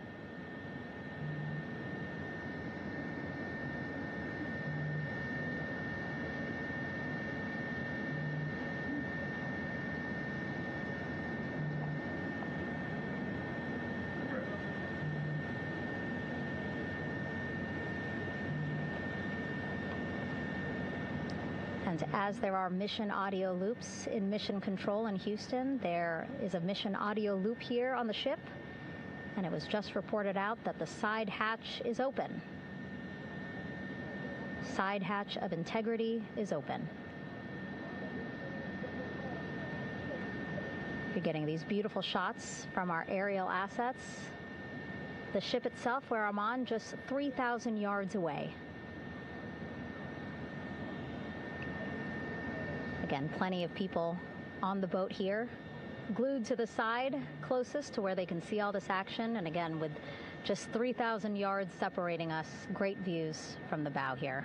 And as there are mission audio loops in Mission Control in Houston, there is a mission audio loop here on the ship, and it was just reported out that the side hatch is open. Side hatch of Integrity is open. You're getting these beautiful shots from our aerial assets. The ship itself, where I'm on, just 3,000 yards away. Again, plenty of people on the boat here, glued to the side closest to where they can see all this action. And again, with just 3,000 yards separating us, great views from the bow here.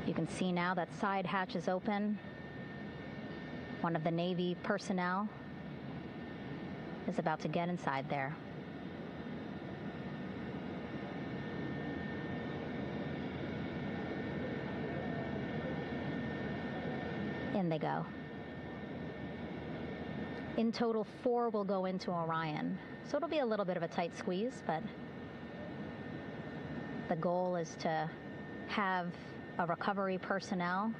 You can see now that side hatch is open. One of the Navy personnel is about to get inside there. In they go. In total, 4 will go into Orion. So it'll be a little bit of a tight squeeze, but the goal is to have a recovery personnel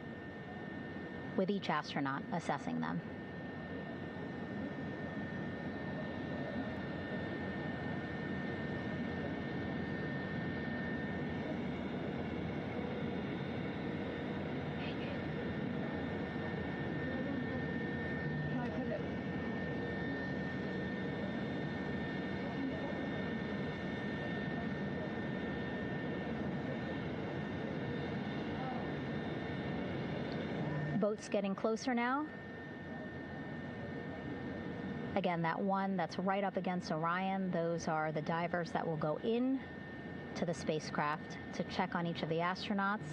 with each astronaut assessing them. Boats getting closer now. Again, that one that's right up against Orion, those are the divers that will go in to the spacecraft to check on each of the astronauts.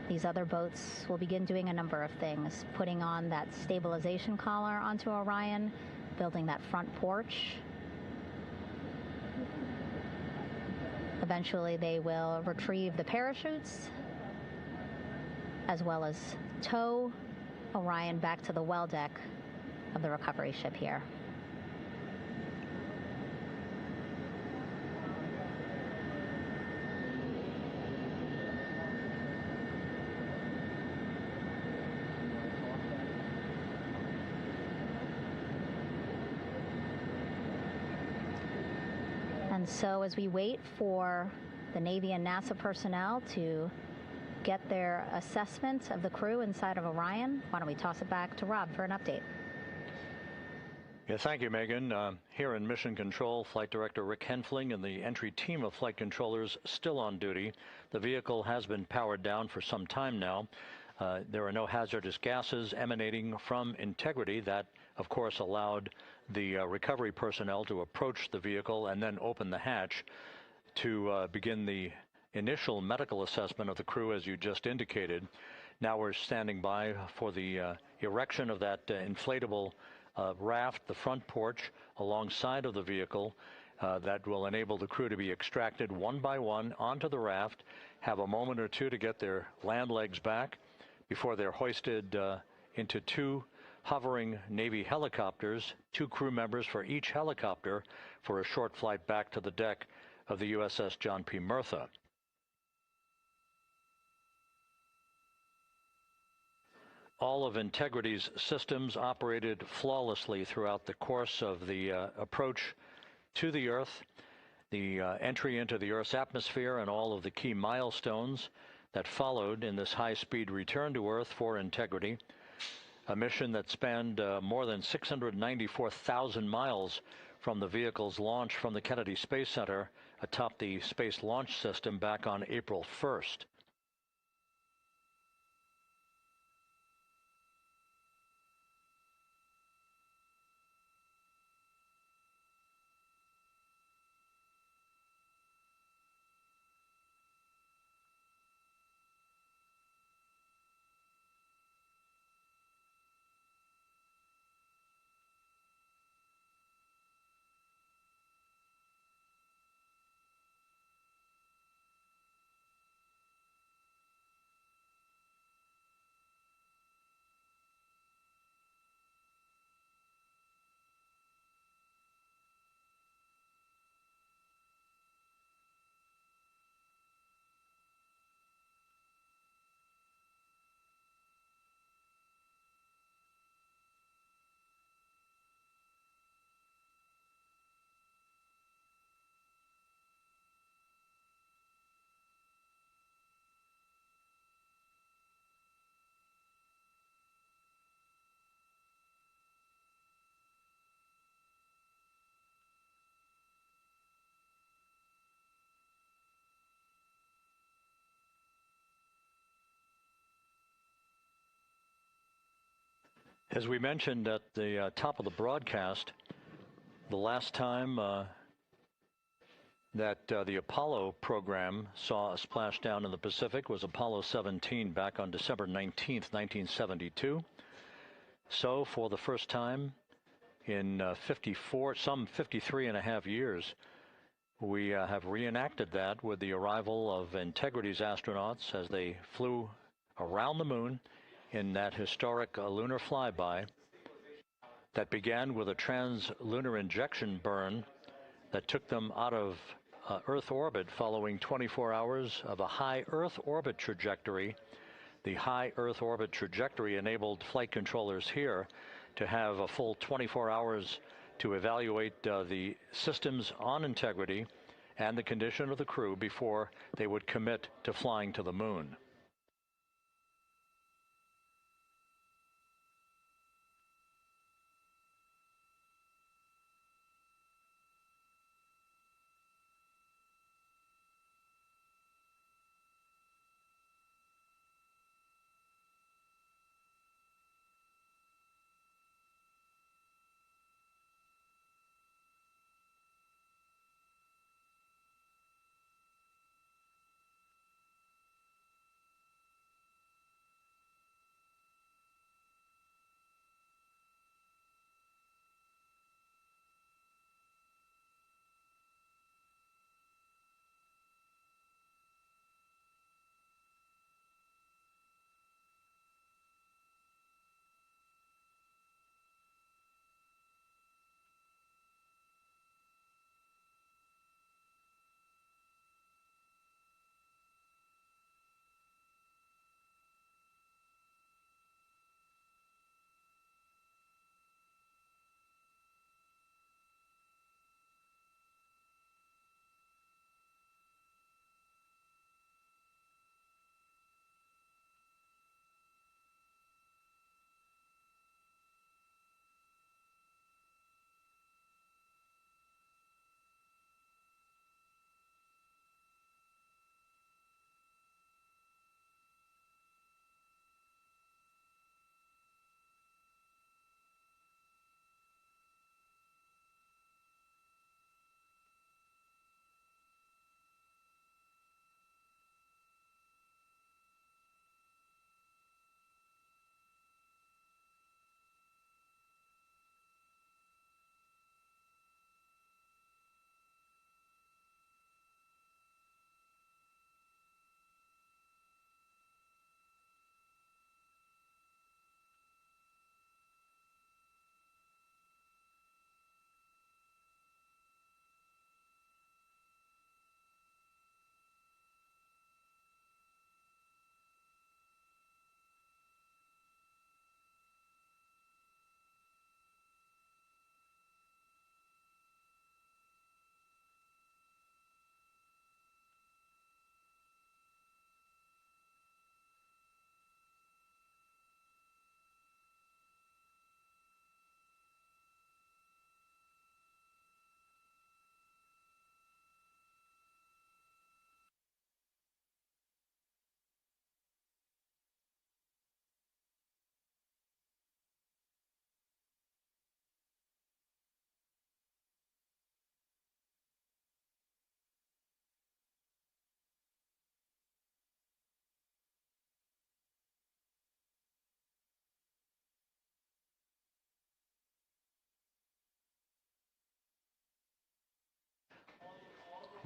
These other boats will begin doing a number of things, putting on that stabilization collar onto Orion, building that front porch. Eventually, they will retrieve the parachutes, as well as tow Orion back to the well deck of the recovery ship here. And so as we wait for the Navy and NASA personnel to get their assessment of the crew inside of Orion, why don't we toss it back to Rob for an update? Yeah, thank you, Megan. Here in Mission Control, Flight Director Rick Henfling and the entry team of flight controllers still on duty. The vehicle has been powered down for some time now. There are no hazardous gases emanating from Integrity. That, of course, allowed the recovery personnel to approach the vehicle and then open the hatch to begin the initial medical assessment of the crew, as you just indicated. Now we're standing by for the erection of that inflatable raft, the front porch, alongside of the vehicle that will enable the crew to be extracted one by one onto the raft, have a moment or two to get their land legs back before they're hoisted into 2 hovering Navy helicopters, 2 crew members for each helicopter, for a short flight back to the deck of the USS John P. Murtha. All of Integrity's systems operated flawlessly throughout the course of the approach to the Earth, the entry into the Earth's atmosphere, and all of the key milestones that followed in this high-speed return to Earth for integrity. A mission that spanned more than 694,000 miles from the vehicle's launch from the Kennedy Space Center atop the Space Launch System back on April 1st. As we mentioned at the top of the broadcast, the last time that the Apollo program saw a splashdown in the Pacific was Apollo 17 back on December 19th, 1972. So for the first time in 53 and a half years, we have reenacted that with the arrival of Integrity's astronauts as they flew around the moon in that historic lunar flyby that began with a trans-lunar injection burn that took them out of Earth orbit following 24 hours of a high Earth orbit trajectory. The high Earth orbit trajectory enabled flight controllers here to have a full 24 hours to evaluate the systems on Integrity and the condition of the crew before they would commit to flying to the moon.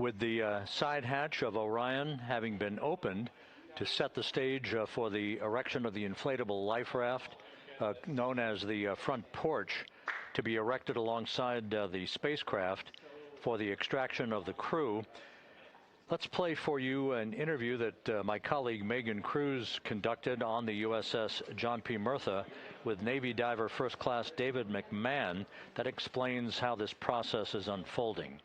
With the side hatch of Orion having been opened to set the stage for the erection of the inflatable life raft, known as the front porch, to be erected alongside the spacecraft for the extraction of the crew. Let's play for you an interview that my colleague Megan Cruz conducted on the USS John P. Murtha with Navy diver First Class David McMahon that explains how this process is unfolding.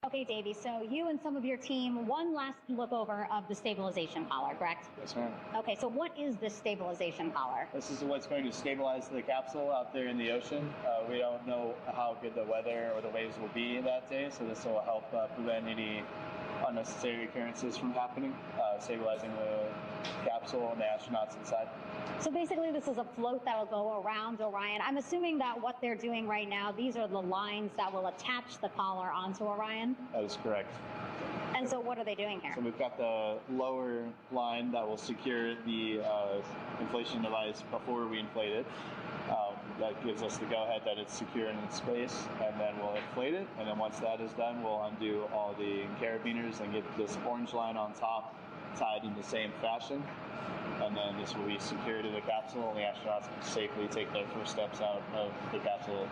Okay, Davey, so you and some of your team, one last look over of the stabilization collar, correct? Yes, ma'am. Okay, so what is this stabilization collar? This is what's going to stabilize the capsule out there in the ocean. We don't know how good the weather or the waves will be that day, so this will help prevent any unnecessary occurrences from happening, stabilizing the capsule and the astronauts inside. So basically this is a float that will go around Orion. I'm assuming that what they're doing right now, these are the lines that will attach the collar onto Orion? That is correct. And so what are they doing here? So we've got the lower line that will secure the inflation device before we inflate it. That gives us the go-ahead that it's secure in its space, and then we'll inflate it. And then once that is done, we'll undo all the carabiners and get this orange line on top tied in the same fashion. And then this will be secured to the capsule, and the astronauts can safely take their first steps out of the capsule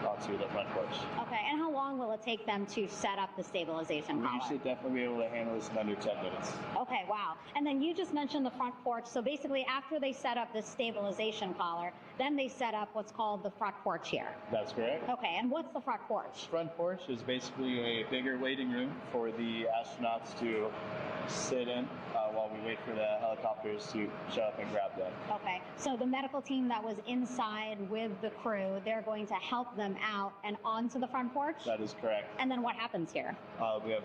onto the front porch. Okay, and how long will it take them to set up the stabilization collar? We should definitely be able to handle this in under 10 minutes. Okay, wow. And then you just mentioned the front porch. So basically after they set up the stabilization collar, then they set up what's called the front porch here. That's correct. Okay, and what's the front porch? Front porch is basically a bigger waiting room for the astronauts to sit in while we wait for the helicopters to show up and grab them. Okay, so the medical team that was inside with the crew, they're going to help them out and onto the front porch? That is correct. And then what happens here? We have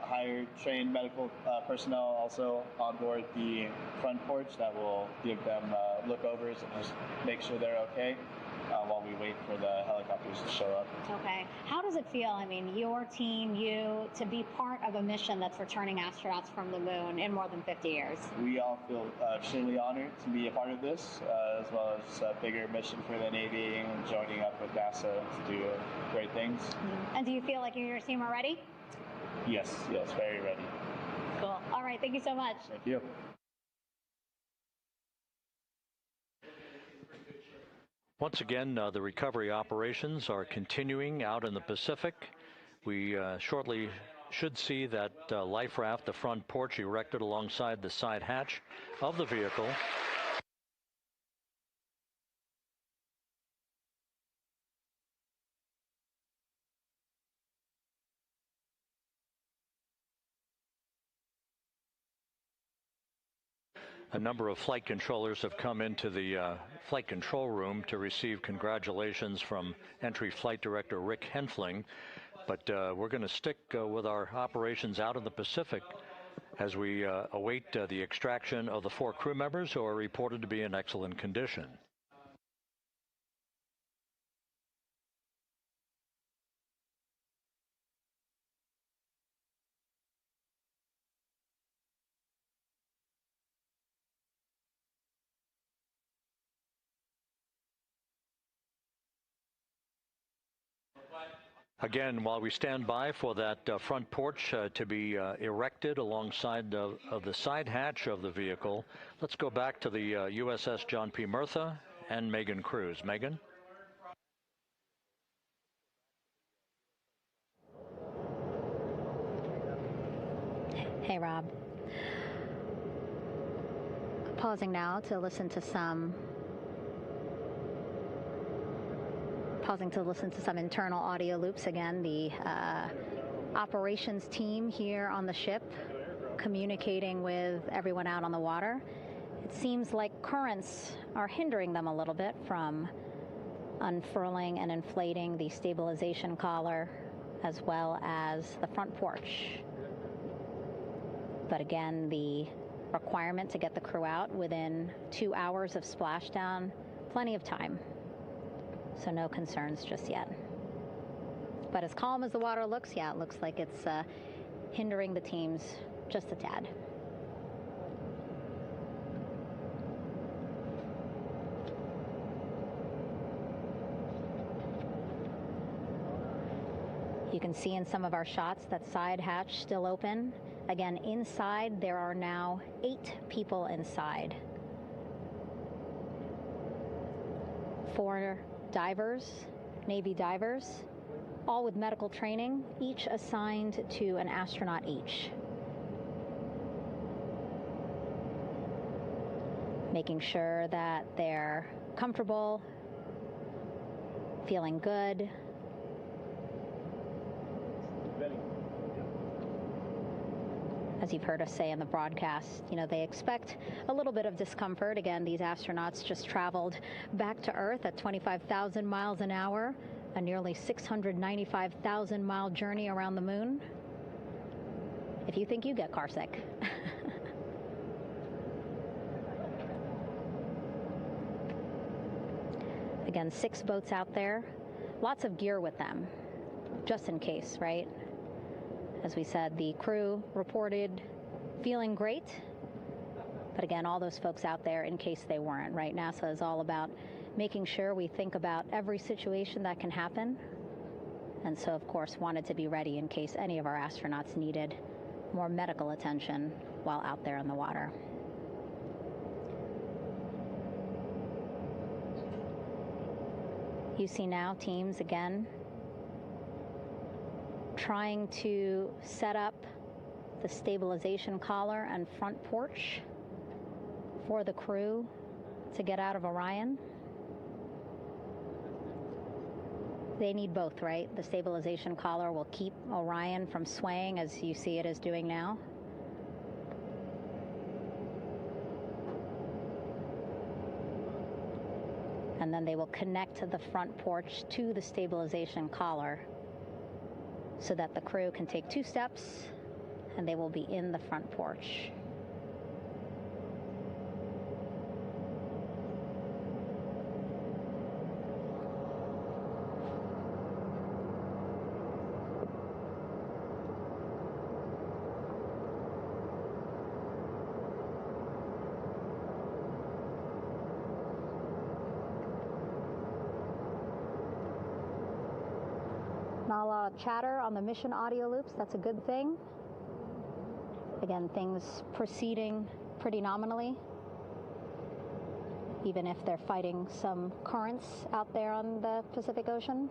higher trained medical personnel also on board the front porch that will give them lookovers and just make sure they're okay while we wait for the helicopters to show up. Okay. How does it feel, I mean, your team, you, to be part of a mission that's returning astronauts from the moon in more than 50 years? We all feel extremely honored to be a part of this, as well as a bigger mission for the Navy and joining up with NASA to do great things. And do you feel like you and your team are ready? Yes, very ready. Cool. All right, thank you so much. Thank you. Once again, the recovery operations are continuing out in the Pacific. We shortly should see that life raft, the front porch, erected alongside the side hatch of the vehicle. A number of flight controllers have come into the flight control room to receive congratulations from Entry Flight Director Rick Henfling. But we're going to stick with our operations out in the Pacific as we await the extraction of the 4 crew members who are reported to be in excellent condition. Again, while we stand by for that front porch to be erected alongside of the side hatch of the vehicle, let's go back to the USS John P. Murtha and Megan Cruz. Megan? Hey, Rob. Pausing now to listen to some internal audio loops. Again, the operations team here on the ship communicating with everyone out on the water. It seems like currents are hindering them a little bit from unfurling and inflating the stabilization collar as well as the front porch. But again, the requirement to get the crew out within 2 hours of splashdown, plenty of time. So no concerns just yet. But as calm as the water looks, yeah, it looks like it's hindering the teams just a tad. You can see in some of our shots that side hatch still open. Again, inside there are now 8 people inside. 4 divers, Navy divers, all with medical training, each assigned to an astronaut each. Making sure that they're comfortable, feeling good. As you've heard us say in the broadcast, you know, they expect a little bit of discomfort. Again, these astronauts just traveled back to Earth at 25,000 miles an hour, a nearly 695,000-mile journey around the moon. If you think you get car sick. Again, 6 boats out there, lots of gear with them, just in case, right? As we said, the crew reported feeling great, but again, all those folks out there in case they weren't, right? NASA is all about making sure we think about every situation that can happen, and so, of course, wanted to be ready in case any of our astronauts needed more medical attention while out there in the water. You see now teams, again, trying to set up the stabilization collar and front porch for the crew to get out of Orion. They need both, right? The stabilization collar will keep Orion from swaying as you see it is doing now. And then they will connect the front porch to the stabilization collar so that the crew can take 2 steps and they will be in the front porch. Not a lot of chatter on the mission audio loops. That's a good thing. Again, things proceeding pretty nominally, even if they're fighting some currents out there on the Pacific Ocean.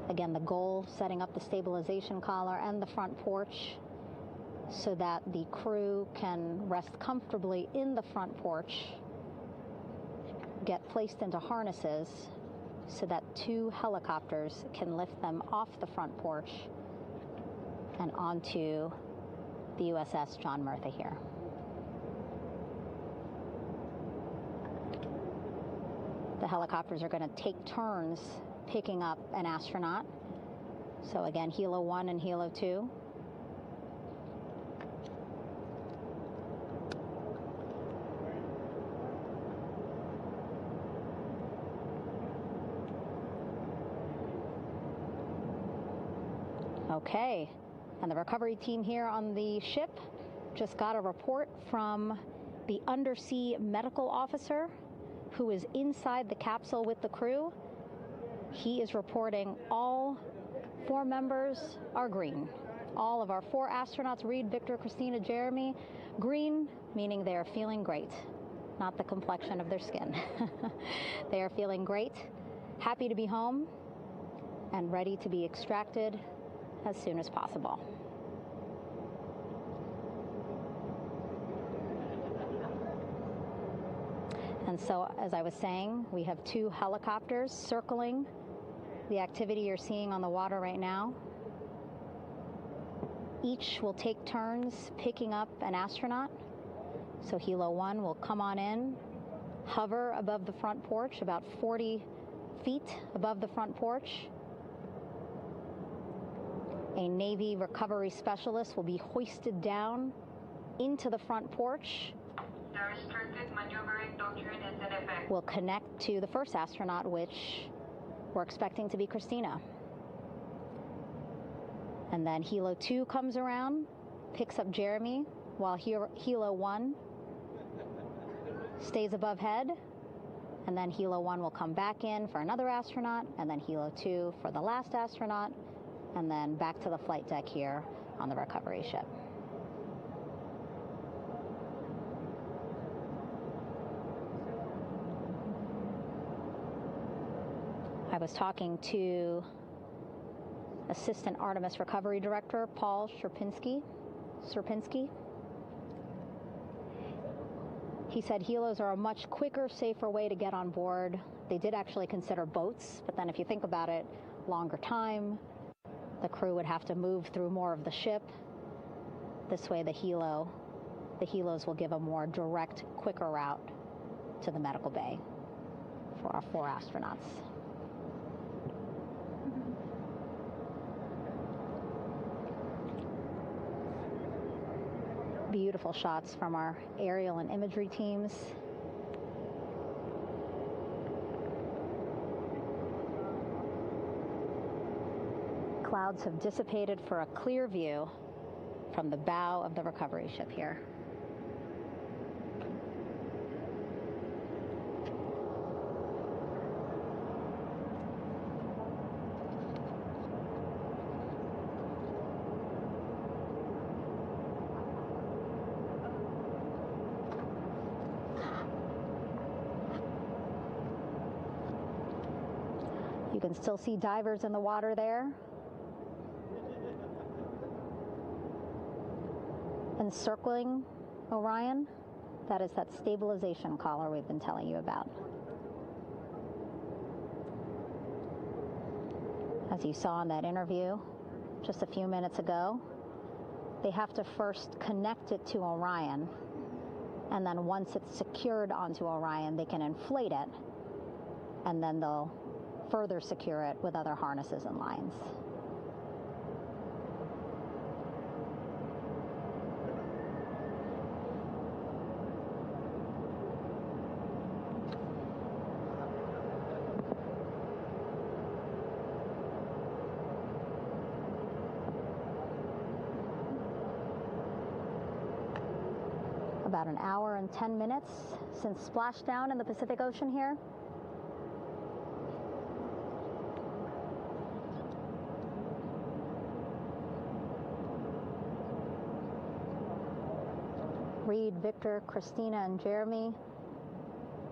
Again, the goal, setting up the stabilization collar and the front porch so that the crew can rest comfortably in the front porch, get placed into harnesses so that 2 helicopters can lift them off the front porch and onto the USS John Murtha here. The helicopters are going to take turns picking up an astronaut. So again, Helo 1 and Helo 2. Okay, and the recovery team here on the ship just got a report from the undersea medical officer who is inside the capsule with the crew. He is reporting all 4 members are green. All of our 4 astronauts, Reed, Victor, Christina, Jeremy, green, meaning they are feeling great, not the complexion of their skin. They are feeling great, happy to be home, and ready to be extracted as soon as possible. And so, as I was saying, we have 2 helicopters circling the activity you're seeing on the water right now. Each will take turns picking up an astronaut. So Helo 1 will come on in, hover above the front porch, about 40 feet above the front porch. A Navy recovery specialist will be hoisted down into the front porch. The restricted maneuvering doctrine is in effect. Will connect to the first astronaut, which we're expecting to be Christina. And then Helo 2 comes around, picks up Jeremy, while Helo 1 stays above head, and then Helo 1 will come back in for another astronaut, and then Helo 2 for the last astronaut, and then back to the flight deck here on the recovery ship. I was talking to Assistant Artemis Recovery Director Paul Sierpinski. He said helos are a much quicker, safer way to get on board. They did actually consider boats, but then if you think about it, longer time, the crew would have to move through more of the ship. This way the helos will give a more direct, quicker route to the medical bay for our 4 astronauts. Beautiful shots from our aerial and imagery teams. Clouds have dissipated for a clear view from the bow of the recovery ship here. You can still see divers in the water there. Encircling Orion, that is that stabilization collar we've been telling you about. As you saw in that interview just a few minutes ago, they have to first connect it to Orion, and then once it's secured onto Orion, they can inflate it, and then they'll further secure it with other harnesses and lines. About an hour and 10 minutes since splashdown in the Pacific Ocean here. Reed, Victor, Christina, and Jeremy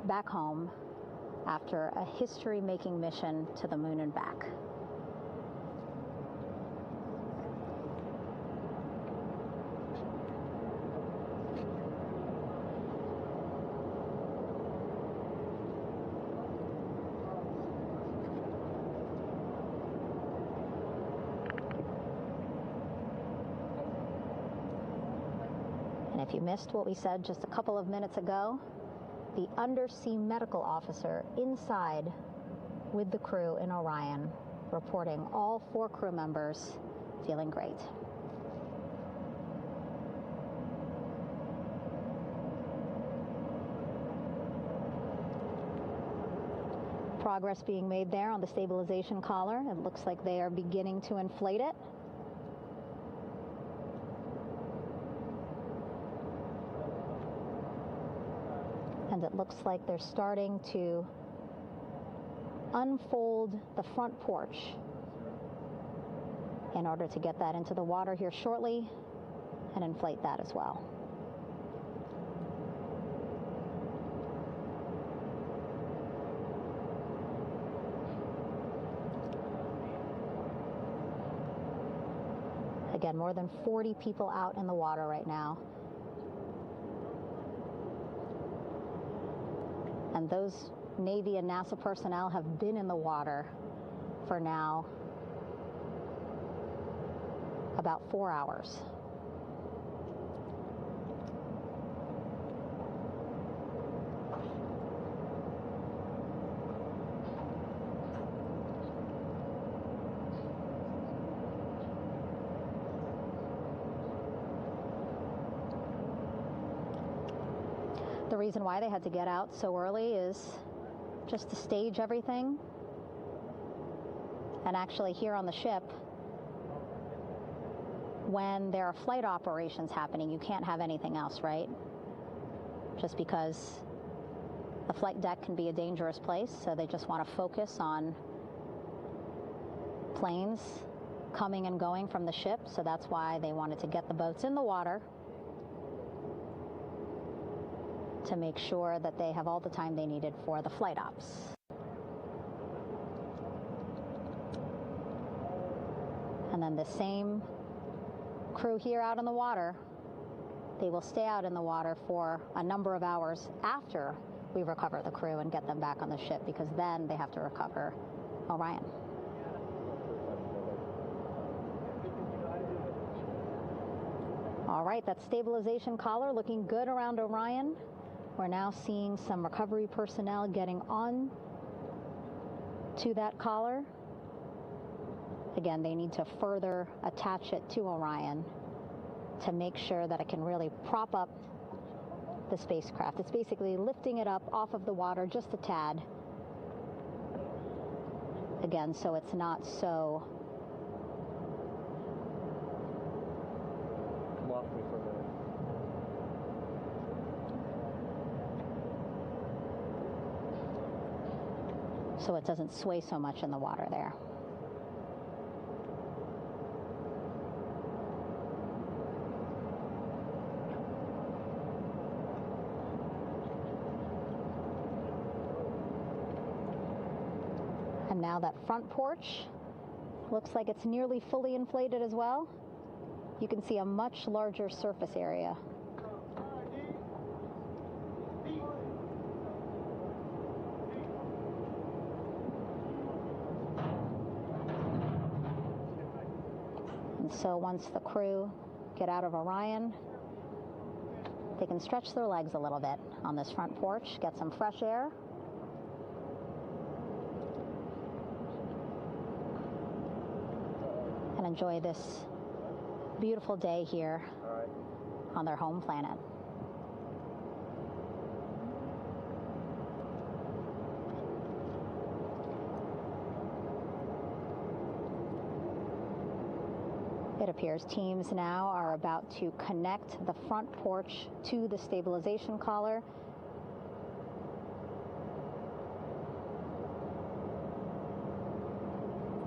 back home after a history-making mission to the moon and back. If you missed what we said just a couple of minutes ago, the undersea medical officer inside with the crew in Orion reporting all 4 crew members feeling great. Progress being made there on the stabilization collar. It looks like they are beginning to inflate it. And it looks like they're starting to unfold the front porch in order to get that into the water here shortly and inflate that as well. Again, more than 40 people out in the water right now. And those Navy and NASA personnel have been in the water for now about 4 hours. The reason why they had to get out so early is just to stage everything. And actually here on the ship, when there are flight operations happening, you can't have anything else, right? Just because the flight deck can be a dangerous place, so they just want to focus on planes coming and going from the ship, so that's why they wanted to get the boats in the water to make sure that they have all the time they needed for the flight ops. And then the same crew here out in the water, they will stay out in the water for a number of hours after we recover the crew and get them back on the ship, because then they have to recover Orion. All right, that stabilization collar looking good around Orion. We're now seeing some recovery personnel getting on to that collar. Again, they need to further attach it to Orion to make sure that it can really prop up the spacecraft. It's basically lifting it up off of the water just a tad. Again, so it's not so so it doesn't sway so much in the water there. And now that front porch looks like it's nearly fully inflated as well. You can see a much larger surface area. And so once the crew get out of Orion, they can stretch their legs a little bit on this front porch, get some fresh air. And enjoy this beautiful day here on their home planet. It appears teams now are about to connect the front porch to the stabilization collar.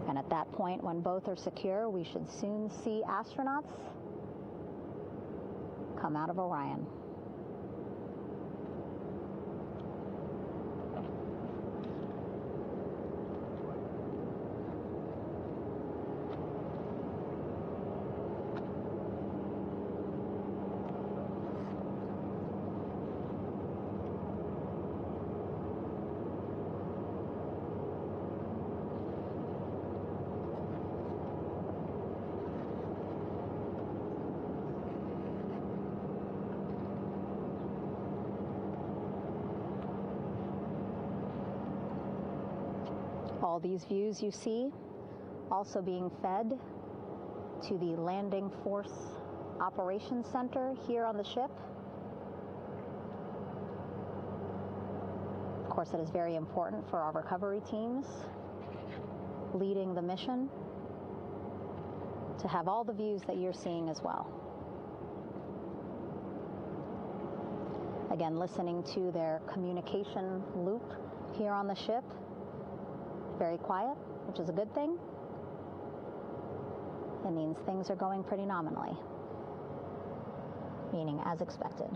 And at that point, when both are secure, we should soon see astronauts come out of Orion. All these views you see also being fed to the Landing Force Operations Center here on the ship. Of course, it is very important for our recovery teams leading the mission to have all the views that you're seeing as well. Again, listening to their communication loop here on the ship. Very quiet, which is a good thing. It means things are going pretty nominally, meaning as expected.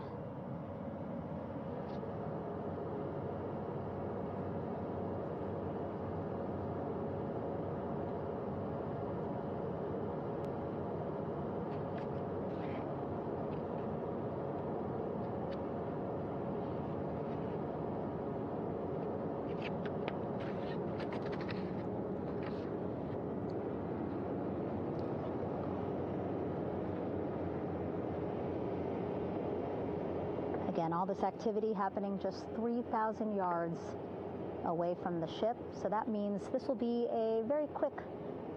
Again, all this activity happening just 3,000 yards away from the ship. So that means this will be a very quick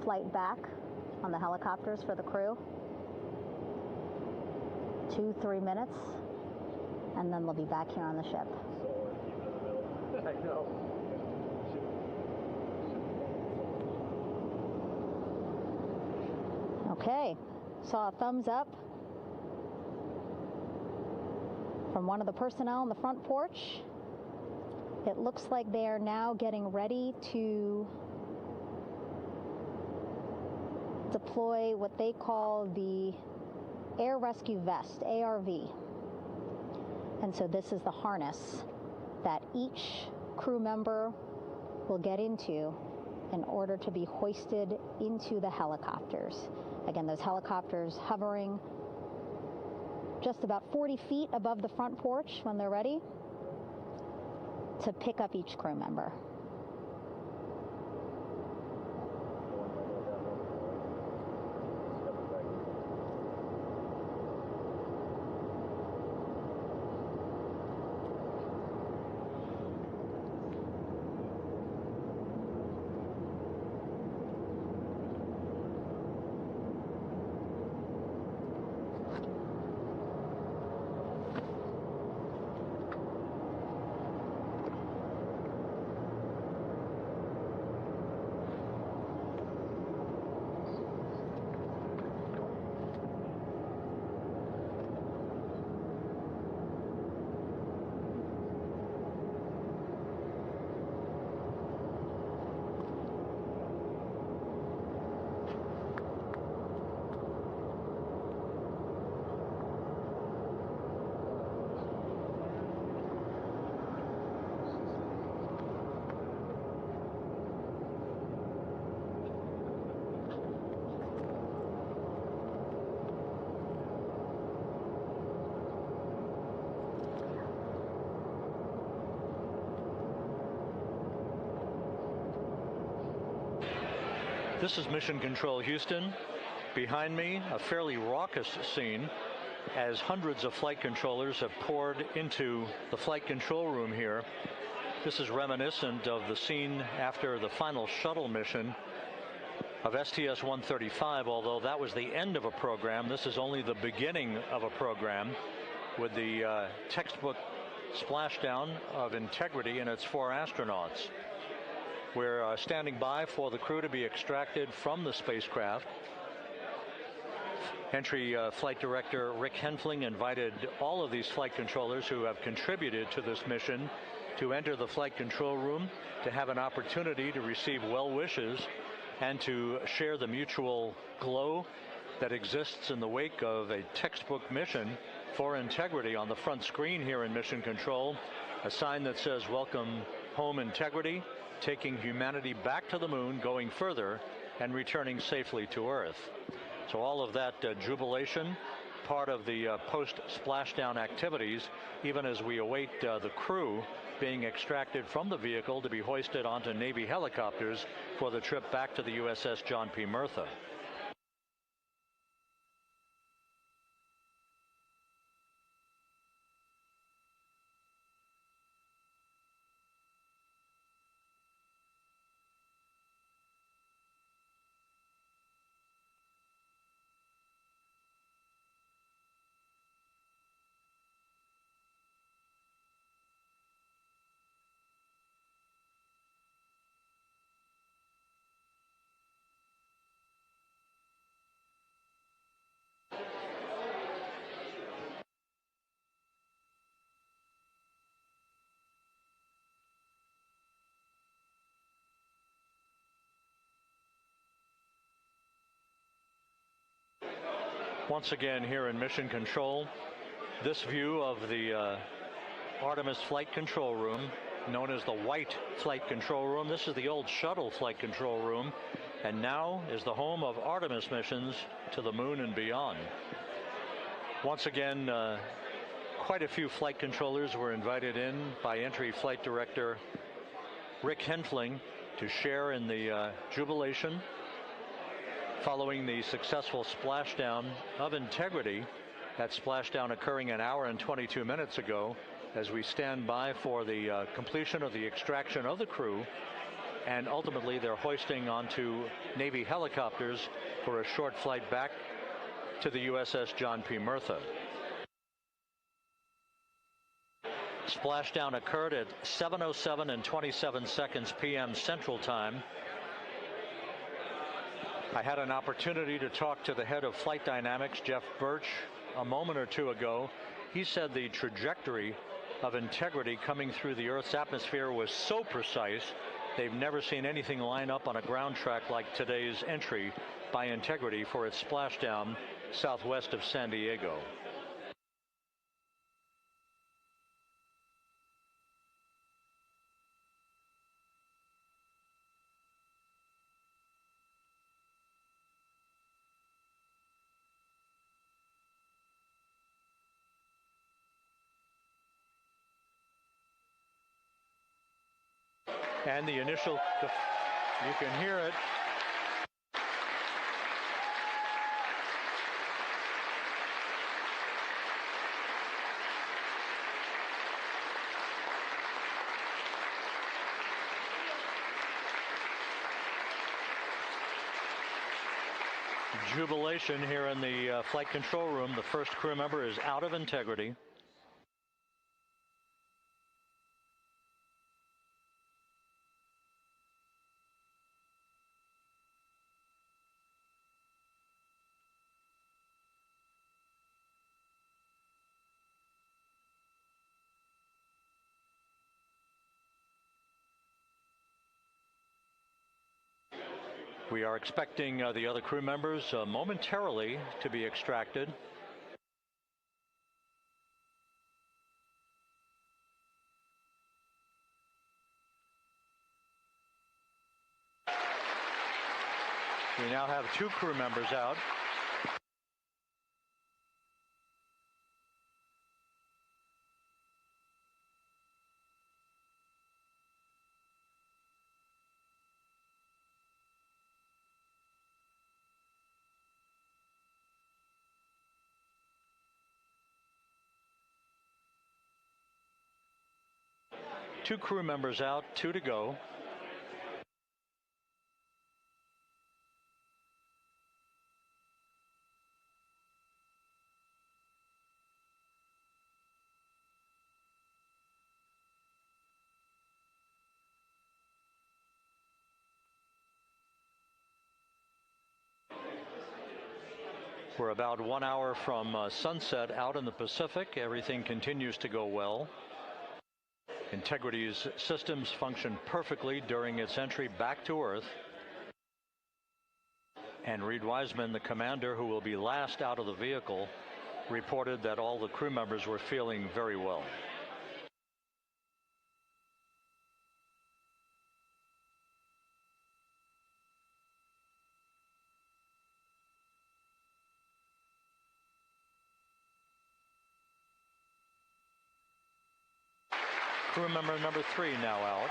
flight back on the helicopters for the crew. 2-3 minutes, and then they'll be back here on the ship. I know. Okay, saw a thumbs up from one of the personnel on the front porch. It looks like they are now getting ready to deploy what they call the Air Rescue Vest, ARV. And so this is the harness that each crew member will get into in order to be hoisted into the helicopters. Again, those helicopters hovering just about 40 feet above the front porch when they're ready to pick up each crew member. This is Mission Control Houston. Behind me, a fairly raucous scene as hundreds of flight controllers have poured into the flight control room here. This is reminiscent of the scene after the final shuttle mission of STS-135, although that was the end of a program. This is only the beginning of a program with the textbook splashdown of Integrity and its 4 astronauts. We're standing by for the crew to be extracted from the spacecraft. Entry Flight Director Rick Henfling invited all of these flight controllers who have contributed to this mission to enter the flight control room to have an opportunity to receive well wishes and to share the mutual glow that exists in the wake of a textbook mission for Integrity. On the front screen here in Mission Control, a sign that says "Welcome Home, Integrity," taking humanity back to the moon, going further, and returning safely to Earth. So all of that jubilation, part of the post-splashdown activities, even as we await the crew being extracted from the vehicle to be hoisted onto Navy helicopters for the trip back to the USS John P. Murtha. Once again here in Mission Control, this view of the Artemis Flight Control Room, known as the White Flight Control Room. This is the old shuttle flight control room, and now is the home of Artemis missions to the moon and beyond. Once again, quite a few flight controllers were invited in by Entry Flight Director Rick Henfling to share in the jubilation following the successful splashdown of Integrity. That splashdown occurring an hour and 22 minutes ago, as we stand by for the completion of the extraction of the crew and ultimately their hoisting onto Navy helicopters for a short flight back to the USS John P. Murtha. Splashdown occurred at 7:07 and 27 seconds p.m. Central Time. I had an opportunity to talk to the head of flight dynamics, Jeff Birch, a moment or two ago. He said the trajectory of Integrity coming through the Earth's atmosphere was so precise, they've never seen anything line up on a ground track like today's entry by Integrity for its splashdown southwest of San Diego. And the initial, you can hear it. Jubilation here in the flight control room. The first crew member is out of Integrity. We are expecting the other crew members momentarily to be extracted. We now have 2 crew members out. Two crew members out, 2 to go. We're about 1 hour from sunset out in the Pacific. Everything continues to go well. Integrity's systems function perfectly during its entry back to Earth. And Reed Wiseman, the commander who will be last out of the vehicle, reported that all the crew members were feeling very well. Crew member number 3 now out.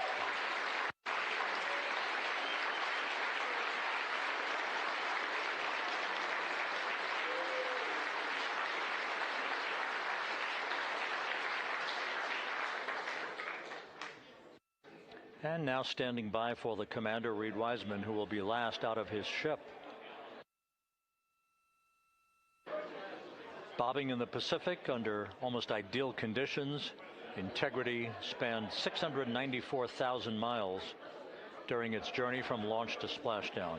And now standing by for the commander, Reed Wiseman, who will be last out of his ship. Bobbing in the Pacific under almost ideal conditions, Integrity spanned 694,000 miles during its journey from launch to splashdown.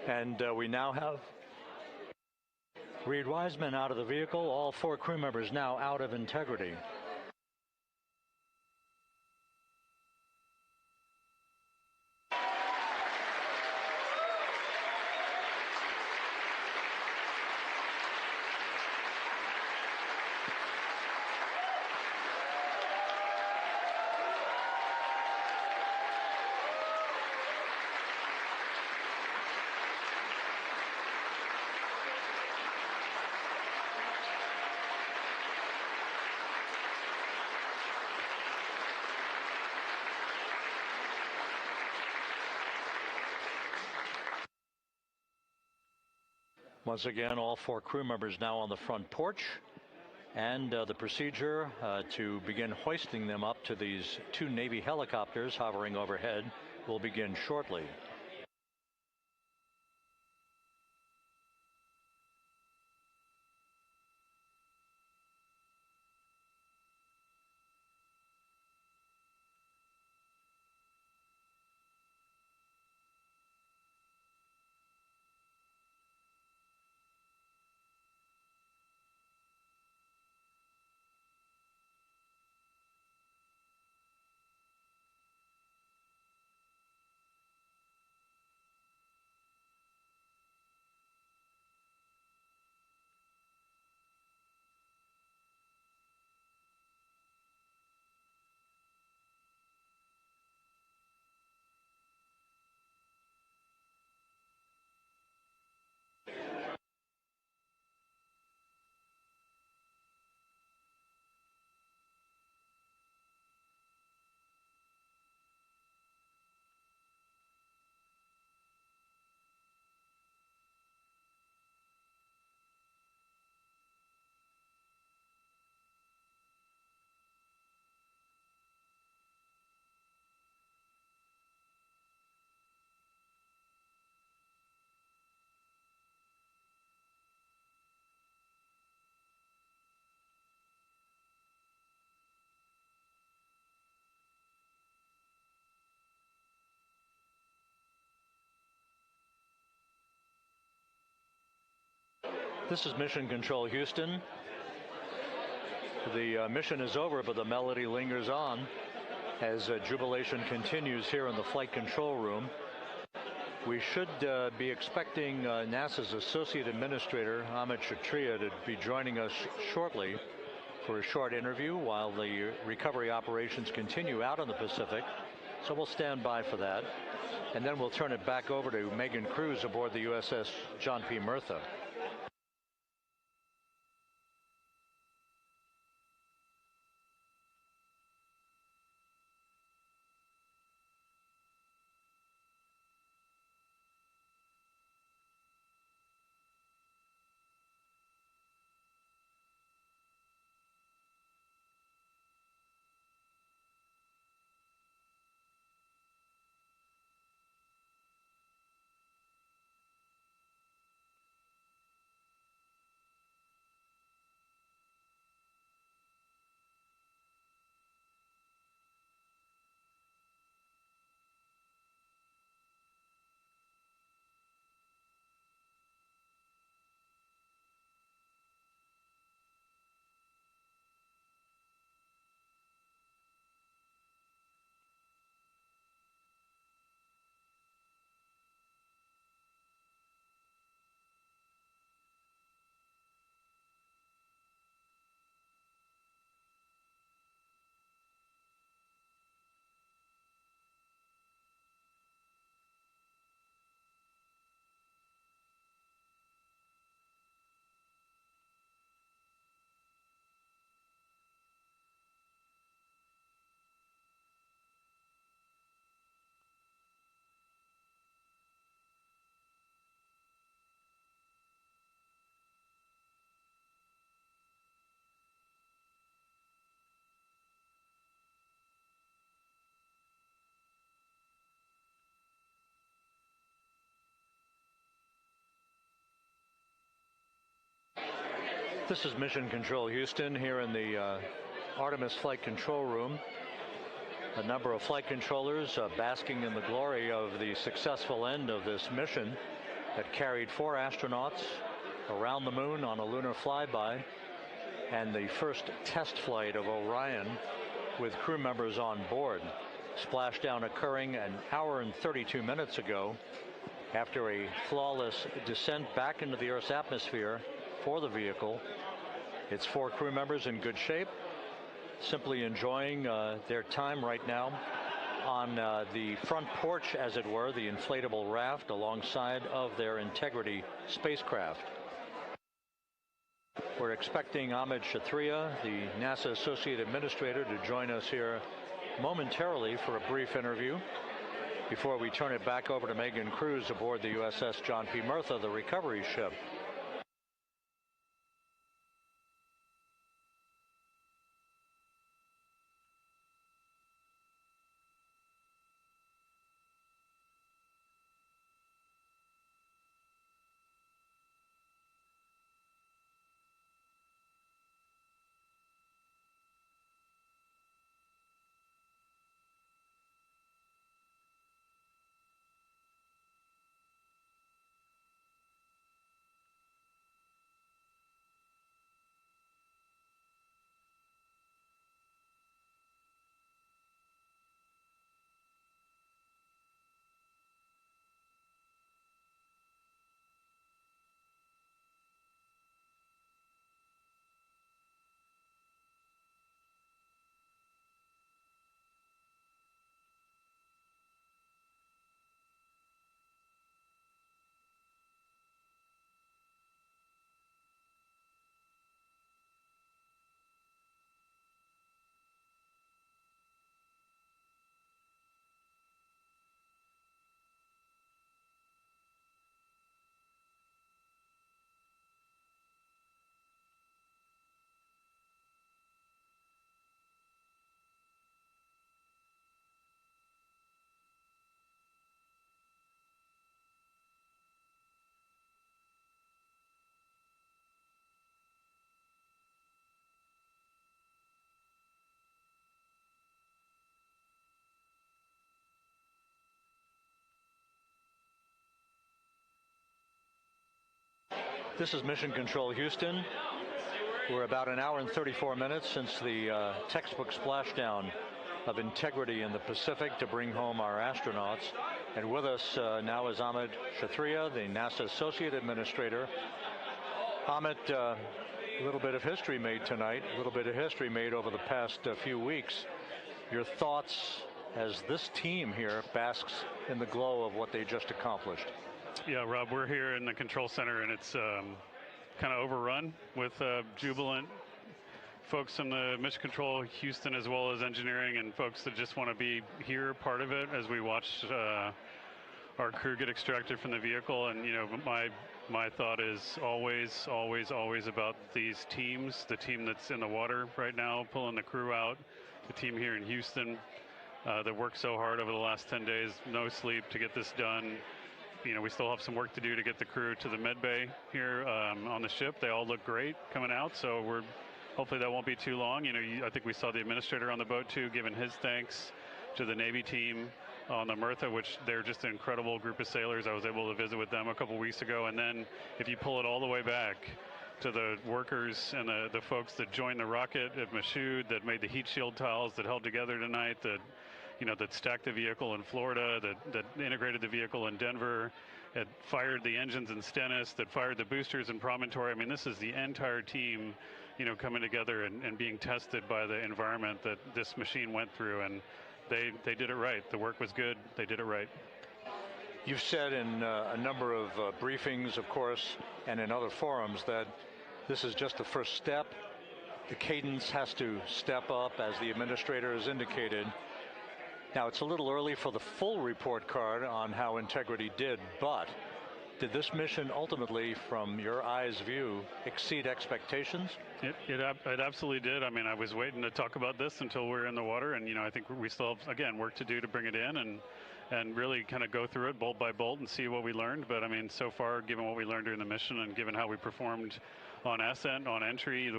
And we now have Reed Wiseman out of the vehicle, all 4 crew members now out of Integrity. Once again, all 4 crew members now on the front porch, and the procedure to begin hoisting them up to these 2 Navy helicopters hovering overhead will begin shortly. This is Mission Control Houston. The mission is over, but the melody lingers on as jubilation continues here in the flight control room. We should be expecting NASA's Associate Administrator, Amit Kshatriya, to be joining us shortly for a short interview while the recovery operations continue out in the Pacific. So we'll stand by for that. And then we'll turn it back over to Megan Cruz aboard the USS John P. Murtha. This is Mission Control Houston here in the Artemis flight control room. A number of flight controllers basking in the glory of the successful end of this mission that carried 4 astronauts around the moon on a lunar flyby, and the first test flight of Orion with crew members on board. Splashdown occurring an hour and 32 minutes ago after a flawless descent back into the Earth's atmosphere for the vehicle. Its 4 crew members in good shape, simply enjoying their time right now on the front porch, as it were, the inflatable raft alongside of their Integrity spacecraft. We're expecting Amit Kshatriya, the NASA Associate Administrator, to join us here momentarily for a brief interview before we turn it back over to Megan Cruz aboard the USS John P. Murtha, the recovery ship. This is Mission Control Houston. We're about an hour and 34 minutes since the textbook splashdown of integrity in the Pacific to bring home our astronauts. And with us now is Amit Kshatriya, the NASA Associate Administrator. Amit, a little bit of history made tonight, a little bit of history made over the past few weeks. Your thoughts as this team here basks in the glow of what they just accomplished? Yeah, Rob, we're here in the control center, and it's kind of overrun with jubilant folks in the Mission Control Houston, as well as engineering, and folks that just want to be here, part of it, as we watch our crew get extracted from the vehicle. And you know, my thought is always about these teams. The team that's in the water right now, pulling the crew out. The team here in Houston that worked so hard over the last 10 days, no sleep to get this done. You know, we still have some work to do to get the crew to the med bay here on the ship. They all look great coming out, so hopefully that won't be too long. You know, I think we saw the administrator on the boat too, giving his thanks to the Navy team on the Mirtha, which they're just an incredible group of sailors. I was able to visit with them a couple weeks ago. And then if you pull it all the way back to the workers and the folks that joined the rocket at Michoud, that made the heat shield tiles that held together tonight, that stacked the vehicle in Florida, that integrated the vehicle in Denver, that fired the engines in Stennis, that fired the boosters in Promontory. I mean, this is the entire team, coming together and being tested by the environment that this machine went through, and they did it right. The work was good. They did it right. You've said in a number of briefings, of course, and in other forums that this is just the first step. The cadence has to step up, as the administrator has indicated. Now, it's a little early for the full report card on how Integrity did, but did this mission ultimately, from your eyes view, exceed expectations? It absolutely did. I mean, I was waiting to talk about this until we were in the water, and I think we still have, again, work to do to bring it in and really kind of go through it bolt by bolt and see what we learned. But I mean, so far, given what we learned during the mission and given how we performed on ascent, on entry,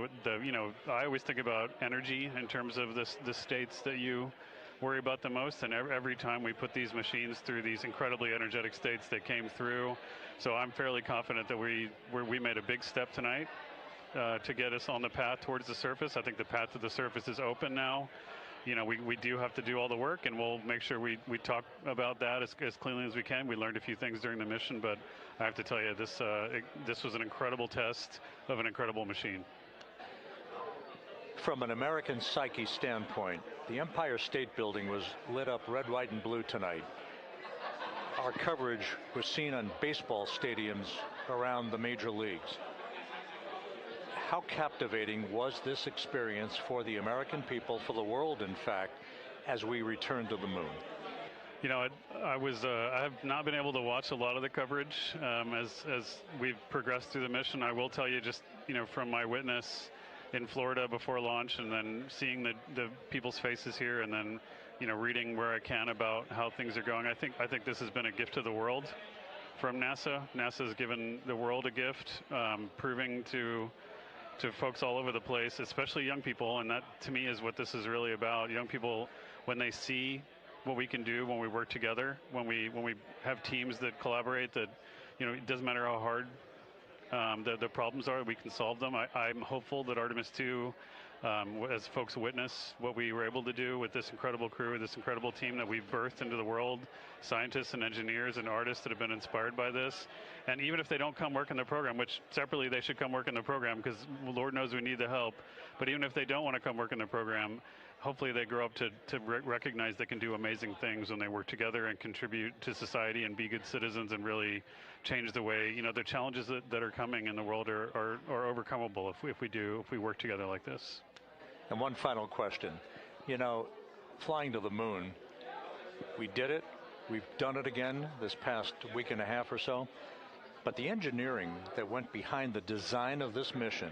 I always think about energy in terms of the states that you worry about the most, and every time we put these machines through these incredibly energetic states, they came through. So I'm fairly confident that we made a big step tonight to get us on the path towards the surface. I think the path to the surface is open now. We do have to do all the work, and we'll make sure we talk about that as cleanly as we can. We learned a few things during the mission, but I have to tell you, this was an incredible test of an incredible machine. From an American psyche standpoint, the Empire State Building was lit up red, white, and blue tonight. Our coverage was seen on baseball stadiums around the major leagues. How captivating was this experience for the American people, for the world, in fact, as we returned to the moon? I have not been able to watch a lot of the coverage as we've progressed through the mission. I will tell you, just from my witness in Florida before launch, and then seeing the people's faces here, and then reading where I can about how things are going. I think this has been a gift to the world from NASA. NASA has given the world a gift, proving to folks all over the place, especially young people, and that to me is what this is really about. Young people, when they see what we can do when we work together, when we have teams that collaborate, that it doesn't matter how hard the problems are, we can solve them. I'm hopeful that Artemis II, as folks witness what we were able to do with this incredible crew, this incredible team that we've birthed into the world, scientists and engineers and artists that have been inspired by this. And even if they don't come work in the program, which separately they should come work in the program, because Lord knows we need the help, but even if they don't want to come work in the program, hopefully they grow up to recognize they can do amazing things when they work together and contribute to society and be good citizens and really change the way, the challenges that are coming in the world are overcomable if we work together like this. And one final question. Flying to the moon, we did it. We've done it again this past week and a half or so. But the engineering that went behind the design of this mission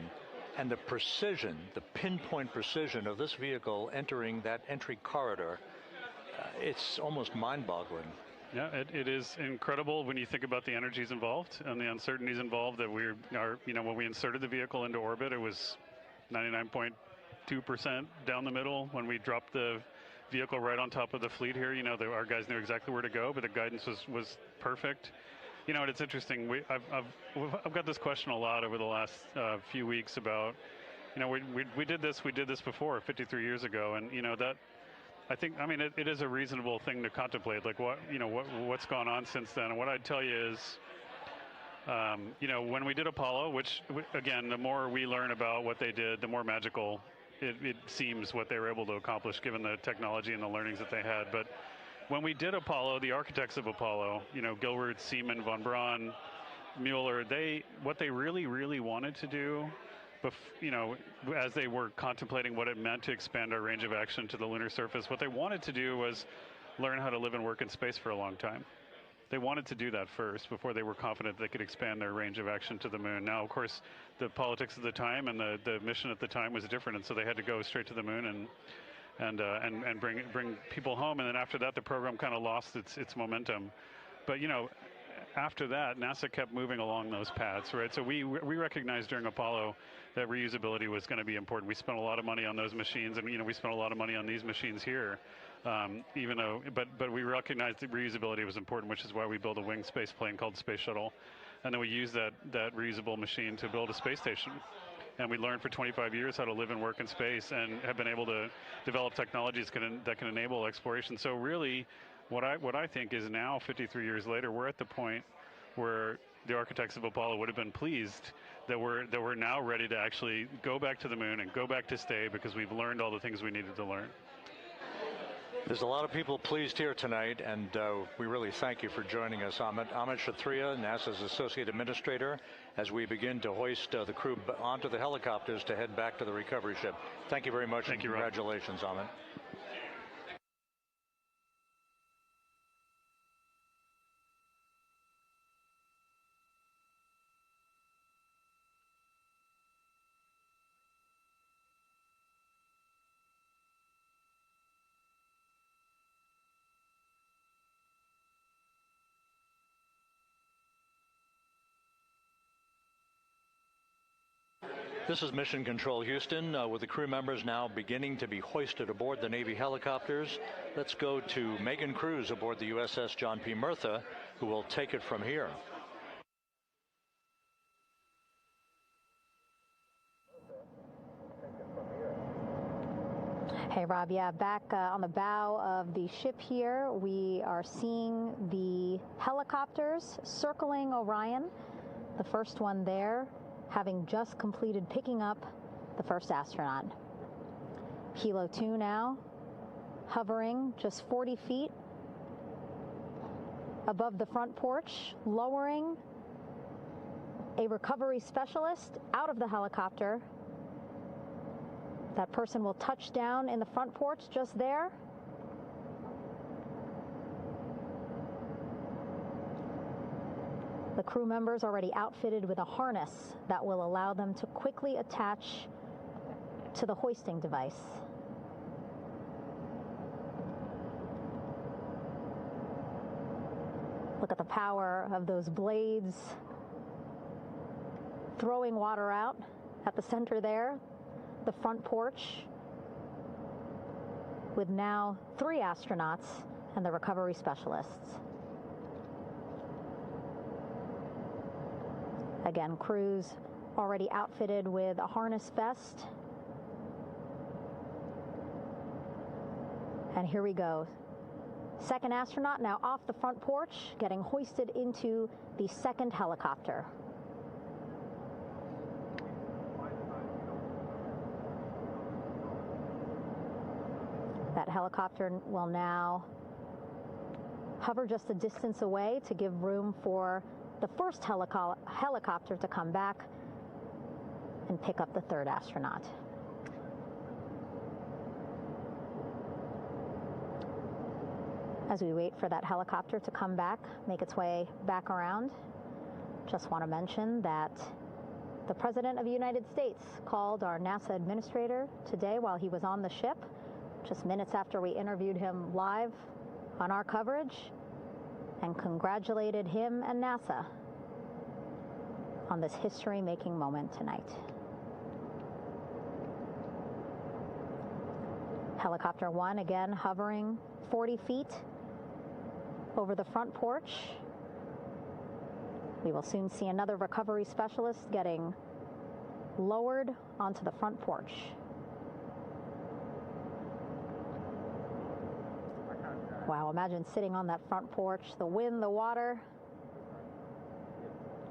and the precision, the pinpoint precision of this vehicle entering that entry corridor, it's almost mind-boggling. Yeah, it is incredible when you think about the energies involved and the uncertainties involved. That when we inserted the vehicle into orbit, it was 99.2% down the middle. When we dropped the vehicle right on top of the fleet here, our guys knew exactly where to go, but the guidance was perfect. You know, it's interesting. I've got this question a lot over the last few weeks about, you know, we did this before 53 years ago, and you know that. I think, I mean, it is a reasonable thing to contemplate, like what's gone on since then. And what I'd tell you is, you know, when we did Apollo, which again, the more we learn about what they did, the more magical it seems what they were able to accomplish given the technology and the learnings that they had. But when we did Apollo, the architects of Apollo, you know, Gilbert, Seaman, von Braun, Mueller, what they really wanted to do, you know, as they were contemplating what it meant to expand our range of action to the lunar surface, what they wanted to do was learn how to live and work in space for a long time. They wanted to do that first before they were confident they could expand their range of action to the moon. Now, of course, the politics of the time and the mission at the time was different, and so they had to go straight to the moon and bring people home. And then after that, the program kind of lost its momentum. But you know, after that, NASA kept moving along those paths, right? So we recognized during Apollo that reusability was going to be important. We spent a lot of money on those machines, and you know, we spent a lot of money on these machines here, even though, but we recognized that reusability was important, which is why we built a winged space plane called Space Shuttle, and then we used that reusable machine to build a space station. And we learned for 25 years how to live and work in space, and have been able to develop technologies that can enable exploration. So really, what I think is now, 53 years later, we're at the point where the architects of Apollo would have been pleased that we're now ready to actually go back to the moon and go back to stay, because we've learned all the things we needed to learn. There's a lot of people pleased here tonight, and we really thank you for joining us, Amit. Amit Kshatriya, NASA's Associate Administrator, as we begin to hoist the crew onto the helicopters to head back to the recovery ship. Thank you very much. Thank you, congratulations, Amit. This is Mission Control Houston, with the crew members now beginning to be hoisted aboard the Navy helicopters. Let's go to Megan Cruz aboard the USS John P. Murtha, who will take it from here. Hey, Rob, yeah, back on the bow of the ship here, we are seeing the helicopters circling Orion, the first one there, having just completed picking up the first astronaut. Helo 2 now, hovering just 40 feet above the front porch, lowering a recovery specialist out of the helicopter. That person will touch down in the front porch just there. The crew members already outfitted with a harness that will allow them to quickly attach to the hoisting device. Look at the power of those blades throwing water out at the center there, the front porch, with now 3 astronauts and the recovery specialists. Again, crews already outfitted with a harness vest. And here we go. Second astronaut now off the front porch, getting hoisted into the second helicopter. That helicopter will now hover just a distance away to give room for the first helicopter to come back and pick up the third astronaut. As we wait for that helicopter to come back, make its way back around, just want to mention that the President of the United States called our NASA administrator today while he was on the ship, just minutes after we interviewed him live on our coverage, and congratulated him and NASA on this history-making moment tonight. Helicopter 1 again hovering 40 feet over the front porch. We will soon see another recovery specialist getting lowered onto the front porch. Wow, imagine sitting on that front porch, the wind, the water.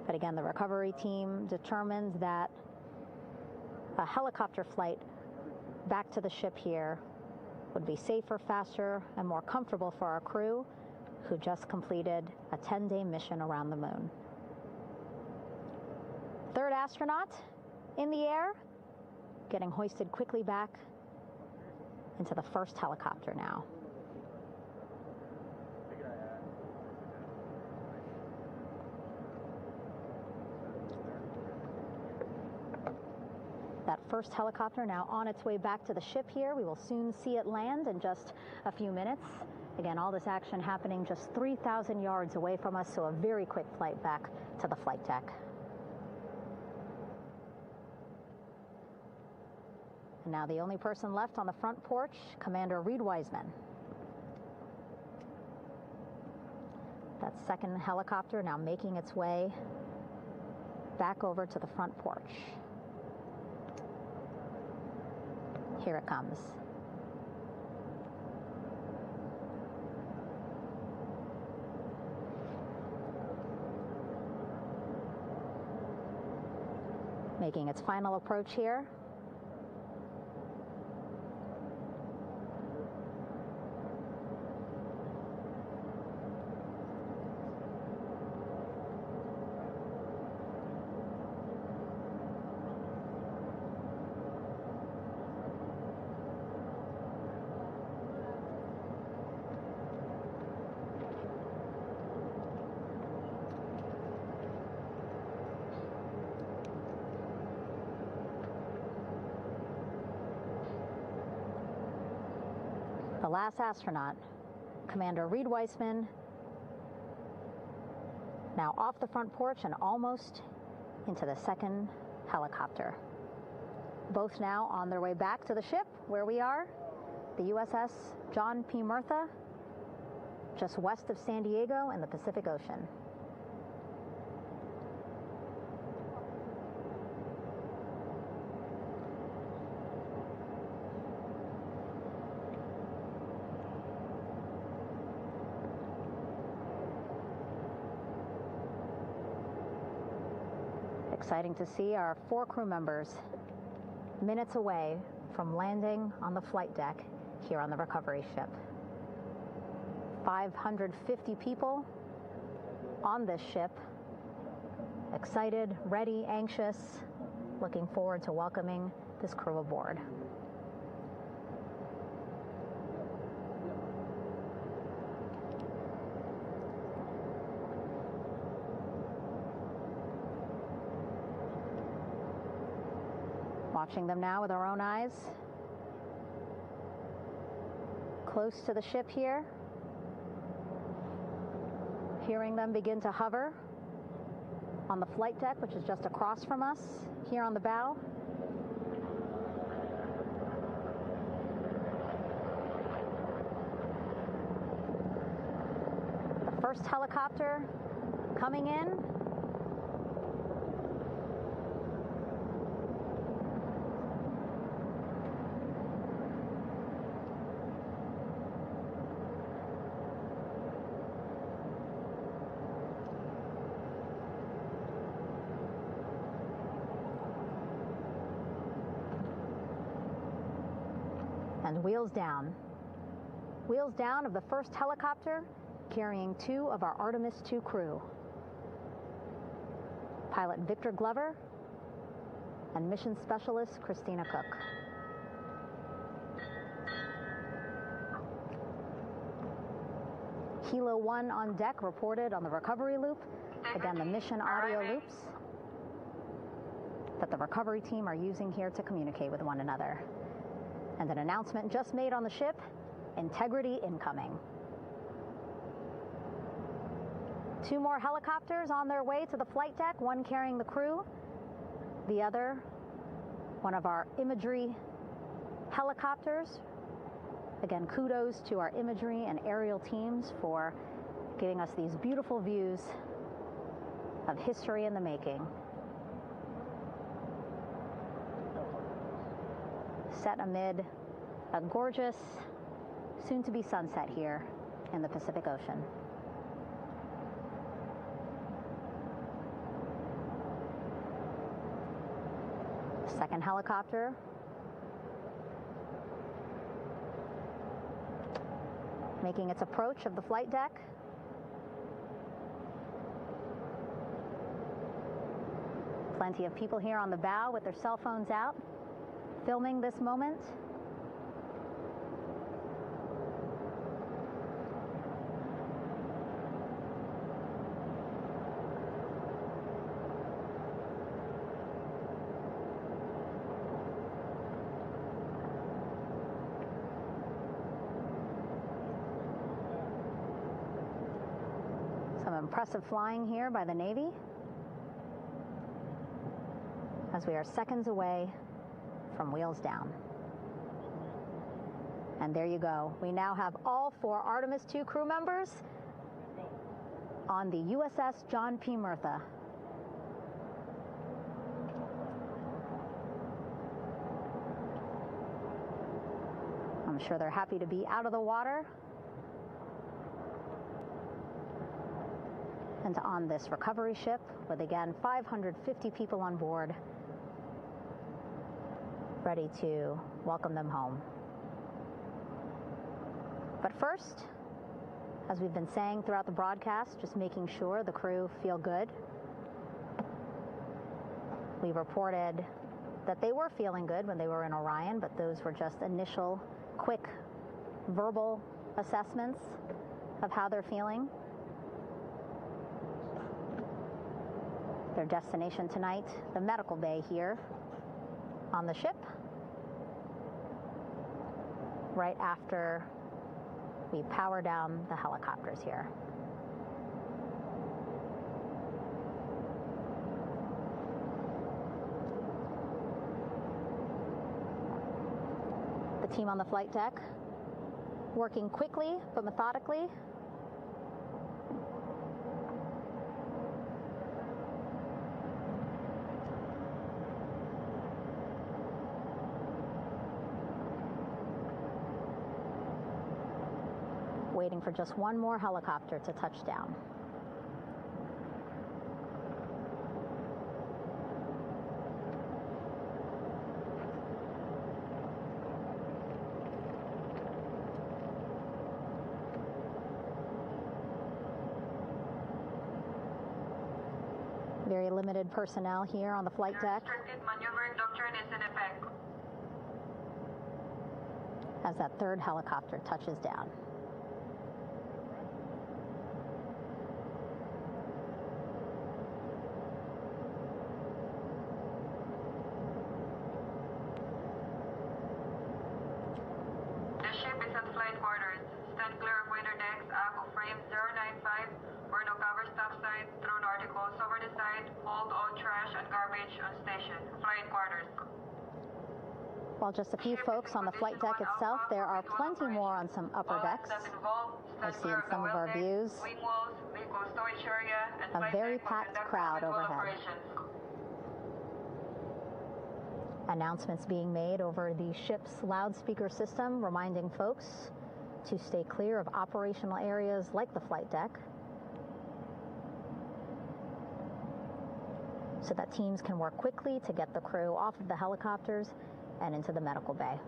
But again, the recovery team determined that a helicopter flight back to the ship here would be safer, faster, and more comfortable for our crew who just completed a 10-day mission around the moon. Third astronaut in the air, getting hoisted quickly back into the first helicopter now. That first helicopter now on its way back to the ship here. We will soon see it land in just a few minutes. Again, all this action happening just 3,000 yards away from us, so a very quick flight back to the flight deck. And now the only person left on the front porch, Commander Reed Wiseman. That second helicopter now making its way back over to the front porch. Here it comes. Making its final approach here. The last astronaut, Commander Reed Wiseman, now off the front porch and almost into the second helicopter. Both now on their way back to the ship where we are, the USS John P. Murtha, just west of San Diego in the Pacific Ocean. Exciting to see our 4 crew members minutes away from landing on the flight deck here on the recovery ship. 550 people on this ship, excited, ready, anxious, looking forward to welcoming this crew aboard. Watching them now with our own eyes. Close to the ship here. Hearing them begin to hover on the flight deck, which is just across from us, here on the bow. The first helicopter coming in. And wheels down. Wheels down of the first helicopter carrying 2 of our Artemis II crew. Pilot Victor Glover and mission specialist Christina Cook. Kilo 1 on deck reported on the recovery loop. Again, the mission audio loops that the recovery team are using here to communicate with one another. And an announcement just made on the ship, integrity incoming. 2 more helicopters on their way to the flight deck, one carrying the crew, the other, one of our imagery helicopters. Again, kudos to our imagery and aerial teams for giving us these beautiful views of history in the making. Set amid a gorgeous, soon-to-be sunset here in the Pacific Ocean. Second helicopter making its approach of the flight deck. Plenty of people here on the bow with their cell phones out, filming this moment. Some impressive flying here by the Navy, as we are seconds away from wheels down. And there you go. We now have all 4 Artemis II crew members on the USS John P. Murtha. I'm sure they're happy to be out of the water and on this recovery ship with, again, 550 people on board, ready to welcome them home. But first, as we've been saying throughout the broadcast, just making sure the crew feel good. We reported that they were feeling good when they were in Orion, but those were just initial, quick, verbal assessments of how they're feeling. Their destination tonight, the medical bay here on the ship, right after we power down the helicopters here. The team on the flight deck working quickly but methodically. Waiting for just one more helicopter to touch down. Very limited personnel here on the flight deck. Restricted maneuvering doctrine is in effect. As that third helicopter touches down. The ship is at flight quarters. Stand clear of waiter decks, ACO frame 095, burn no cover stop side, throw no articles over the side, hold all trash and garbage on station. Flight quarters. While just a few folks on the flight deck itself, there are plenty more on some upper decks. I see in some of our views a very packed crowd overhead. Announcements being made over the ship's loudspeaker system, reminding folks to stay clear of operational areas like the flight deck, so that teams can work quickly to get the crew off of the helicopters and into the medical bay.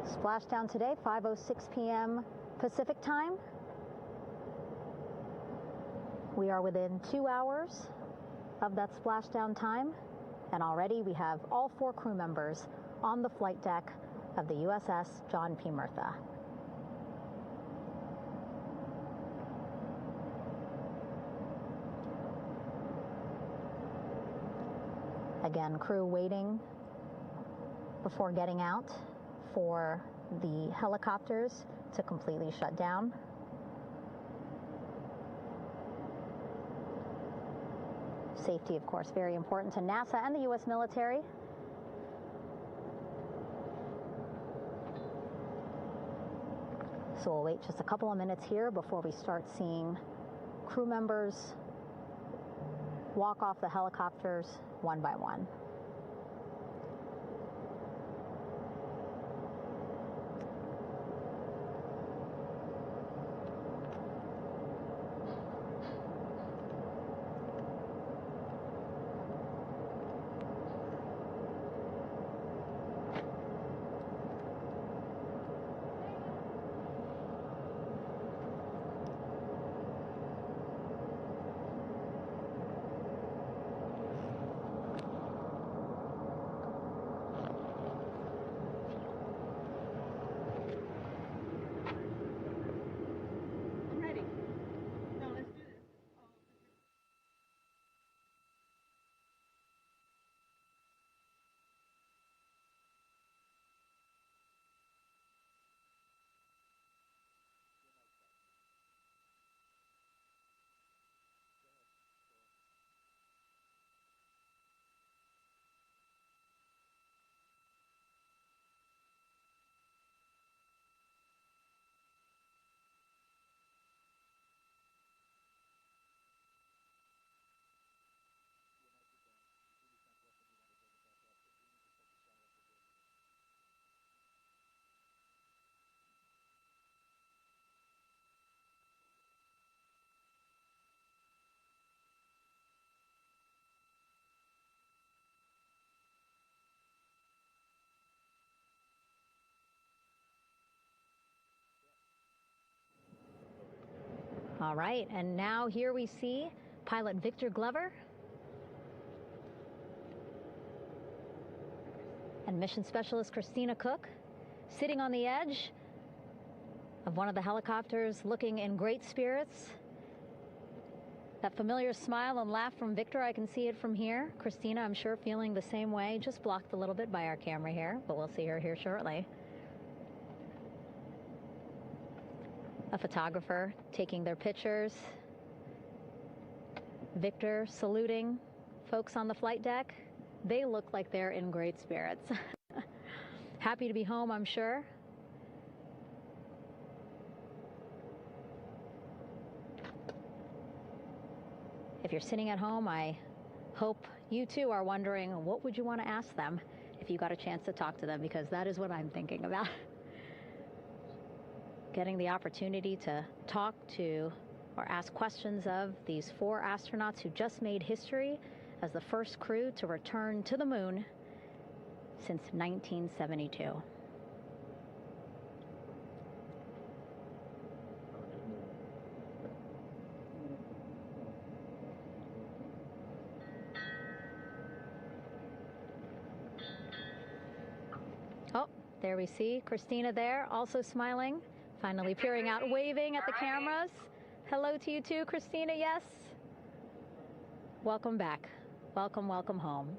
Splashdown today, 5:06 p.m. Pacific time. We are within 2 hours of that splashdown time, and already we have all 4 crew members on the flight deck of the USS John P. Murtha. Again, crew waiting before getting out for the helicopters to completely shut down. Safety, of course, very important to NASA and the U.S. military. So we'll wait just a couple of minutes here before we start seeing crew members walk off the helicopters one by one. All right, and now here we see pilot Victor Glover and mission specialist Christina Cook sitting on the edge of one of the helicopters, looking in great spirits. That familiar smile and laugh from Victor, I can see it from here. Christina, I'm sure, feeling the same way, just blocked a little bit by our camera here, but we'll see her here shortly. A photographer taking their pictures. Victor saluting folks on the flight deck. They look like they're in great spirits. Happy to be home, I'm sure. If you're sitting at home, I hope you too are wondering, what would you want to ask them if you got a chance to talk to them? Because that is what I'm thinking about. Getting the opportunity to talk to or ask questions of these 4 astronauts who just made history as the first crew to return to the moon since 1972. Oh, there we see Christina there, also smiling. Finally peering out, waving at the cameras. Hello to you too, Christina, yes. Welcome back. Welcome, welcome home.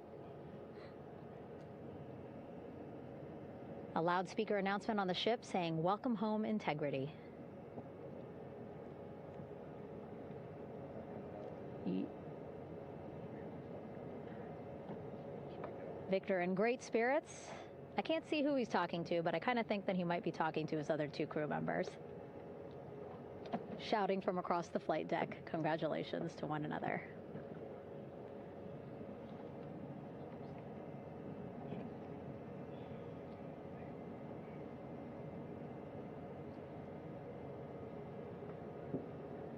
A loudspeaker announcement on the ship saying, "Welcome home, Integrity." Victor in great spirits. I can't see who he's talking to, but I kind of think that he might be talking to his other 2 crew members. Shouting from across the flight deck, congratulations to one another.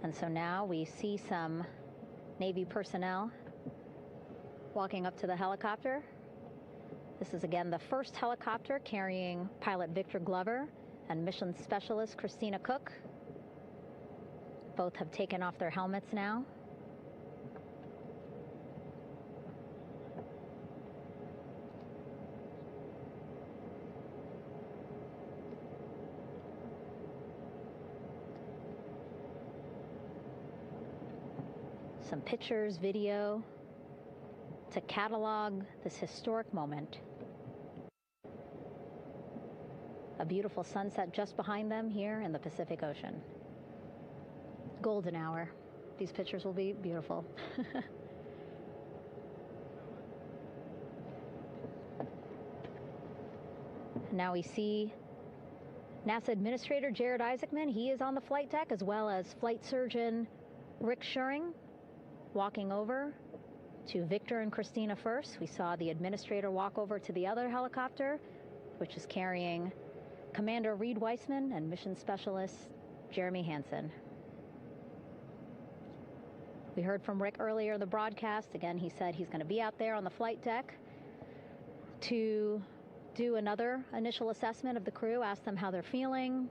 And so now we see some Navy personnel walking up to the helicopter. This is again the first helicopter carrying pilot Victor Glover and mission specialist Christina Cook. Both have taken off their helmets now. Some pictures, video to catalog this historic moment. A beautiful sunset just behind them here in the Pacific Ocean. Golden hour. These pictures will be beautiful. Now we see NASA Administrator Jared Isaacman. He is on the flight deck, as well as Flight Surgeon Rick Schuring walking over to Victor and Christina first. We saw the administrator walk over to the other helicopter, which is carrying Commander Reed Weissman and Mission Specialist Jeremy Hansen. We heard from Rick earlier in the broadcast. Again, he said he's going to be out there on the flight deck to do another initial assessment of the crew, ask them how they're feeling,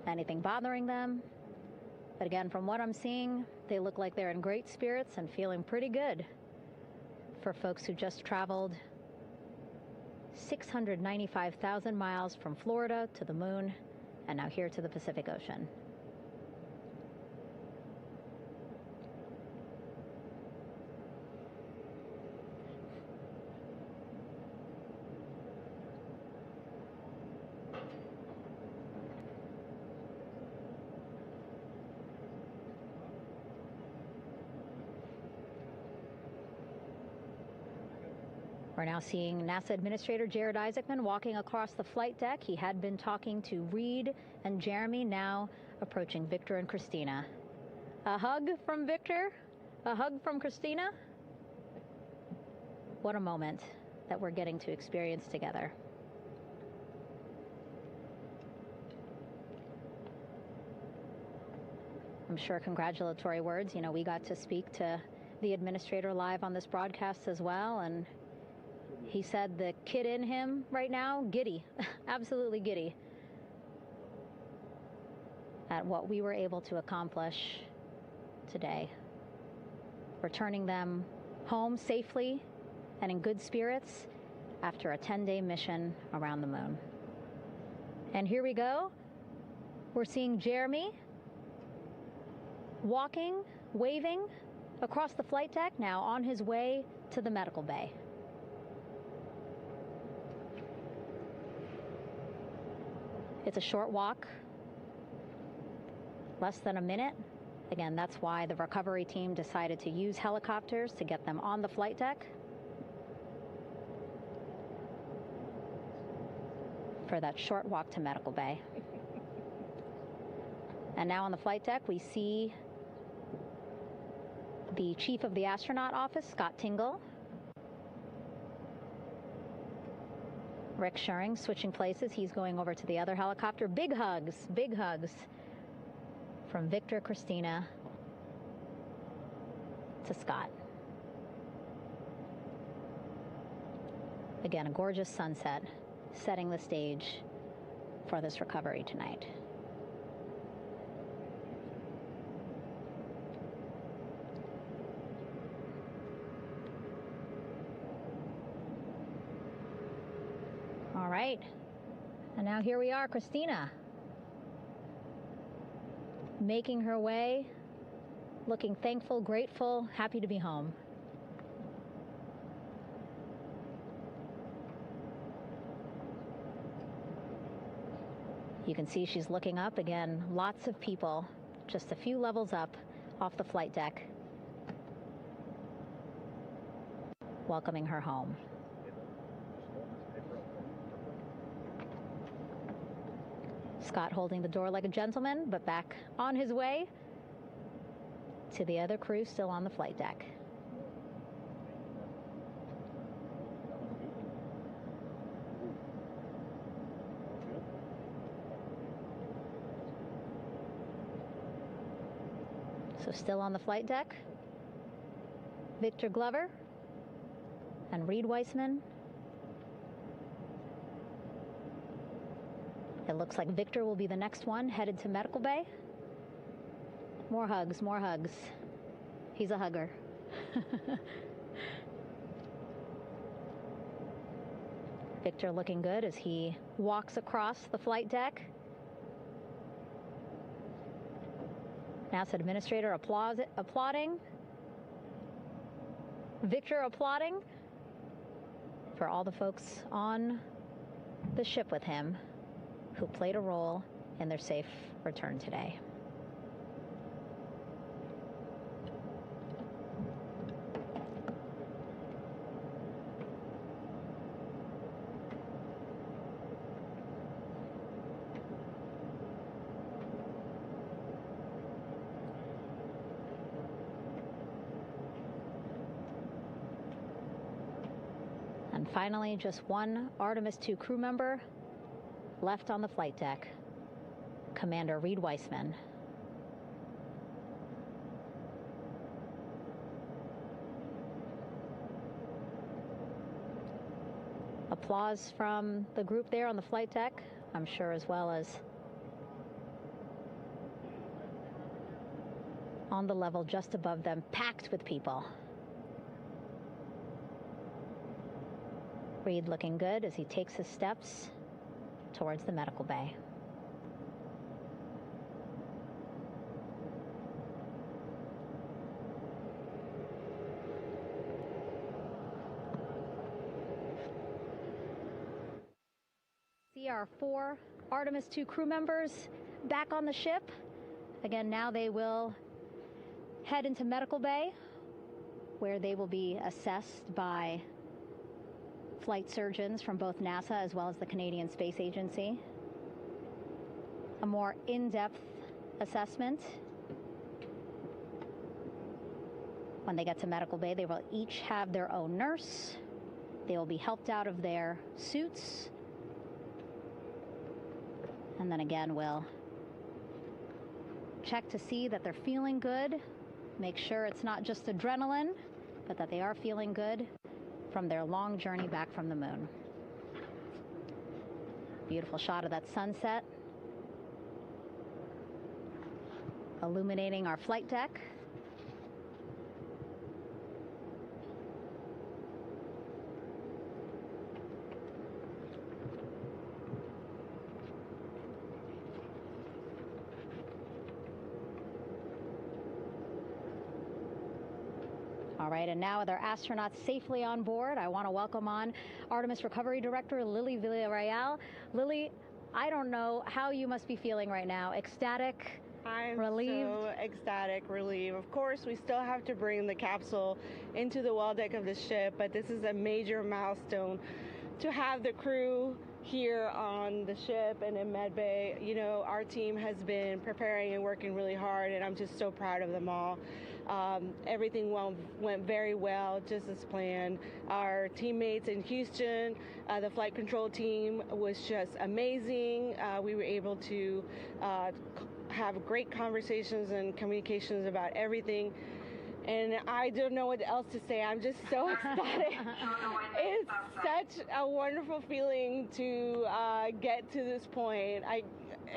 anything bothering them. But again, from what I'm seeing, they look like they're in great spirits and feeling pretty good for folks who just traveled 695,000 miles from Florida to the moon and now here to the Pacific Ocean. We're now seeing NASA Administrator Jared Isaacman walking across the flight deck. He had been talking to Reed and Jeremy, now approaching Victor and Christina. A hug from Victor, a hug from Christina. What a moment that we're getting to experience together. I'm sure congratulatory words. You know, we got to speak to the administrator live on this broadcast as well, and he said the kid in him right now, giddy, absolutely giddy at what we were able to accomplish today. Returning them home safely and in good spirits after a 10-day mission around the moon. And here we go. We're seeing Jeremy walking, waving across the flight deck, now on his way to the medical bay. It's a short walk, less than a minute. Again, that's why the recovery team decided to use helicopters to get them on the flight deck for that short walk to medical bay. And now on the flight deck, we see the chief of the astronaut office, Scott Tingle. Rick Schuring switching places. He's going over to the other helicopter. Big hugs from Victor, Christina to Scott. Again, a gorgeous sunset setting the stage for this recovery tonight. All right, and now here we are, Christina, making her way, looking thankful, grateful, happy to be home. You can see she's looking up. Again, lots of people, just a few levels up off the flight deck, welcoming her home. Scott holding the door like a gentleman, but back on his way to the other crew still on the flight deck. So still on the flight deck, Victor Glover and Reed Weissman. It looks like Victor will be the next one headed to medical bay. More hugs, more hugs. He's a hugger. Victor looking good as he walks across the flight deck. NASA Administrator applauding. Victor applauding for all the folks on the ship with him who played a role in their safe return today. And finally, just one Artemis II crew member left on the flight deck, Commander Reed Weissman. Applause from the group there on the flight deck, I'm sure, as well as on the level just above them, packed with people. Reed looking good as he takes his steps towards the medical bay. See our 4 Artemis II crew members back on the ship. Again, now they will head into medical bay, where they will be assessed by flight surgeons from both NASA as well as the Canadian Space Agency. A more in-depth assessment. When they get to medical bay, they will each have their own nurse. They will be helped out of their suits. And then again, we'll check to see that they're feeling good. Make sure it's not just adrenaline, but that they are feeling good from their long journey back from the moon. Beautiful shot of that sunset, illuminating our flight deck. All right, and now with our astronauts safely on board, I want to welcome on Artemis Recovery Director Lily Villarreal. Lily, I don't know how you must be feeling right now. Ecstatic, relieved? So ecstatic, relieved. Of course, we still have to bring the capsule into the well deck of the ship, but this is a major milestone to have the crew here on the ship and in med bay. You know, our team has been preparing and working really hard, and I'm just so proud of them all. Everything went very well, just as planned. Our teammates in Houston, the flight control team was just amazing. We were able to have great conversations and communications about everything. And I don't know what else to say. I'm just so ecstatic. It's such a wonderful feeling to get to this point.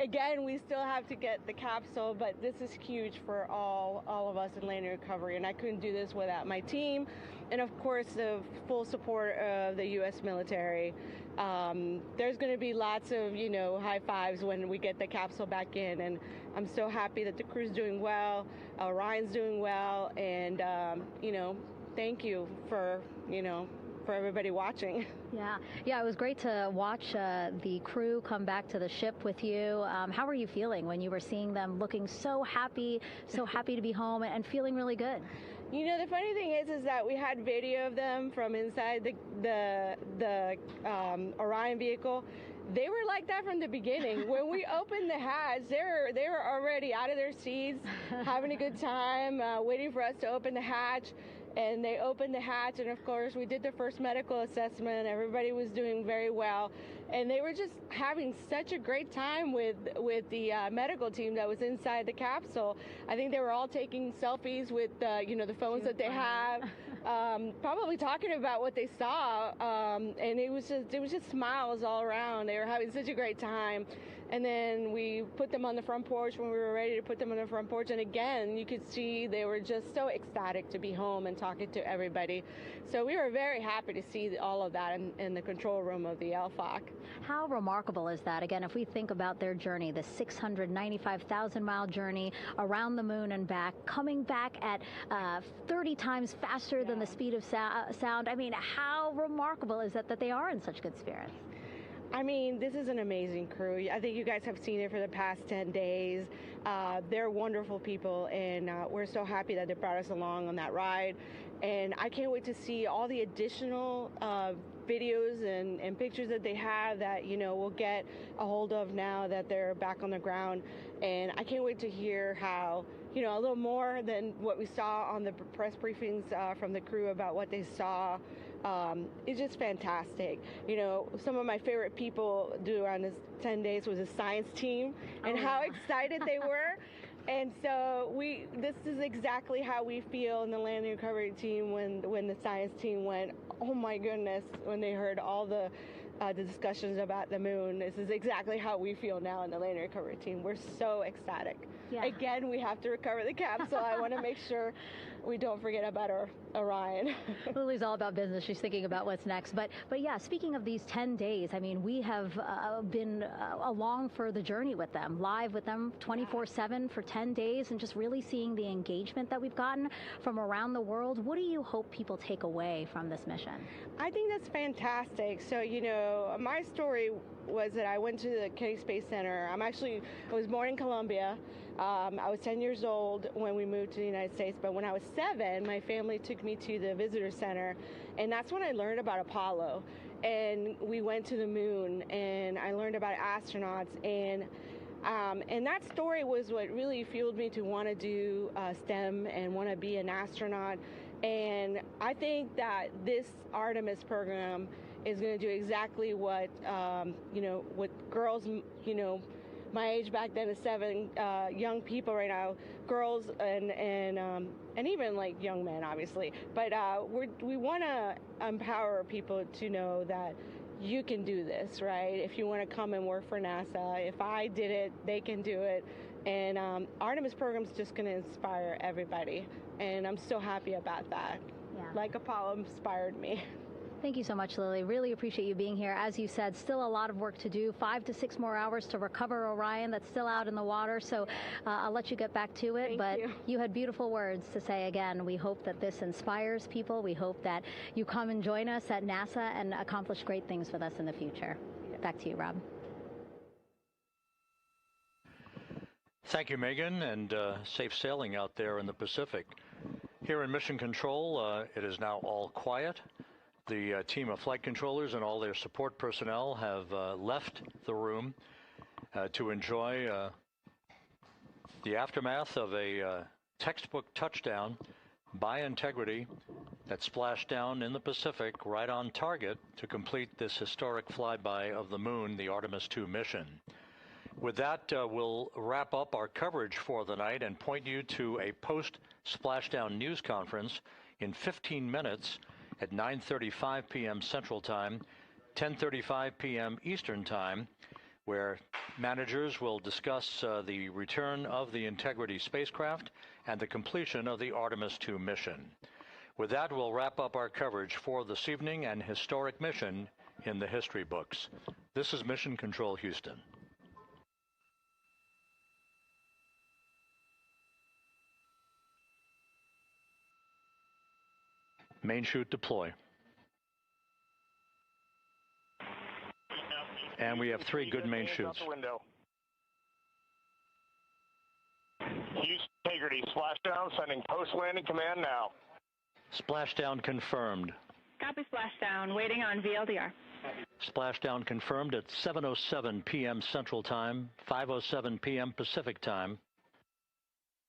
Again, we still have to get the capsule, but this is huge for all of us in landing recovery, and I couldn't do this without my team, and of course the full support of the U.S. military. There's going to be lots of, high fives when we get the capsule back in, and I'm so happy that the crew's doing well, Ryan's doing well, and thank you for everybody watching. Yeah, it was great to watch the crew come back to the ship with you. How were you feeling when you were seeing them looking so happy to be home and feeling really good? The funny thing is that we had video of them from inside the Orion vehicle. They were like that from the beginning. When we opened the hatch, they were already out of their seats, having a good time, waiting for us to open the hatch. And they opened the hatch, and of course we did the first medical assessment. Everybody was doing very well, and they were just having such a great time with the medical team that was inside the capsule. I think they were all taking selfies with the phones that they have, probably talking about what they saw, and it was just smiles all around. They were having such a great time. And then we put them on the front porch when we were ready to put them on the front porch. And again, you could see they were just so ecstatic to be home and talking to everybody. So we were very happy to see all of that in the control room of the LFOC. How remarkable is that? Again, if we think about their journey, the 695,000-mile journey around the moon and back, coming back at 30 times faster than the speed of sound. I mean, how remarkable is that they are in such good spirits? I mean, this is an amazing crew. I think you guys have seen it for the past 10 days. They're wonderful people, and we're so happy that they brought us along on that ride. And I can't wait to see all the additional videos and pictures that they have that, we'll get a hold of now that they're back on the ground. And I can't wait to hear how a little more than what we saw on the press briefings from the crew about what they saw. It's just fantastic. Some of my favorite people around this 10 days was a science team and how excited they were. And so this is exactly how we feel in the landing recovery team when the science team went, oh my goodness, when they heard all the discussions about the moon. This is exactly how we feel now in the landing recovery team. We're so ecstatic. Yeah. Again, we have to recover the capsule. I want to make sure we don't forget about our Orion. Lily's all about business. She's thinking about what's next. But yeah, speaking of these 10 days, I mean, we have been along for the journey with them, live with them 24/7 for 10 days, and just really seeing the engagement that we've gotten from around the world. What do you hope people take away from this mission? I think that's fantastic. So, my story was that I went to the Kennedy Space Center. I was born in Colombia. I was 10 years old when we moved to the United States, but when I was 7, my family took me to the visitor center, and that's when I learned about Apollo. And we went to the moon, and I learned about astronauts, and that story was what really fueled me to want to do STEM and want to be an astronaut. And I think that this Artemis program is going to do exactly what what girls, my age back then is 7, young people right now, girls and even like young men, obviously. But we want to empower people to know that you can do this, right? If you want to come and work for NASA, if I did it, they can do it. And Artemis program is just going to inspire everybody. And I'm so happy about that. Yeah. Like Apollo inspired me. Thank you so much, Lily. Really appreciate you being here. As you said, still a lot of work to do, 5 to 6 more hours to recover Orion that's still out in the water. So I'll let you get back to it. But you had beautiful words to say again. We hope that this inspires people. We hope that you come and join us at NASA and accomplish great things with us in the future. Yeah. Back to you, Rob. Thank you, Megan, and safe sailing out there in the Pacific. Here in Mission Control, it is now all quiet. The team of flight controllers and all their support personnel have left the room to enjoy the aftermath of a textbook touchdown by Integrity that splashed down in the Pacific right on target to complete this historic flyby of the moon, the Artemis II mission. With that, we'll wrap up our coverage for the night and point you to a post-splashdown news conference in 15 minutes at 9:35 p.m. Central Time, 10:35 p.m. Eastern Time, where managers will discuss the return of the Integrity spacecraft and the completion of the Artemis II mission. With that, we'll wrap up our coverage for this evening and historic mission in the history books. This is Mission Control Houston. Main chute deploy. And we have 3 good main chutes. Houston Integrity, splashdown, sending post-landing command now. Splashdown confirmed. Copy splashdown, waiting on VLDR. Splashdown confirmed at 7:07 p.m. Central Time, 5:07 p.m. Pacific Time.